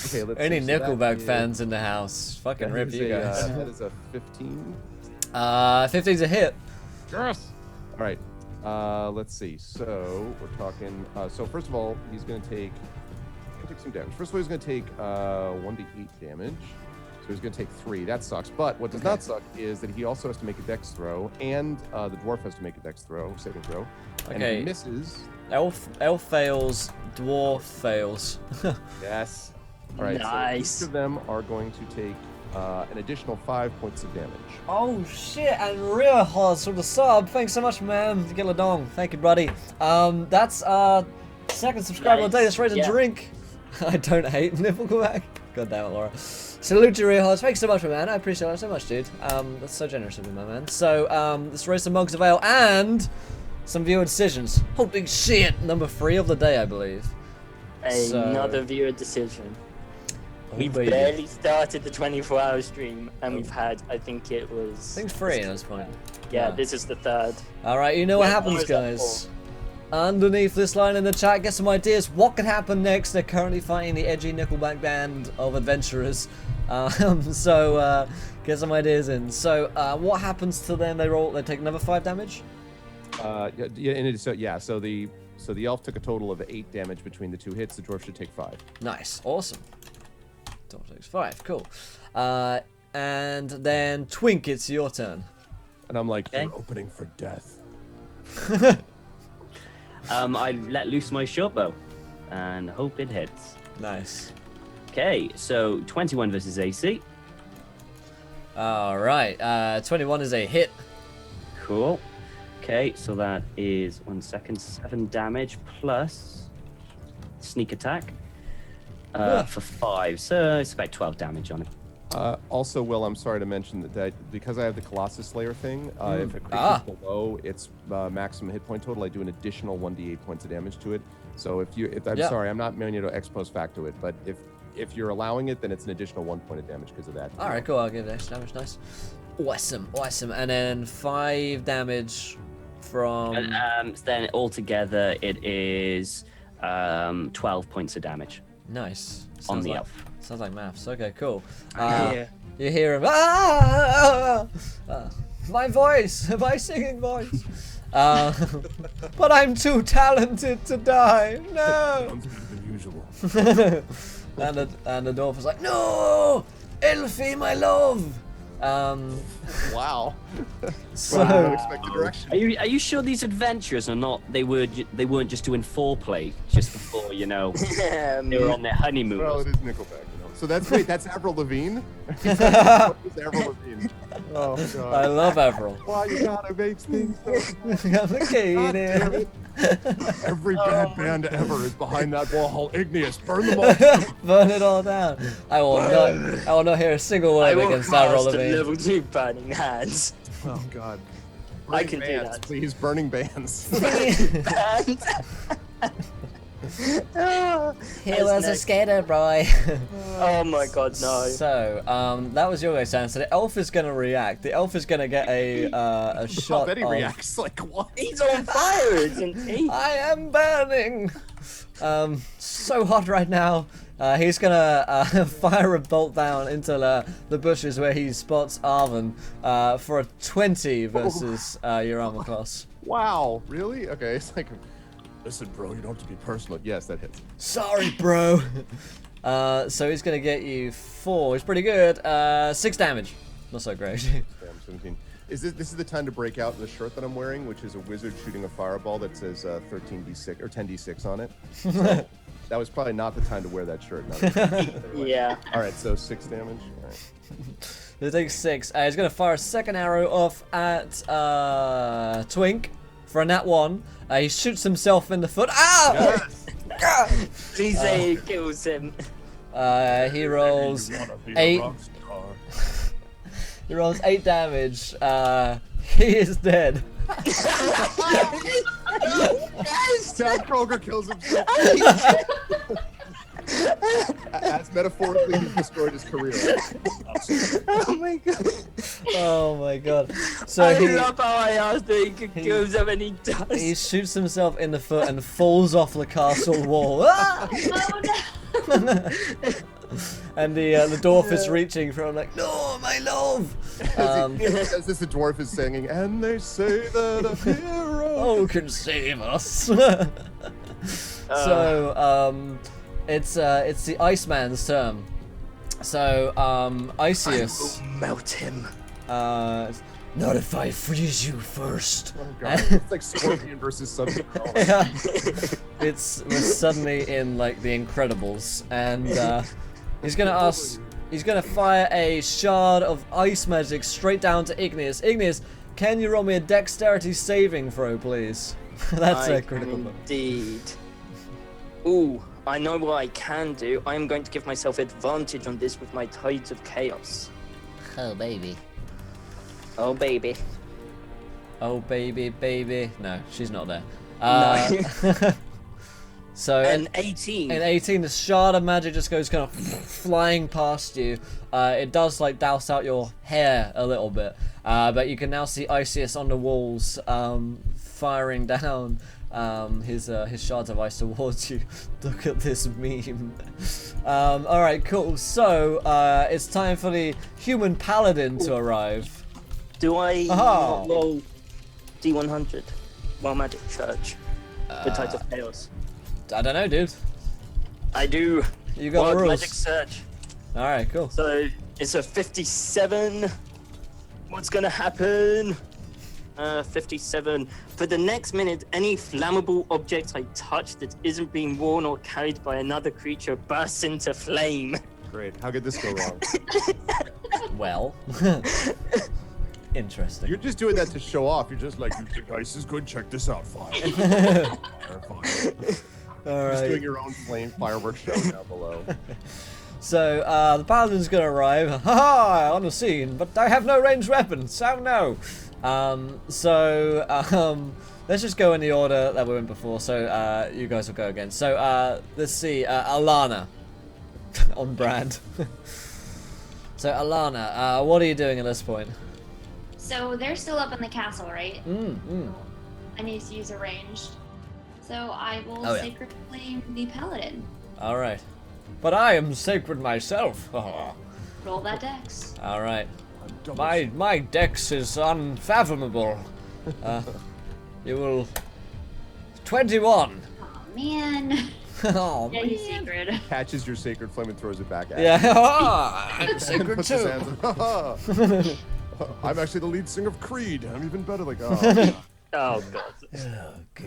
Okay, let's Any see. So that Nickelback is- fans in the house? Fucking that rip is you a, guys. that is a 15. 15's a hit. Yes. All right. Let's see. So we're talking. So first of all, he's going to take some damage. First of all, he's going to take 1d8 damage. So he's going to take 3. That sucks. But what does not suck is that he also has to make a dex throw, and the dwarf has to make a dex saving throw. And if Okay. he misses. Elf fails, dwarf fails. Yes. All right. Nice. So each of them are going to take an additional 5 points of damage. Oh shit, and real horse for the sub. Thanks so much, man. Giladong. Thank you, buddy. That's second subscriber of the day. That's ready to Yeah. drink. I don't hate Nickelback. God damn it, Laura. Salute you, real horse. Thanks so much, my man. I appreciate that so much, dude. That's so generous of you, my man. So, let's raise some mugs of ale and some viewer decisions. Holy shit, number 3 of the day, I believe. Another viewer decision. We've baby. barely started the 24-hour stream, and we've had, I think it was... I think 3 at this point. Yeah, yeah. this is the 3rd. Alright, you know what Yeah, happens, what is that guys. Underneath this line in the chat, get some ideas. What could happen next? They're currently fighting the edgy Nickelback band of adventurers. So, get some ideas in. So, what happens to them? They take another 5 damage? So the elf took a total of 8 damage between the 2 hits. The dwarf should take 5. Nice. Awesome. Dwarf takes 5. Cool. And then, Twink, it's your turn. And I'm like, You're opening for death. I let loose my short bow and hope it hits. Nice. Okay, so 21 versus AC. Alright, 21 is a hit. Cool. Okay, so that is 1 second, 7 damage plus sneak attack for 5. So it's about 12 damage on it. Also, Will, I'm sorry to mention that because I have the Colossus Slayer thing, if a creature's below its maximum hit point total, I do an additional 1d8 points of damage to it. So I'm sorry, I'm not meaning to ex post facto it, but if you're allowing it, then it's an additional 1 point of damage because of that. Alright, cool. I'll give it extra damage. Nice. Awesome. And then 5 damage from... So then altogether it is 12 points of damage Nice. on Sounds the like, elf. Sounds like maths. Okay, cool. Yeah. You hear him. My voice, my singing voice. But I'm too talented to die. No. Sounds better than usual. and the dwarf is like, no, Elfie, my love. Wow. So Unexpected direction. Are you sure these adventurers are not? They weren't just doing foreplay just before they were on their honeymoon. Well, it is Nickelback, you know. So that's great. That's Avril Lavigne. What is Avril Lavigne? Oh god. I love Avril. Why you gotta make things so Complicated. Every bad band ever is behind that wall. Igneous, burn them all. Burn it all down. I will not hear a single I word will against cast Avril a Lavigne. level 2 burning hands. Oh God. I Burning can do bands, that. please. Burning bands. And... He As was a next- skater boy. Oh my god, no. So, that was your guys' sound. So the elf is gonna react. The elf is gonna get a shot Betty of... reacts like what? He's on fire, isn't he? I am burning. So hot right now. He's gonna fire a bolt down into the bushes where he spots Arvin for a 20 versus your armor class. Wow, really? Okay, it's like, Listen, bro, you don't have to be personal. yes, that hits. Sorry, bro. So he's gonna get you 4. It's pretty good. 6 damage. Not so great. Damn, 17. This is the time to break out in the shirt that I'm wearing, which is a wizard shooting a fireball that says 13d6 or 10d6 on it. So that was probably not the time to wear that shirt. Yeah. All right, so 6 damage. All right. He takes 6. He's gonna fire a second arrow off at Twink for a nat 1. He shoots himself in the foot. Ah! Please say he kills him. He rolls You wanna be a 8. rock star. He rolls 8 damage. He is dead. Chad Kroger kills himself. As metaphorically, he's destroyed his career. Oh my god. Oh my god. So I he love how I asked that he could kill him and he does. he shoots himself in the foot and falls off the castle wall. Ah! Oh no. And the dwarf is reaching for him like, no, my love. As this, the dwarf is singing, and they say that a hero. Oh, can save us. So it's the Iceman's turn. So Iceus. I will melt him. Not if I freeze you first. Oh god, it's like Scorpion versus Sub-Zero. Yeah. We're suddenly in like the Incredibles, and he's gonna fire a shard of ice magic straight down to Igneous. Igneous, can you roll me a dexterity saving throw, please? That's a critical blow. Indeed. Ooh, I know what I can do. I am going to give myself advantage on this with my Tides of Chaos. Oh baby. Oh baby. Oh baby, baby. No, she's not there. No. So An 18. in 18, the shard of magic just goes kind of flying past you. It does like douse out your hair a little bit, but you can now see Iceus on the walls, firing down his shards of ice towards you. Look at this meme. All right, cool. So it's time for the human paladin to arrive. Do I Aha. not roll D100? Wild Magic Church. The Tides of Chaos. I don't know, dude. I do. You got the Wild rules. Magic Search. All right, cool. So it's a 57. What's gonna happen? 57. For the next minute, any flammable object I touch that isn't being worn or carried by another creature bursts into flame. Great. How could this go wrong? Well, interesting. You're just doing that to show off. You're just like, You think ice is good? Check this out, fine. Fine. All just doing right. your own flame fireworks show down below. So the paladin's gonna arrive. Haha! On the scene, but I have no ranged weapons. So no. Let's just go in the order that we went before. So you guys will go again. So let's see. Alana, on brand. So Alana, what are you doing at this point? So they're still up in the castle, right? I need to use a ranged. So I will Oh, yeah. sacred flame the paladin. All right. But I am sacred myself. All Roll that dex. right. My dex is unfathomable. You will. 21. Oh man. Oh Yeah, man. he's sacred. Catches your sacred flame and throws it back at you. Yeah. I'm And sacred puts his too. hands up. I'm actually the lead singer of Creed. I'm even better. Like, oh, Oh god.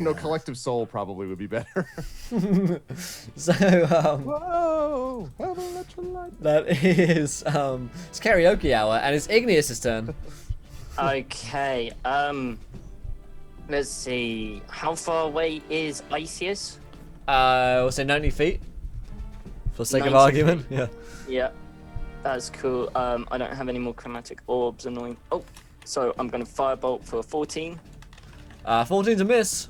no, Collective Soul probably would be better. So Whoa! Have an electrolyte. that is it's karaoke hour and it's Igneous' turn. Okay. Let's see. How far away is Isis? We'll say 90 feet. For sake of 90 argument, yeah. Yeah, that's cool. I don't have any more chromatic orbs. Annoying. Oh, so I'm gonna firebolt for 14. 14's a miss.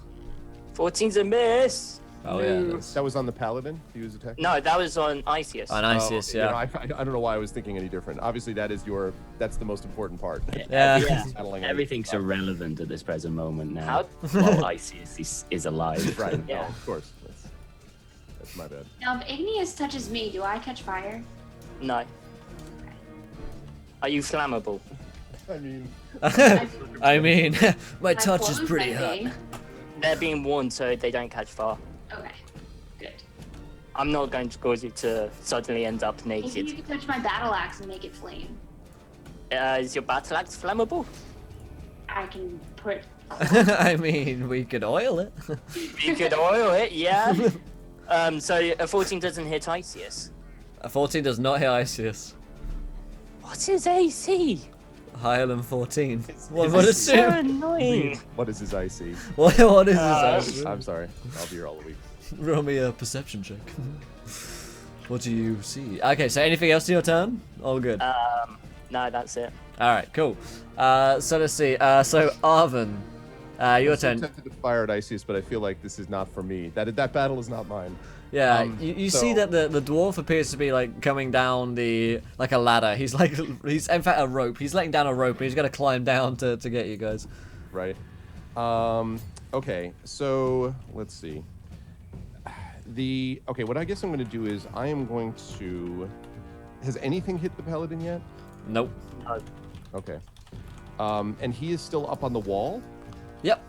14's a miss. Oh yeah. That's... That was on the paladin. He was attacking. No, that was on Isis. On Isis, You know, yeah. I don't know why I was thinking any different. Obviously, that's the most important part. Yeah. Battling Everything's on- irrelevant at this present moment now. How? While Isis is alive. Right. Yeah. No, of course. That's my bad. Now, if Igneous touches me, do I catch fire? No. Are you flammable? I mean, I mean, my My touch is clothes pretty might hot. be. They're being warned so they don't catch fire. Okay, good. I'm not going to cause you to suddenly end up Maybe you naked. can touch my battle axe and make it flame. Is your battle axe flammable? I can put. I mean, we could oil it. You could oil it, yeah. So a 14 doesn't hit Isis. A 14 does not hit Isis. What's his AC? Higher than 14. What his would AC. So assume? annoying. what is his IC? What is this? I'm sorry. I'll be here all the week. Roll me a perception check. What do you see? Okay, so anything else to your turn? All good. No, that's it. All right, cool. So let's see. So Arvin, your I'm so turn. tempted to fire at Isis, but I feel like this is not for me. That battle is not mine. Yeah, you see so- that the dwarf appears to be like coming down like a ladder. He's in fact a rope. He's letting down a rope and he's gonna climb down to get you guys. Right. Okay. So let's see. What I guess I'm going to do is I am going to. Has anything hit the paladin yet? Nope. Okay. And he is still up on the wall, Yep.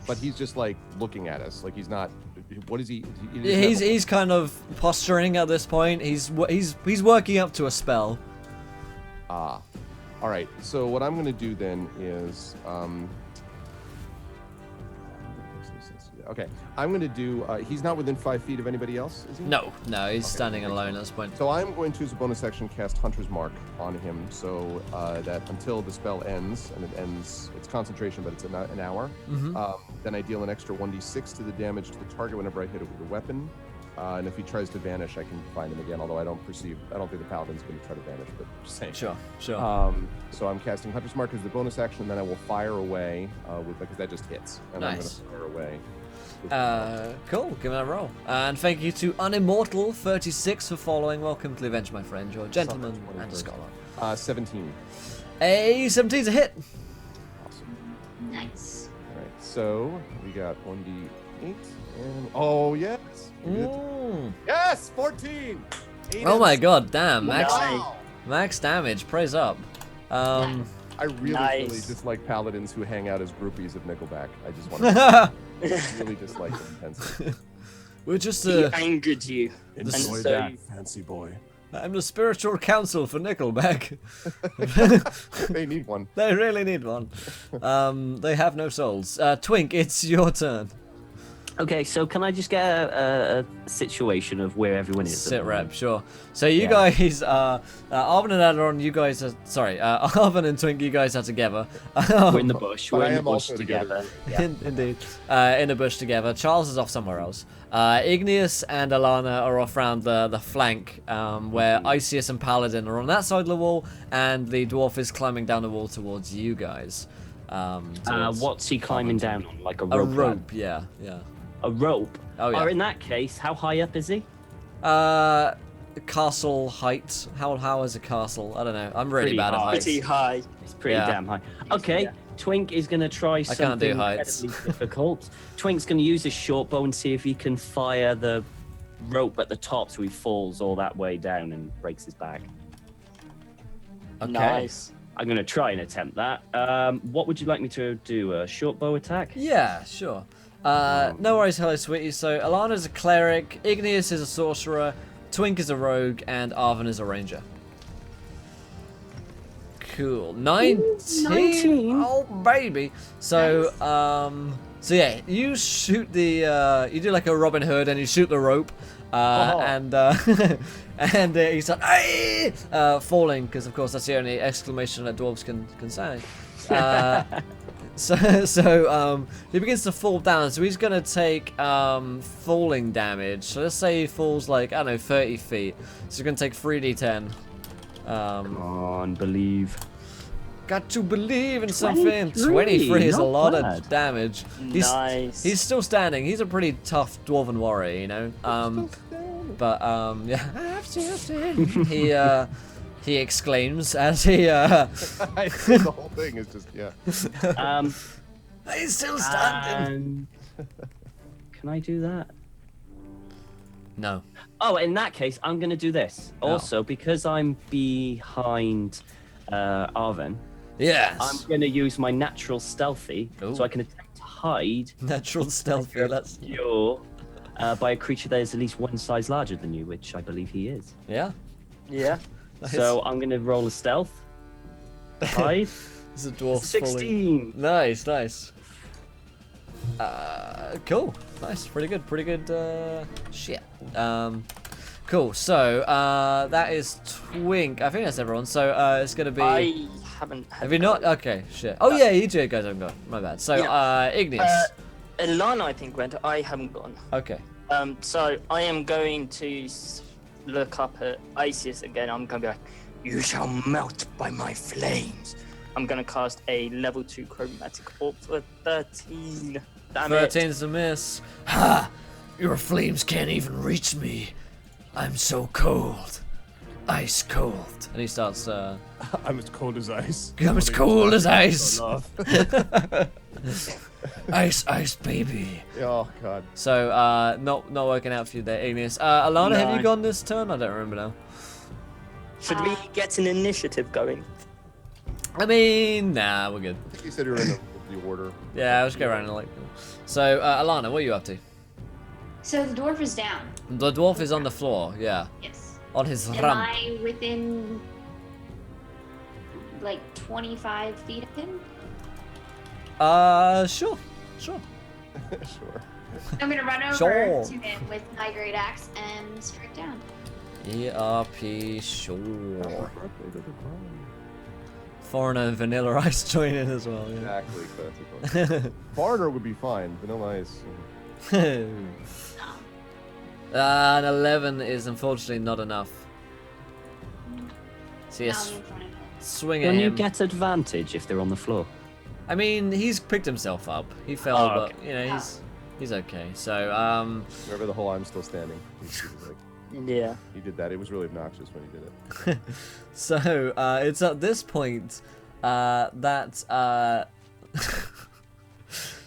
but he's just like looking at us. Like he's not. What is he? He doesn't have a- He's kind of posturing at this point. He's working up to a spell. All right. So what I'm going to do then is. Okay. I'm going to do. He's not within 5 feet of anybody else, is he? No, he's Okay, standing makes alone at this point. So I'm going to, as a bonus action, cast Hunter's Mark on him, so that until the spell ends, and it ends, it's concentration, but it's an hour. Then I deal an extra 1d6 to the damage to the target whenever I hit it with a weapon. And if he tries to vanish, I can find him again. Although I don't think the paladin's going to try to vanish, but just saying. Sure. So I'm casting Hunter's Mark as the bonus action, and then I will fire away because that just hits, and I'm going Nice. to fire away. Cool. Give me a roll. And thank you to Unimmortal36 for following. Welcome to the event, my friend. You're a gentleman and a scholar. 17. A 17's a hit. Awesome. Nice. All right, so we got 1d8, and oh yes, we did it. Yes, 14. Oh my god, damn. Max, Wow. max damage. Praise up. I really, Nice. really dislike paladins who hang out as groupies of Nickelback. I just want to really dislike them intensely. We're just He angered you. Enjoy so- that, fancy boy. I'm the spiritual counsel for Nickelback. They need one. They really need one. They have no souls. Twink, it's your turn. Okay, so can I just get a situation of where everyone is? at Sit the rep, moment? sure. So you Yeah. guys, Arvin and Aderon, you guys are, sorry, Arvin and Twink, you guys are together. We're in the bush. But We're I in the am bush also together. together. Yeah. Indeed. In the bush together. Charles is off somewhere else. Igneous and Alana are off round the flank, where Isis and Paladin are on that side of the wall, and the dwarf is climbing down the wall towards you guys. Towards What's he climbing down on? Like a a rope? ladder? rope, yeah. A rope? Oh, yeah. Or in that case, how high up is he? Castle height. How is a castle? I don't know. I'm really Pretty bad at high. heights. Pretty high. It's pretty Yeah. damn high. Okay, Yeah. Twink is going to try can't something do heights. incredibly difficult. Twink's going to use his short bow and see if he can fire the rope at the top so he falls all that way down and breaks his back. Okay. Nice. I'm going to try and attempt that. What would you like me to do? A short bow attack? Yeah, sure. No worries, hello sweetie. So Alana's a cleric, Igneous is a sorcerer, Twink is a rogue, and Arvin is a ranger. Cool. 19? 19. Oh baby. So so yeah, you shoot the you do like a Robin Hood and you shoot the rope. and and he's like, "Hey!" Falling, because of course that's the only exclamation that dwarves can say. So he begins to fall down. So he's gonna take falling damage. So let's say he falls like, I don't know, 30 feet. So he's gonna take 3d10. Come on, believe. Got to believe in something. 23, 23 is a not lot bad. of damage. Nice. He's still standing. He's a pretty tough dwarven warrior, you know. But yeah, I'm still standing. He exclaims as he I think the whole thing is just he's still standing. Can I do that? No. Oh, in that case, I'm going to do this. Oh. Also, because I'm behind Arven, Yes. I'm going to use my natural stealthy, Ooh. so I can attempt to hide Natural stealthy. That's you by a creature that is at least one size larger than you, which I believe he is. yeah. Yeah. Nice. So I'm going to roll a stealth. Hide. It's a dwarf 16. falling. Nice. Cool. Nice. Pretty good. Shit. Cool. So that is Twink. I think that's everyone. So it's gonna be. I haven't. Have you not? Okay. Shit. Oh yeah, you two guys haven't gone. My bad. So Ignis. Ilana, I think, went. I haven't gone. Okay. So I am going to look up at Isis again. I'm going to be like, "You shall melt by my flames." I'm going to cast a level 2 chromatic orb for 13. Damn it. 13's a miss. Ha! Your flames can't even reach me. I'm so cold. Ice cold. And he starts. I'm as cold as ice. I'm as cold as ice. Love. Ice, baby. Oh god. So, not working out for you there, Ignis. Alana, have you No. gone this turn? I don't remember now. Should we get an initiative going? I mean, nah, we're good. I think you said you were in the order. Yeah, I'll just go around and like. So, Alana, what are you up to? So the dwarf is down. The dwarf is on the floor. Yeah, Yes. on his Am rump. I within like 25 feet of him? Sure. Sure. I'm gonna run over Sure. to him with my great axe and strike down. ERP, sure. Foreigner Vanilla Ice join in as well. Yeah. Exactly. Classic. Foreigner would be fine. Vanilla Ice. An 11 is unfortunately not enough. So Now yes, I'm in front of him. swing at Can you him. get advantage if they're on the floor? I mean, he's picked himself up. He fell, Oh, but okay. you know he's okay. So Remember the whole I'm still standing. He was like, Yeah. he did that. It was really obnoxious when he did it. so it's at this point that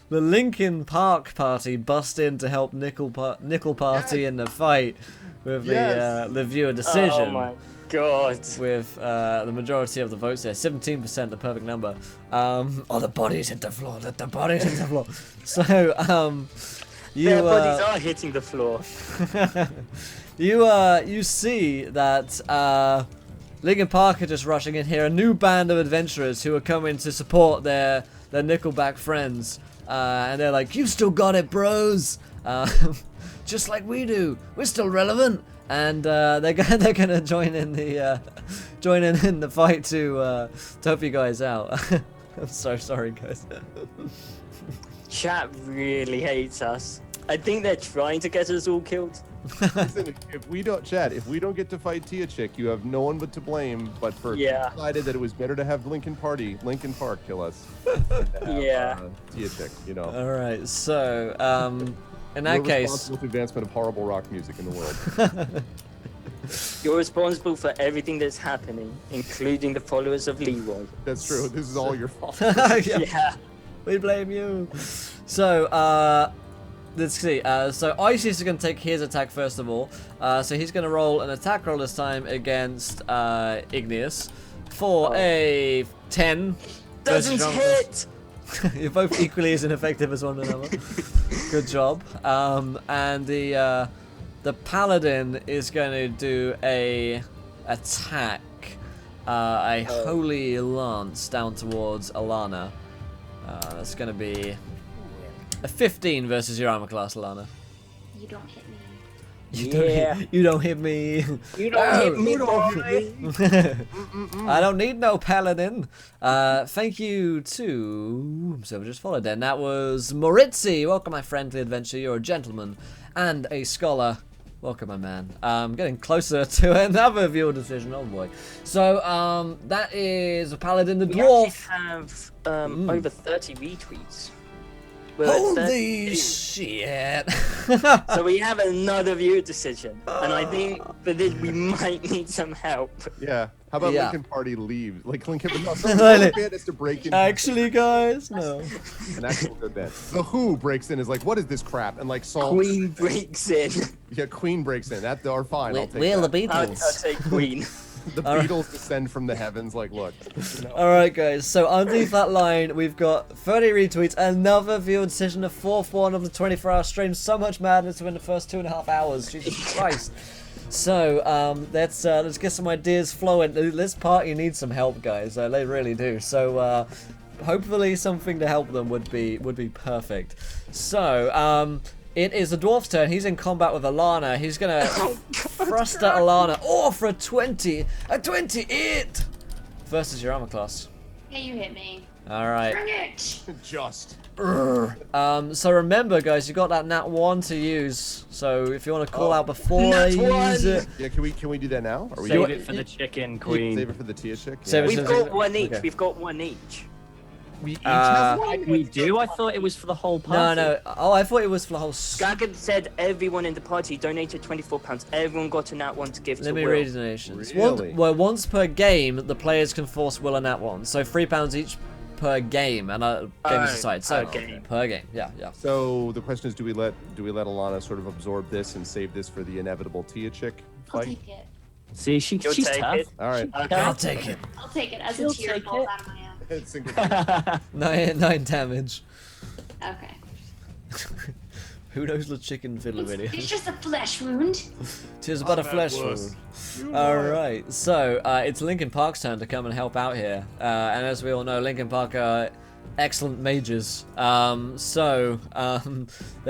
the Linkin Park party bust in to help Nickel Party in the fight with the viewer decision. Oh my god. With the majority of the votes there, 17%, the perfect number. Oh, the bodies hit the floor. Let the bodies hit the floor. So, Their bodies are hitting the floor. you see that Linkin Park are just rushing in here. A new band of adventurers who are coming to support their Nickelback friends, and they're like, "You still got it, bros." Just like we do. We're still relevant. And they're gonna join in the fight to help you guys out. I'm so sorry, guys. Chat really hates us. I think they're trying to get us all killed. Listen, if we don't get to fight Tia Chick, you have no one but to blame. But for decided that it was better to have Linkin Park kill us. Than to have, Yeah. Tia Chick, you know. All right, so in that We're case, responsible for the advancement of horrible rock music in the world. You're responsible for everything that's happening, including the followers of Leroy. That's true. This is all your fault. Yeah. we blame you. So let's see. So Isis is going to take his attack first of all. So he's going to roll an attack roll this time against Igneous for a 10. Doesn't hit! You're both equally as ineffective as one another. Good job. And the paladin is going to do a attack, a holy lance down towards Alana. That's going to be a 15 versus your armor class, Alana. You don't hit me. You don't hit me. You don't hit me, boy. I don't need no paladin. Thank you to so we just followed then. That was Moritzi. Welcome, my friend, to the adventure. You're a gentleman and a scholar. Welcome, my man. Getting closer to another viewer decision. Oh boy. So that is a paladin, the We dwarf. actually have over 30 retweets. We're at Holy 32. shit. So we have another viewer decision, and I think for this we might need some help. Yeah. How about Yeah. Lincoln Party leave? Like Lincoln Really? band is to break in. Actually, guys, no. An actual good band. The Who breaks in is like, what is this crap? And like Saul. Queen breaks in. Yeah, Queen breaks in. That are fine. I'll take We're the that. I'll Beatles. take Queen. The Beatles descend from the heavens. Like, look. You know. Alright guys, so underneath that line we've got 30 retweets, another viewer decision, the fourth one of the 24-hour stream. So much madness within the first 2.5 hours, Jesus Christ. So let's get some ideas flowing. This party needs some help, guys. They really do. So hopefully something to help them would be perfect. So it is the dwarf's turn. He's in combat with Alana. He's gonna thrust at Alana. Oh, for a 20! A 28! Versus your armor class. Hey, you hit me. Alright. Bring it! Just. So remember, guys, you got that nat 1 to use. So if you want to call out before Nat you use 1. it. Yeah, can we do that now? Are we Save it for the chicken queen. Save it for the Tia chick? Save it We've for- got one each. Okay. We've got one each. We each have Uh, one. We do? I thought it was for the whole No, party. no. Oh, I thought it was for the whole. Gagan said everyone in the party donated £24. Everyone got a nat 1 to give Let to me Will. read the donations. Really? Once per game, the players can force Will a nat 1. So £3 each per game, and games aside. So per game. per game. Yeah, yeah. So the question is, do we let Alana sort of absorb this and save this for the inevitable Tia chick I'll fight? take it. See, You'll she's take tough. it. All right. Okay. I'll take it. I'll take it as She'll a tear take falls it. out of my eye. Single- 9 damage. Okay. Who knows the chicken fiddler video? It's just a flesh wound. Tis but a flesh wound. Alright, so it's Linkin Park's turn to come and help out here. And as we all know, Linkin Park are excellent mages. They're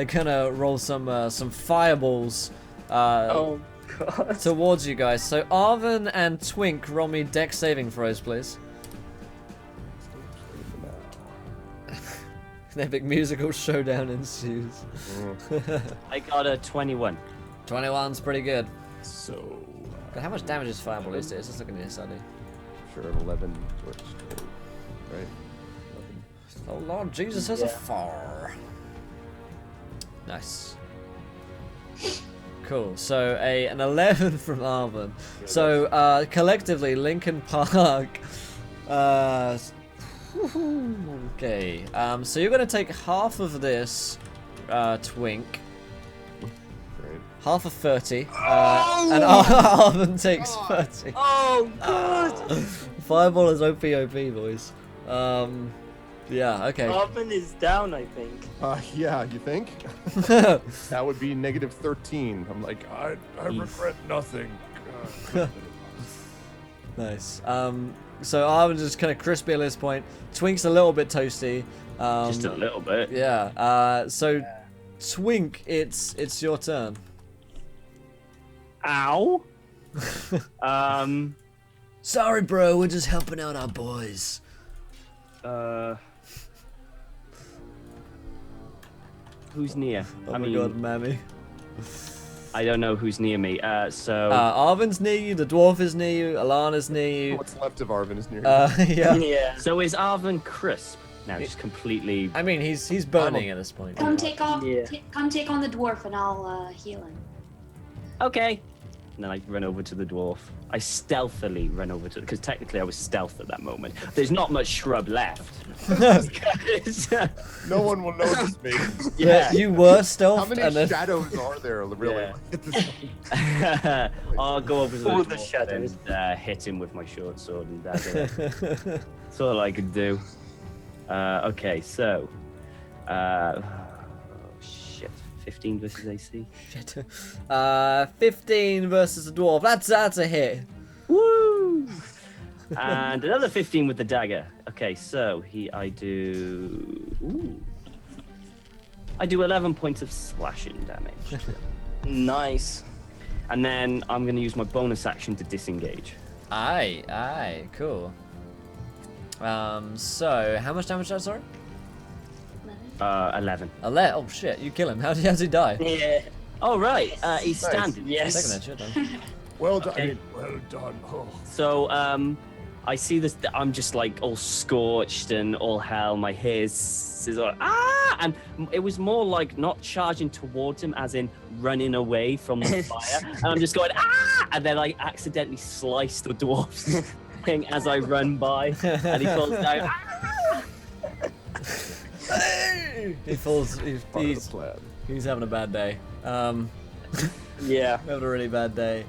gonna roll some fireballs Oh god. towards you guys. So Arvin and Twink, roll me dex saving throws, please. An epic musical showdown ensues. I got a 21. 21's pretty good. So, God, how much damage is fireball? Is it? Let's look at this, Andy. Sure, 11 works. Right? 11. Oh Lord Jesus, has a 4. Nice. Cool. So an 11 from Arvin. So collectively, Linkin Park. Okay. So you're gonna take half of this, Twink. Great. Half of 30. And Arvin takes 30. Oh god. Fireball is OP, boys. Yeah. Okay. Oven is down, I think. Yeah, you think? That would be negative 13. I'm like, I regret nothing. Nice. So Arvin's just kind of crispy at this point. Twink's a little bit toasty. Just a little bit. Yeah. So Twink, it's your turn. Ow. Sorry, bro. We're just helping out our boys. Who's near? Oh I my mean, god, Mammy. I don't know who's near me. So Arvin's near you. The dwarf is near you. Alana's near you. what's left of Arvin is near you. Yeah. Yeah. so is Arvin crisp now? Just completely. I mean, he's burning at this point. Come take off. Yeah. Come take on the dwarf, and I'll heal him. Okay. And then I run over to the dwarf. I stealthily run over to, because technically I was stealth at that moment. There's not much shrub left. No one will notice me. Yeah, you were How stealth, many and then shadows are there, really? Yeah. At this point? I'll go over to the All the dwarf shadows. and hit him with my short sword and dagger. That's all I could do. Okay, so. Oh, shit. 15 versus AC. shit. 15 versus the dwarf. That's a hit. Woo! And another 15 with the dagger. Okay, so I do 11 points of slashing damage. Nice. And then I'm going to use my bonus action to disengage. Aye, cool. So how much damage? Sorry. 11. 11. Oh shit! You kill him. How's he die? Yeah. Oh, right. He's Nice. standing. Yes. Second headshot done. Well done. Okay. Well done. Oh. So, I see this. I'm just like all scorched and all hell. My hair's is all, and it was more like not charging towards him, as in running away from the fire. And I'm just going and then I accidentally slice the dwarf's thing as I run by, and he falls down. He falls. Part of the plan. He's having a bad day. Yeah. Having a really bad day.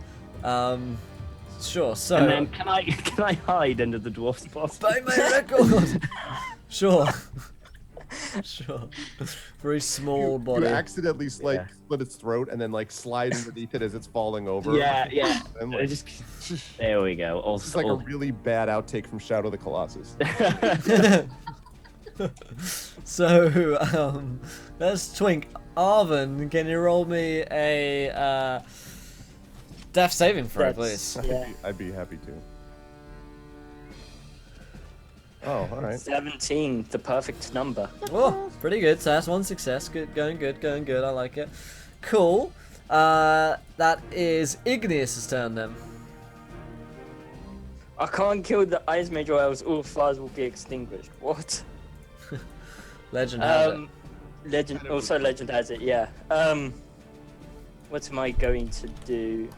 Sure. So. And then can I hide under the dwarf's body? By my record. Sure. Sure. Very small body. You accidentally split Yeah. its throat and then like slide underneath it as it's falling over. Yeah. And, I like, just there we go. it's like a really bad outtake from Shadow of the Colossus. So, that's Twink. Arvin, can you roll me a death saving throw, please? Yeah. I'd be happy to. Oh, all right. 17, the perfect number. Oh, pretty good. So that's one success. Good, going good, going good. I like it. Cool. That is Igneous' turn then. I can't kill the Ice Mage or else all fires will be extinguished. What? Legend has it. Legend has it, yeah. What am I going to do?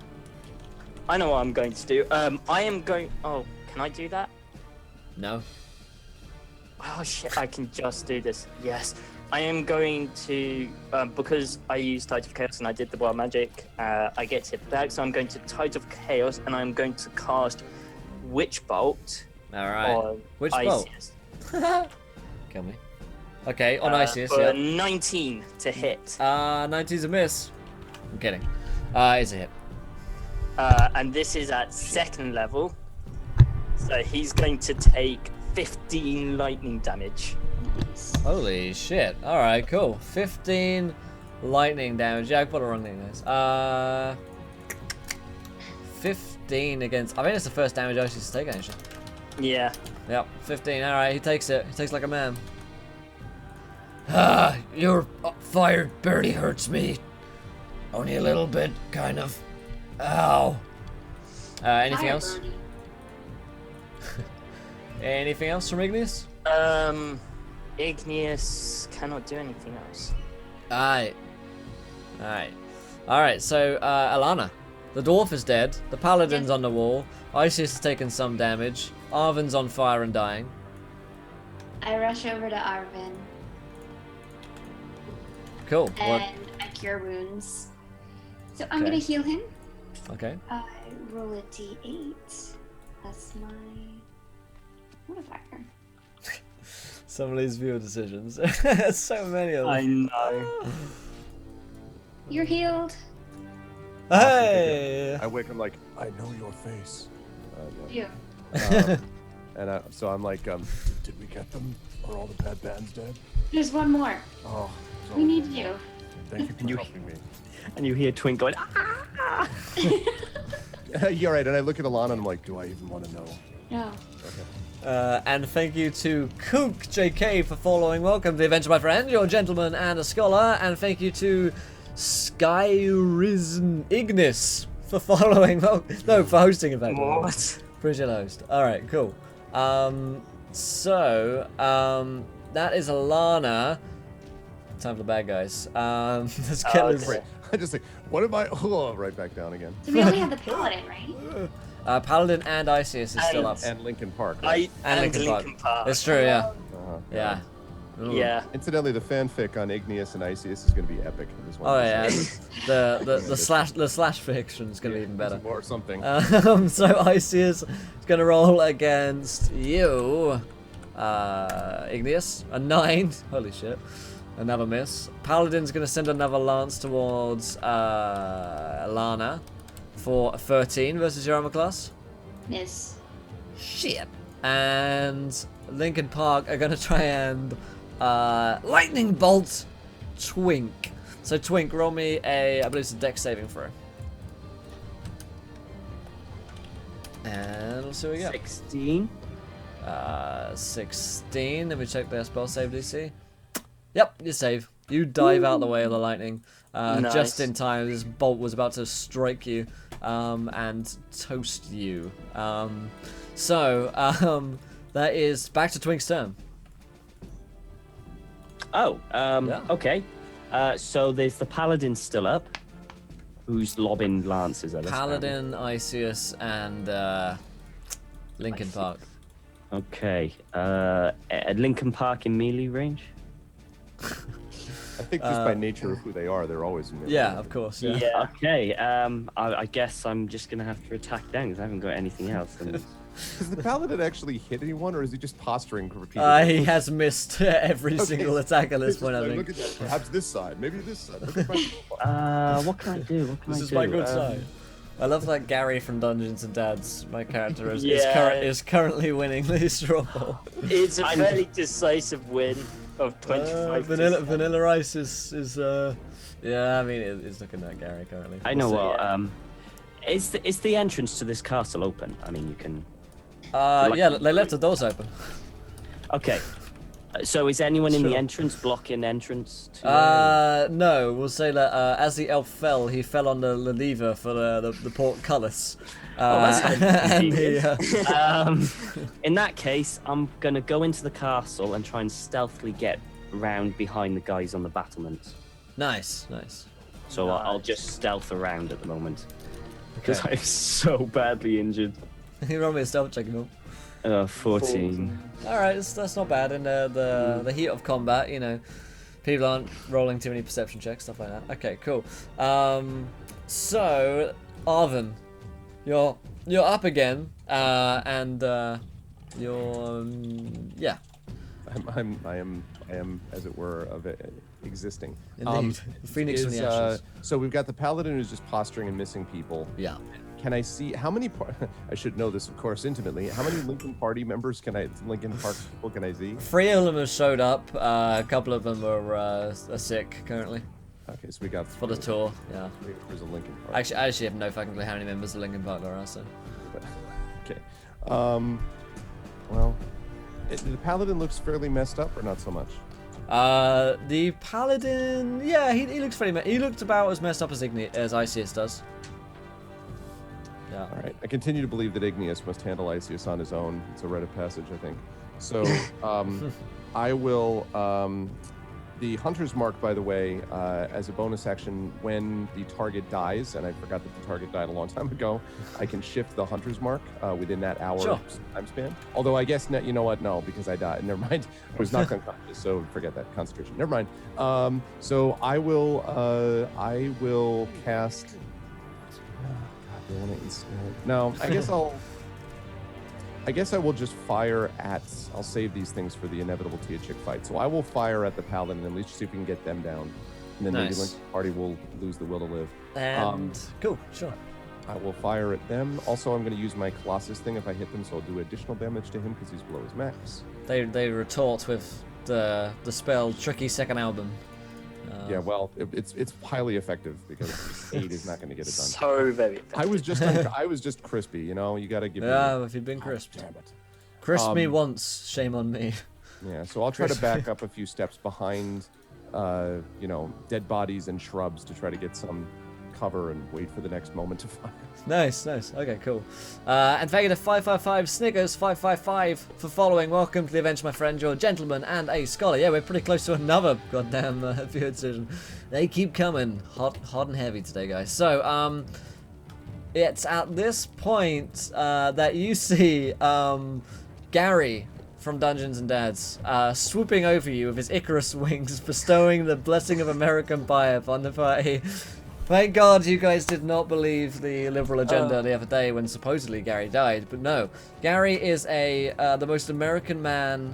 I know what I'm going to do. I am going. Oh, can I do that? No. Oh shit! I can just do this. Yes, I am going to because I used Tide of Chaos and I did the wild magic. I get it back, so I'm going to Tide of Chaos and I'm going to cast Witch Bolt. All right. On Which bolt? Isis. Kill me. Okay, on Isis, For yeah. 19 to hit. 19's a miss. I'm kidding. It's a hit. And this is at second level. So he's going to take 15 lightning damage. Holy shit. Alright, cool. 15 lightning damage. Yeah, I put the wrong thing there. 15 against... I think it's the first damage Isis has taken, actually. Yeah. Yep, 15. Alright, he takes it. He takes like a man. Your fire barely hurts me. Only a little bit, kind of. Ow. Anything else? Fire Anything else from Igneous? Igneous cannot do anything else. Alright. Alright, so, Alana. The dwarf is dead. The paladin's on the wall. Isis has taken some damage. Arvin's on fire and dying. I rush over to Arvin Cool. What? and I cure wounds. So I'm Okay. gonna heal him. Okay. I roll a d8. That's my modifier. Some of these viewer decisions. So many of them. I know. You're healed. Hey! I wake. I'm like, I know your face. You. and so I'm like, Did we get them? Are all the bad bands dead? There's one more. Oh, so We need you. thank you for You- helping me. And you hear Twink going, you're right. And I look at Alana and I'm like, Do I even want to know? No. And thank you to Kook JK for following. Welcome to the adventure, my friend. You're a gentleman and a scholar. And thank you to Skyrisen Ignis for following. Well, no, for hosting, in fact. What? Appreciate the host. Alright, cool. That is Alana. Time for the bad guys. Let's get Oh, this. okay. I just like, what am I? Oh, right back down again. So we only have the paladin, right? Paladin and Isis is still up. And Lincoln Park. Right? And Linkin Park. It's true, yeah. Uh-huh. Yeah. Ooh. Yeah. Incidentally, the fanfic on Igneous and Isis is going to be epic. I just Oh wanted to yeah, say. the slash fiction is gonna be even better. Or something. So Isis is gonna roll against you, Igneous, a 9. Holy shit, another miss. Paladin's gonna send another lance towards Alana for a 13 versus your armor class. Miss. Shit. And Linkin Park are gonna try and lightning bolt Twink. So Twink, roll me a, I believe it's a dex saving throw. And we'll see what we get. 16. 16. Let me check their spell save DC. Yep, you save. You dive out the way of the lightning. Nice. Just in time. This bolt was about to strike you and toast you. That is back to Twink's turn. Oh, Yeah. okay. So there's the paladin still up, who's lobbing lances at us. Paladin, Isius, and Lincoln Park. Okay. At Lincoln Park in melee range? I think just by nature of who they are, they're always in melee. Yeah, of course. Yeah. Okay. I guess I'm just gonna have to attack down because I haven't got anything else. And... Does the paladin actually hit anyone, or is he just posturing repeatedly? He has missed every single attack at this It's point, just I like, think. Look at that. Perhaps this side. Maybe this side. Look at my what can I do? What can This I is do? my good side. I love that Gary from Dungeons and Dads, my character, is Yeah. is currently winning the straw poll. It's a fairly decisive win of 25. Vanilla Ice is yeah, I mean it's looking at Gary currently. I know We'll what. see. Is the entrance to this castle open? I mean, you can. Yeah, they left the doors open. Okay. So is anyone in Sure. the entrance blocking entrance? To, No, we'll say that as the elf fell, he fell on the lever for the portcullis. that's And he, in that case, I'm gonna go into the castle and try and stealthily get round behind the guys on the battlements. nice. So I'll just stealth around at the moment because Okay. I'm so badly injured. You roll me a stealth check, you know. 14. All right, that's not bad. In the heat of combat, you know, people aren't rolling too many perception checks, stuff like that. Okay, cool. So Arvin, you're up again, and you're yeah. I am, as it were, existing. Indeed. The phoenix from the ashes. So we've got the paladin who's just posturing and missing people. Yeah. Can I see how many? I should know this, of course, intimately. How many Lincoln Party members Lincoln Park people can I see? 3 of them have showed up. A couple of them are sick currently Okay, so we got for the tour. Yeah. There's a Lincoln Park. I actually have no fucking clue how many members of Lincoln Park there are. So. Okay. Well, the paladin looks fairly messed up, or not so much. The paladin, yeah, he looks pretty. He looked about as messed up as Isius does. Yeah. All right. I continue to believe that Igneous must handle Isius on his own. It's a rite of passage, I think. So, I will. The Hunter's Mark, by the way, as a bonus action, when the target dies, and I forgot that the target died a long time ago, I can shift the Hunter's Mark within that hour Sure. time span. Although I guess, you know what? No, because I died. Never mind. I was not unconscious, so forget that. Concentration. Never mind. So I will cast. God, do I want to ensnare? No, I guess I will just fire at. I'll save these things for the inevitable Tia Chick fight. So I will fire at the paladin and at least see if we can get them down, and then maybe Nice. Lincoln Party will lose the will to live. And cool, sure. I will fire at them. Also, I'm going to use my Colossus thing if I hit them, so I'll do additional damage to him because he's below his max. They retort with the spell Tricky Second Album. Yeah, well, it's highly effective because 8 is not going to get it done. So very effective. I was just crispy, you know. You got to give me. Yeah, if you've been crisped. Damn it. Crisp me once, shame on me. Yeah, so I'll try to back up a few steps behind, dead bodies and shrubs to try to get some cover and wait for the next moment to fire. Nice. Okay, cool. And thank you to 555 Snickers 555 for following. Welcome to the event, my friend. You're a gentleman and a scholar. Yeah, we're pretty close to another goddamn viewer decision. They keep coming, hot and heavy today, guys. So, it's at this point that you see Gary from Dungeons and Dads swooping over you with his Icarus wings, bestowing the blessing of American Pie upon the party. Thank God you guys did not believe the liberal agenda the other day when supposedly Gary died, but no. Gary is the most American man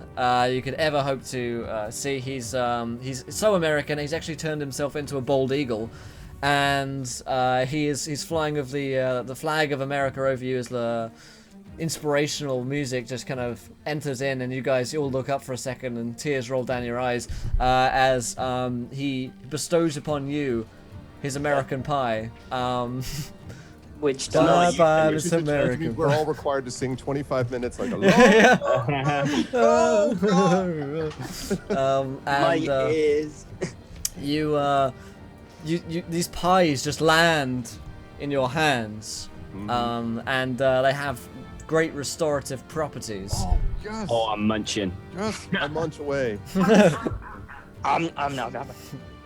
you could ever hope to see. He's so American, he's actually turned himself into a bald eagle, and he's flying with the flag of America over you as the inspirational music just kind of enters in, and you guys all look up for a second and tears roll down your eyes as he bestows upon you his American Pie. which Bye tonight bye, And Miss you're just- America. We're all required to sing 25 minutes like a my and ears. you these pies just land in your hands, and they have great restorative properties. Oh, yes. Oh, I'm munching. Yes, I munch away. I'm not.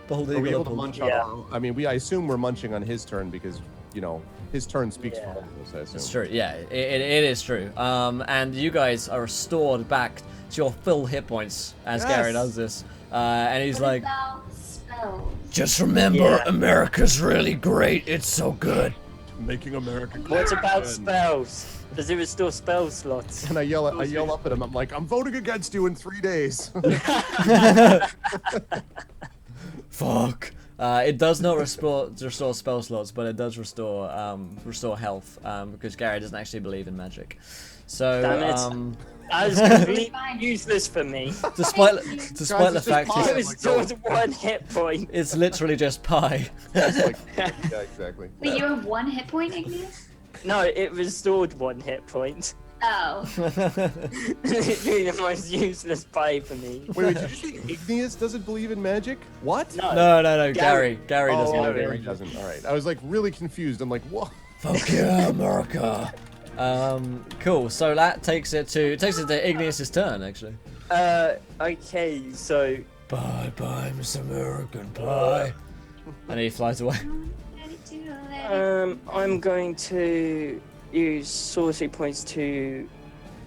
Bald Are we eagle able to munch Yeah. on I mean, I assume we're munching on his turn because, you know, his turn speaks for all of us, I assume. It's true, yeah, it is true. And you guys are restored back to your full hit points as Yes. Gary does this. And he's What like, about spells? just remember, Yeah. America's really great. It's so good. Making America great What about again. spells? Does it restore spell slots? And I yell up at him. I'm like, I'm voting against you in 3 days. Fuck. It does not restore spell slots, but it does restore health because Gary doesn't actually believe in magic. So Damn it. That was completely useless for me. despite Guys, the it's fact just It pie. was just 1 hit point. it's literally just pie. It's like, yeah, exactly. Wait, you have 1 hit point, Igneous? No, it restored 1 hit point. Oh. Literally the most useless pie for me. Wait, did you say Igneous doesn't believe in magic? What? No. No, Gary Gary. doesn't Oh, believe in Gary magic. doesn't. All right. I was like really confused. I'm like, what? Fuck yeah, America. Cool. So that takes it to Igneous's turn, actually. Okay, so Bye bye, Miss American Pie. And he flies away. I'm going to use sorcery points to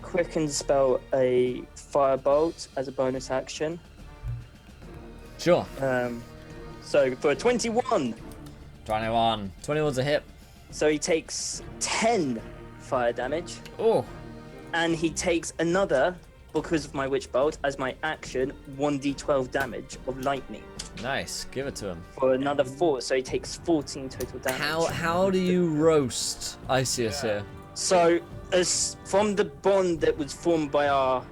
quicken spell a firebolt as a bonus action. Sure. So for 21, 21. 21's a hit. so he takes 10 fire damage, Oh. and he takes another, because of my witch bolt, as my action, 1d12 damage of lightning Nice. Give it to him. for another 4. So he takes 14 total damage. How do you roast Icius here? So, as from the bond that was formed by our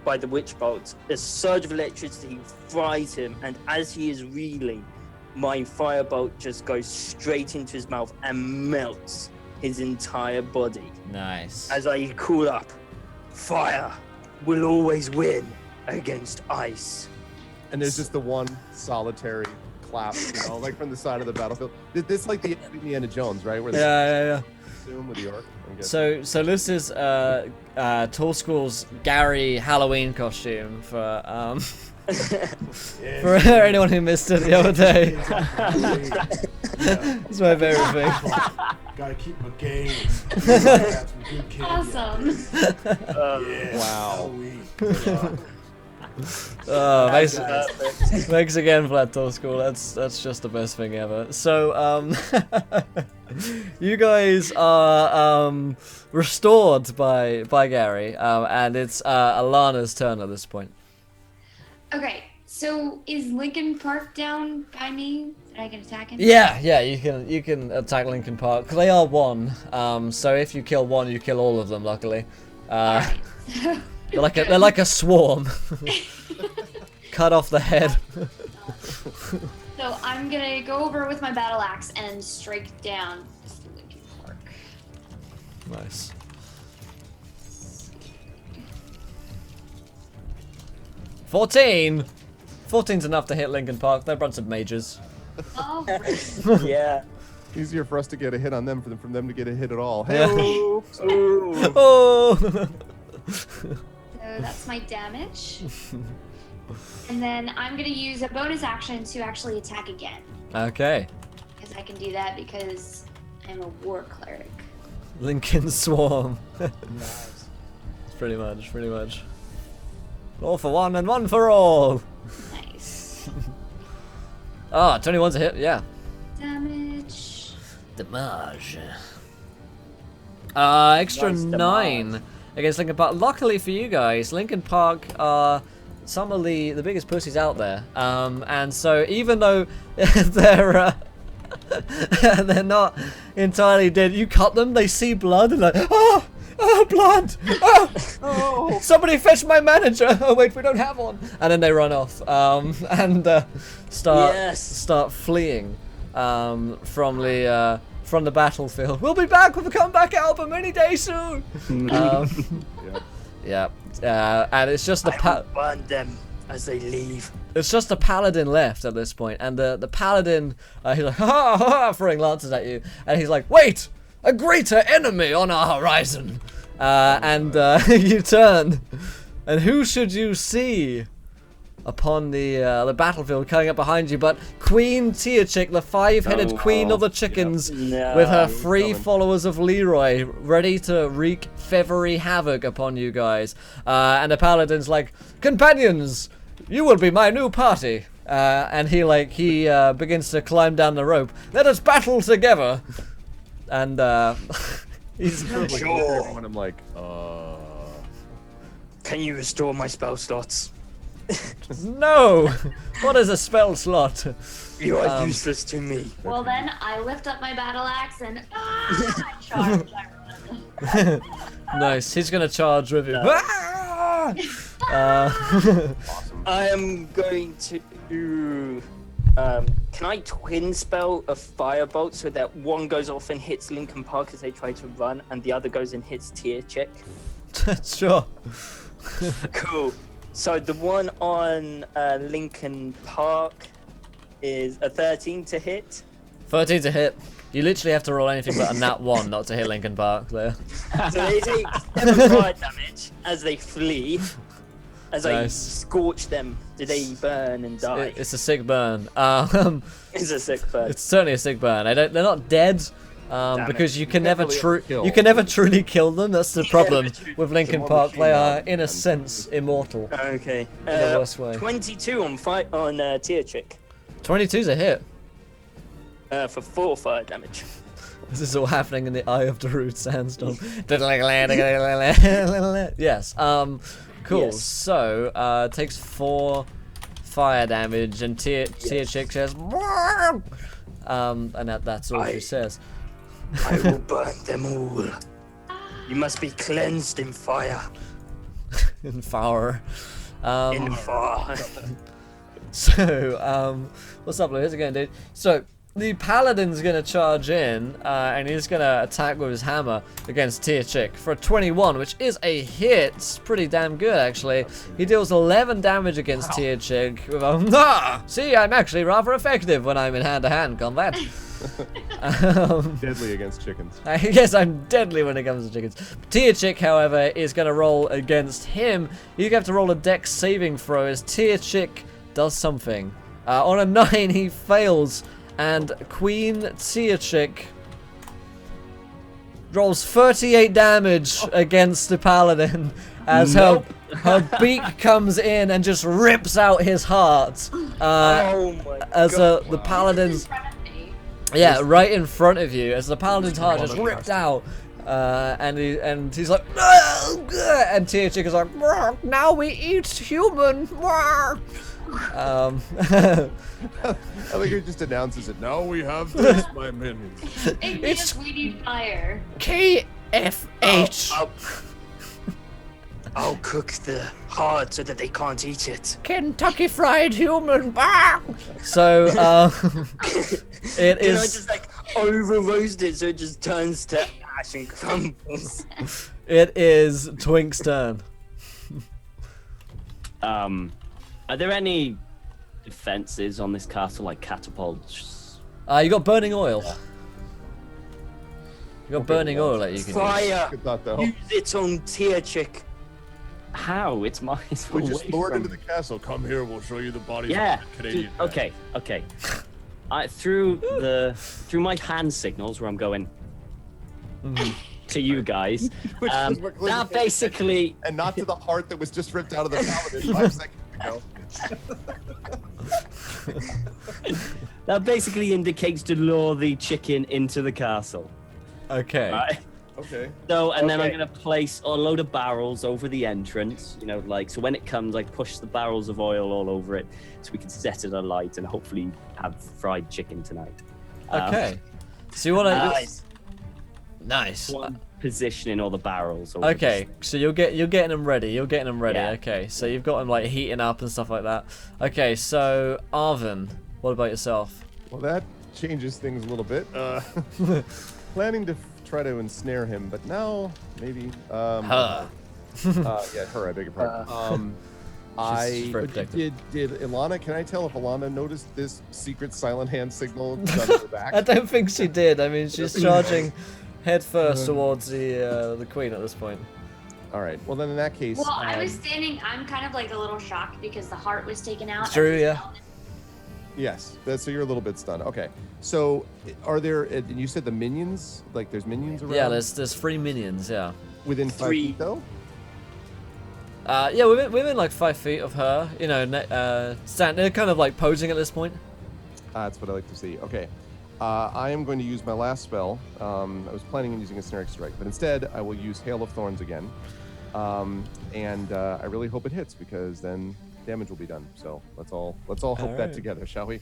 by the witch bolt, a surge of electricity fries him, and as he is reeling, my firebolt just goes straight into his mouth and melts his entire body. Nice. As I call up, fire will always win against ice. And there's just the one solitary clap, you know, like from the side of the battlefield. This like the Indiana Jones, right? Where they Yeah. assume with the orc. I'm guessing. So this is Tall School's Gary Halloween costume for for anyone who missed it the other day. It's my favorite thing. Gotta keep my game. Got some good candy out Awesome. there. Yeah, Wow. Halloween. Oh, thanks, Perfect. thanks again for that, Tall School. That's just the best thing ever. So you guys are restored by Gary, and it's Alana's turn at this point. Okay, so is Lincoln Park down by me that I can attack him? Yeah, you can attack Lincoln Park. They are one. So if you kill one, you kill all of them. Luckily, Alright. they're like a swarm. Cut off the head. So I'm gonna go over with my battle axe and strike down Mr. Lincoln Park. Nice. $14's enough to hit Lincoln Park. They're a bunch of mages. Oh, Yeah. Easier for us to get a hit on them than for them to get a hit at all. Yeah. Hey-o. Ooh. Oh! so that's my damage. And then I'm gonna use a bonus action to actually attack again. Okay. Because I can do that because I'm a war cleric. Lincoln Swarm. Pretty much. All for one and one for all. Nice. Ah, 21's a hit, yeah. Damage. Damage. Extra Nice 9 against Lincoln Park. Luckily for you guys, Lincoln Park are some of the biggest pussies out there. And so even though they're they're not entirely dead, you cut them, they see blood and like, oh, blood! Oh, somebody fetch my manager! Oh wait, we don't have one. And then they run off start Yes. start fleeing from from the battlefield. We'll be back with a comeback album any day soon. Yeah. And it's just the I will burn them as they leave. It's just the paladin left at this point, and the paladin, he's like, ha ha ha, throwing lances at you, and he's like, wait, a greater enemy on our horizon. And you turn, and who should you see upon the battlefield coming up behind you but Queen Tearchick, the five-headed queen of the chickens, with her 3 followers of Leroy, ready to wreak feathery havoc upon you guys. And the paladin's like, companions, you will be my new party. And he begins to climb down the rope. Let us battle together. And he's Sure. And I'm like, Can you restore my spell slots? no. What is a spell slot? You are useless to me. Well, then I lift up my battle axe and I charge. I run. Nice. He's gonna charge with you. I am going to do. Can I twin spell a firebolt so that one goes off and hits Lincoln Park as they try to run, and the other goes and hits Tearchick? Sure. Cool. So the one on Lincoln Park is a 13 to hit. 13 to hit. You literally have to roll anything but a nat 1 not to hit Lincoln Park there. So they take 7 fire damage as they flee. As I Nice. scorch them, do they burn and die? It's a sick burn. It's a sick burn. It's certainly a sick burn. They're not dead. Because you can never kill. you can never truly kill them. That's the problem with Lincoln more Park. machine They are, gun in a than- sense, immortal. Okay. the worst way. 22 on Tearchick 22's a hit. for 4 fire damage. This is all happening in the Eye of the Rude Sandstorm. Yes. Cool. Yes. So, takes 4 fire damage, and Tearchick says, and that's all she says. I will burn them all. You must be cleansed in fire. In fire. In fire. So, what's up, Lou? How's it going, dude? So, the Paladin's gonna charge in, and he's gonna attack with his hammer against Tearchick for a 21, which is a hit. It's pretty damn good, actually. He deals 11 damage against Tearchick with a See, I'm actually rather effective when I'm in hand-to-hand combat. deadly against chickens. Yes, I'm deadly when it comes to chickens. Tearchick, however, is going to roll against him. You have to roll a dex saving throw as Tearchick does something. On a 9, he fails, and Queen Tearchick rolls 38 damage against the Paladin as her beak comes in and just rips out his heart. Oh my As god. the Paladin's... In front of me. Yeah, right in front of you, as the Paladin's heart just ripped out, and he's like, no! And Tearchick is like, now we eat human. I think he just announces it. Now we have this, my minions. Igneous, we need fire. KFH. I'll cook the heart so that they can't eat it. Kentucky Fried Human. So, it Can I is. just like over roast it so it just turns to ash and crumbles? It is Twink's turn. Are there any defenses on this castle, like catapults? You got burning oil. You got burning oil that you can use. Fire! Good thought, though. Use it on Tearchick. How? It's my. It's We just away lured from- into the castle. Come here, we'll show you the bodies Yeah. of the Canadian. dude, okay. Through my hand signals, where I'm going to you guys. Which is what Glenn That said. basically. And not to the heart that was just ripped out of the Paladin 5 seconds ago. That basically indicates to lure the chicken into the castle. Okay. Right? Okay. So, and then I'm Okay. gonna place a load of barrels over the entrance, so when it comes, I push the barrels of oil all over it so we can set it alight and hopefully have fried chicken tonight. Okay. So you want to? Nice. Nice. Positioning all the barrels over Okay, so you're getting them ready. You're getting them ready. Yeah. Okay, so you've got them like heating up and stuff like that. Okay, so Arvin, what about yourself? Well, that changes things a little bit. Planning to try to ensnare him, but now maybe. Her. Yeah, her. I beg your pardon. She's very protective. Did Ilana? Can I tell if Ilana noticed this secret silent hand signal done to her back? I don't think she did. I mean, she's charging head first towards the queen at this point. All right. Well, then in that case. Well, I was standing. I'm kind of like a little shocked because the heart was taken out. True, yeah. Yes. So you're a little bit stunned. Okay. So are there? And you said the minions. Like there's minions around. Yeah, there's 3 minions. Yeah. Within 5 feet though. Yeah, within like 5 feet of her. You know, they're kind of like posing at this point. That's what I like to see. Okay. I am going to use my last spell. I was planning on using a Snare Strike, but instead I will use Hail of Thorns again. And I really hope it hits because then damage will be done. So let's all hope that together, shall we?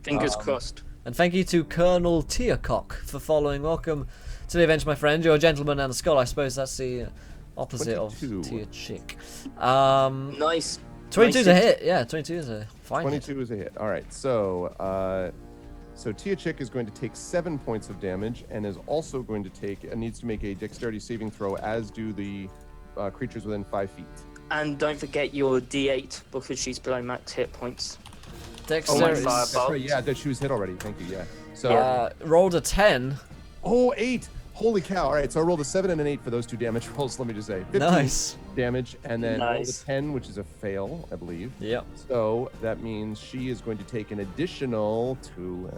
Fingers crossed. And thank you to Colonel Tiercock for following. Welcome to the event, my friend. You're a gentleman and a skull. I suppose that's the opposite 22. of Tier Chick. Nice. 22 nice to hit. Yeah, 22 is a fine 22 hit. is a hit. All right. So Tia Chick is going to take 7 points of damage and is also going to needs to make a dexterity saving throw, as do the creatures within 5 feet. And don't forget your D8 because she's below max hit points. Dexterity. That's right. Yeah, that she was hit already. Thank you. Yeah. So rolled a 10. Oh, 8. Holy cow. All right. So I rolled a 7 and an 8 for those 2 damage rolls. Let me just say 15 Nice. damage, and then rolled a Nice. 10, which is a fail, I believe. Yep. So that means she is going to take an additional 2.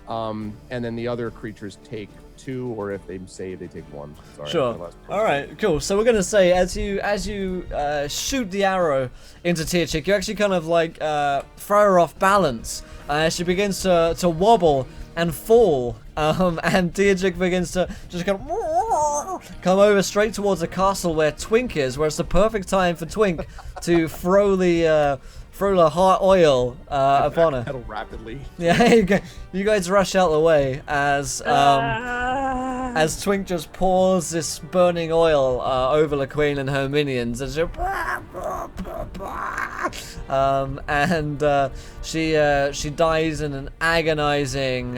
And then the other creatures take 2, or if they save, they take 1. Sorry, Sure. All right. Cool. So we're gonna say as you shoot the arrow into Tia Chick, you actually kind of like throw her off balance. She begins to wobble and fall, and Tia Chick begins to just come over straight towards the castle where Twink is, where it's the perfect time for Twink to throw the hot oil upon her. Pedal rapidly. Yeah, you guys rush out the way as Twink just pours this burning oil over the queen and her minions, and she dies in an agonizing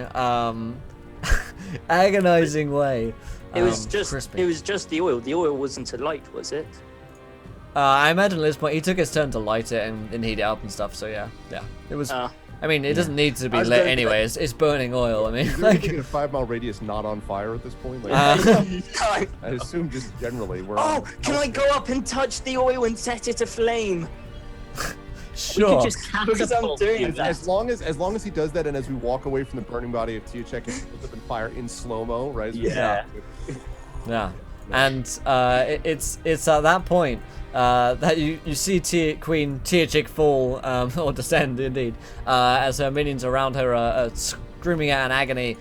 agonizing way. It was just crispy. it was just the oil. The oil wasn't a light, was it? I imagine at this point he took his turn to light it and heat it up and stuff. So yeah, it was. I mean, it doesn't need to be lit anyway. It's burning oil. I mean, Is like, a 5-mile radius not on fire at this point? Like, I assume just generally we're. Oh, can I go up and touch the oil and set it aflame? sure. We could just Because I'm catapult doing you. that. As long as he does that, and as we walk away from the burning body of Tia Chick, it puts up in fire in slow mo, right? Yeah. Yeah, and it's at that point that you see Queen Tia Chick fall or descend indeed, as her minions around her are screaming out in agony.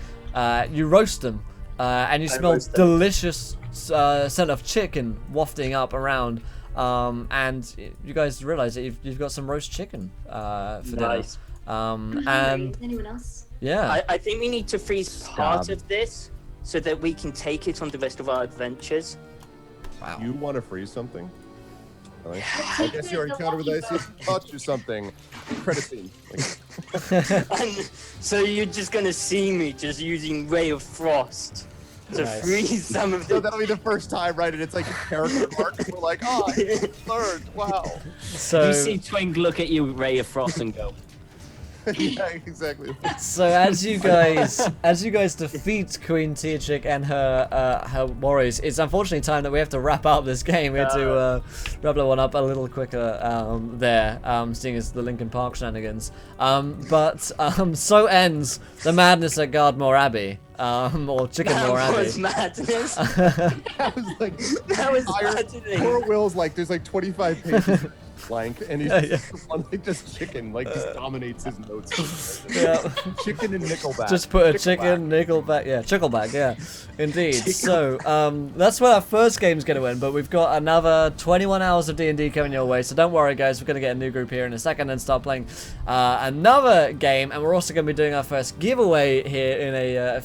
You roast them, and you smell roast them. delicious scent of chicken wafting up around. And you guys realize that you've got some roast chicken for Nice. dinner. And Anyone else? yeah, I think we need to freeze part of this so that we can take it on the rest of our adventures. wow. You want to freeze something? Really? I guess your encounter with Isis taught you something. Credit scene. And so you're just gonna see me just using Ray of Frost to Nice. freeze some of So the. that'll be the first time, right? And it's like a character arc. And we're like, oh, I learned. Wow. So You see Twink look at you, Ray of Frost, and go, Yeah, exactly. So as you guys defeat Queen Tia Chick and her warriors, it's unfortunately time that we have to wrap up this game. We have to wrap that one up a little quicker seeing as the Linkin Park shenanigans. But so ends the madness at Gardmore Abbey, or Chickenmore That Abbey. was madness. That was like, That was maddening. poor Will's like, there's like 25 pages blank, and he's Yeah. on like just chicken, like just dominates his notes. Yeah. Chicken and Nickelback. Just put a chicken, Nickelback, yeah, Chickleback, yeah, indeed. So that's where our first game's gonna end, but we've got another 21 hours of D&D coming your way. So don't worry, guys. We're gonna get a new group here in a second and start playing another game, and we're also gonna be doing our first giveaway here in a